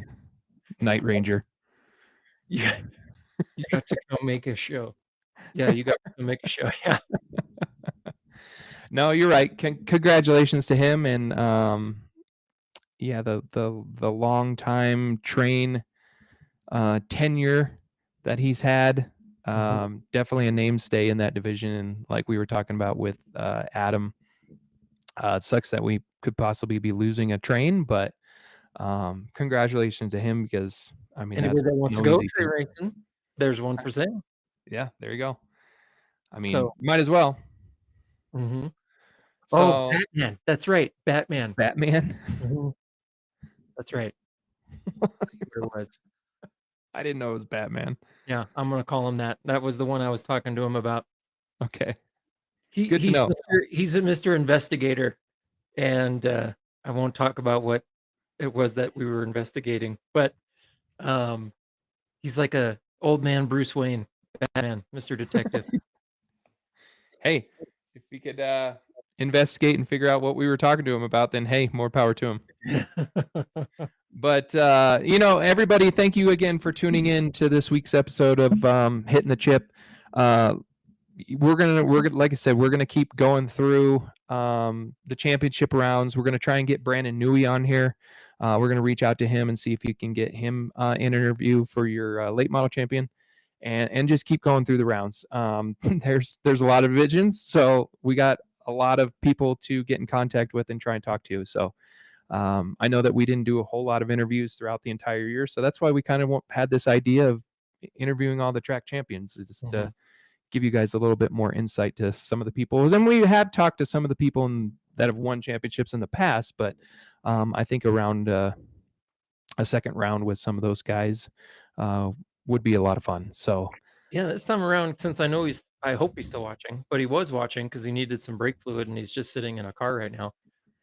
Night Ranger. Yeah. You got to come make a show. Yeah, you got to make a show. Yeah. No, you're right. Congratulations to him, and yeah, the long time train tenure that he's had. Definitely a namestay in that division, and like we were talking about with Adam, it sucks that we could possibly be losing a train, but congratulations to him because I mean Anybody that's that wants no to go easy tree feat. racing, there's one for sale. Yeah, there you go. I mean, So might as well. oh, So Batman. That's right. Batman. Batman. Mhm. That's right. What it was. I didn't know it was Batman. Yeah, I'm gonna call him that. That was the one I was talking to him about. Okay. Good to He's know. He's a Mr. Investigator, and I won't talk about what it was that we were investigating, but he's like a old man Bruce Wayne. Batman, Mr. Detective. Hey, if we could investigate and figure out what we were talking to him about, then hey, more power to him. But everybody, thank you again for tuning in to this week's episode of Hitting the Chip. We're gonna like I said, we're gonna keep going through the championship rounds. We're gonna try and get Brandon Newey on here. We're gonna reach out to him and see if you can get him in an interview for your late model champion, and just keep going through the rounds. There's a lot of divisions, so we got a lot of people to get in contact with and try and talk to. So I know that we didn't do a whole lot of interviews throughout the entire year, so that's why we kind of had this idea of interviewing all the track champions, is just to give you guys a little bit more insight to some of the people. And we have talked to some of the people that have won championships in the past, but I think around a second round with some of those guys would be a lot of fun. So yeah, this time around, since I know I hope he's still watching, but he was watching because he needed some brake fluid and he's just sitting in a car right now.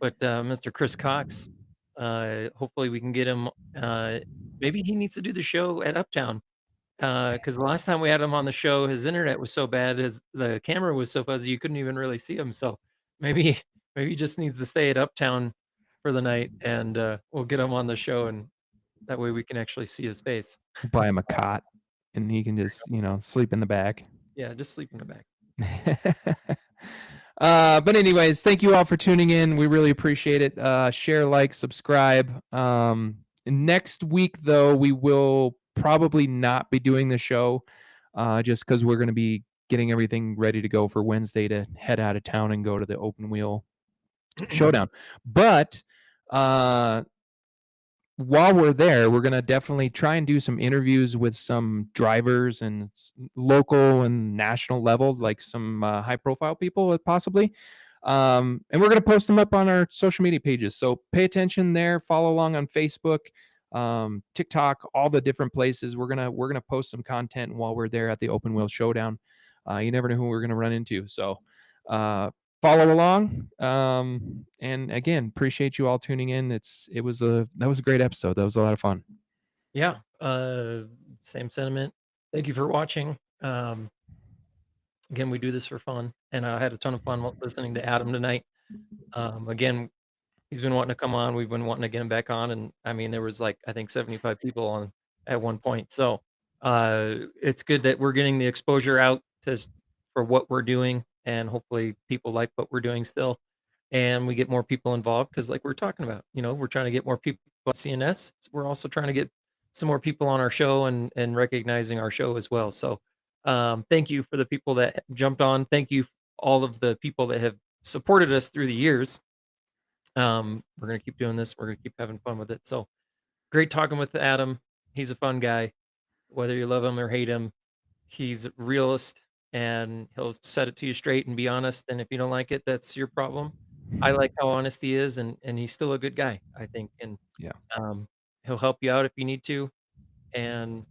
But Mr. Chris Cox, hopefully we can get him. Maybe he needs to do the show at Uptown. Because the last time we had him on the show, his internet was so bad, the camera was so fuzzy, you couldn't even really see him. So maybe he just needs to stay at Uptown for the night, and we'll get him on the show, and that way we can actually see his face. buy him a cot, and he can just sleep in the back. Yeah, just sleep in the back. But anyways, thank you all for tuning in. We really appreciate it. Share, like, subscribe. Next week, though, we will probably not be doing the show just because we're going to be getting everything ready to go for Wednesday to head out of town and go to the open wheel showdown. But while we're there, we're going to definitely try and do some interviews with some drivers and local and national level, like some high profile people possibly. And we're going to post them up on our social media pages. So pay attention there, follow along on Facebook, TikTok, all the different places. We're going to post some content while we're there at the open wheel showdown. You never know who we're going to run into. So, follow along. And again, appreciate you all tuning in. That was a great episode. That was a lot of fun. Yeah. Same sentiment. Thank you for watching. Again, we do this for fun, and I had a ton of fun listening to Adam tonight. Again, he's been wanting to come on. We've been wanting to get him back on, and I mean, there was I think 75 people on at one point. So it's good that we're getting the exposure out for what we're doing, and hopefully people like what we're doing still, and we get more people involved because, like we're talking about, we're trying to get more people at CNS. We're also trying to get some more people on our show and recognizing our show as well. So thank you for the people that jumped on. Thank you all of the people that have supported us through the years. We're going to keep doing this. We're going to keep having fun with it. So great talking with Adam. He's a fun guy. Whether you love him or hate him, he's a realist and he'll set it to you straight and be honest. And if you don't like it, that's your problem. I like how honest he is, and he's still a good guy, I think. And yeah, he'll help you out if you need to. And,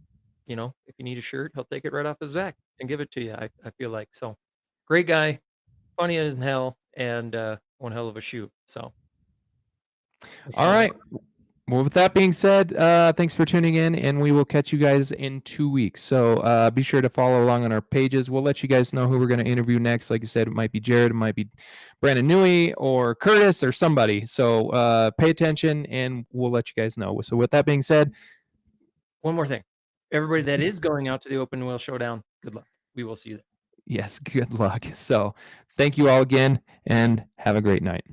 if you need a shirt, he'll take it right off his back and give it to you. I feel like. So great guy, funny as hell, and one hell of a shoot. So. All right. Well, with that being said, thanks for tuning in, and we will catch you guys in 2 weeks. So be sure to follow along on our pages. We'll let you guys know who we're going to interview next. Like I said, it might be Jared, it might be Brandon Newey, or Curtis, or somebody. So pay attention, and we'll let you guys know. So with that being said, one more thing. Everybody that is going out to the open wheel showdown, good luck. We will see you there. Yes, good luck. So thank you all again, and have a great night.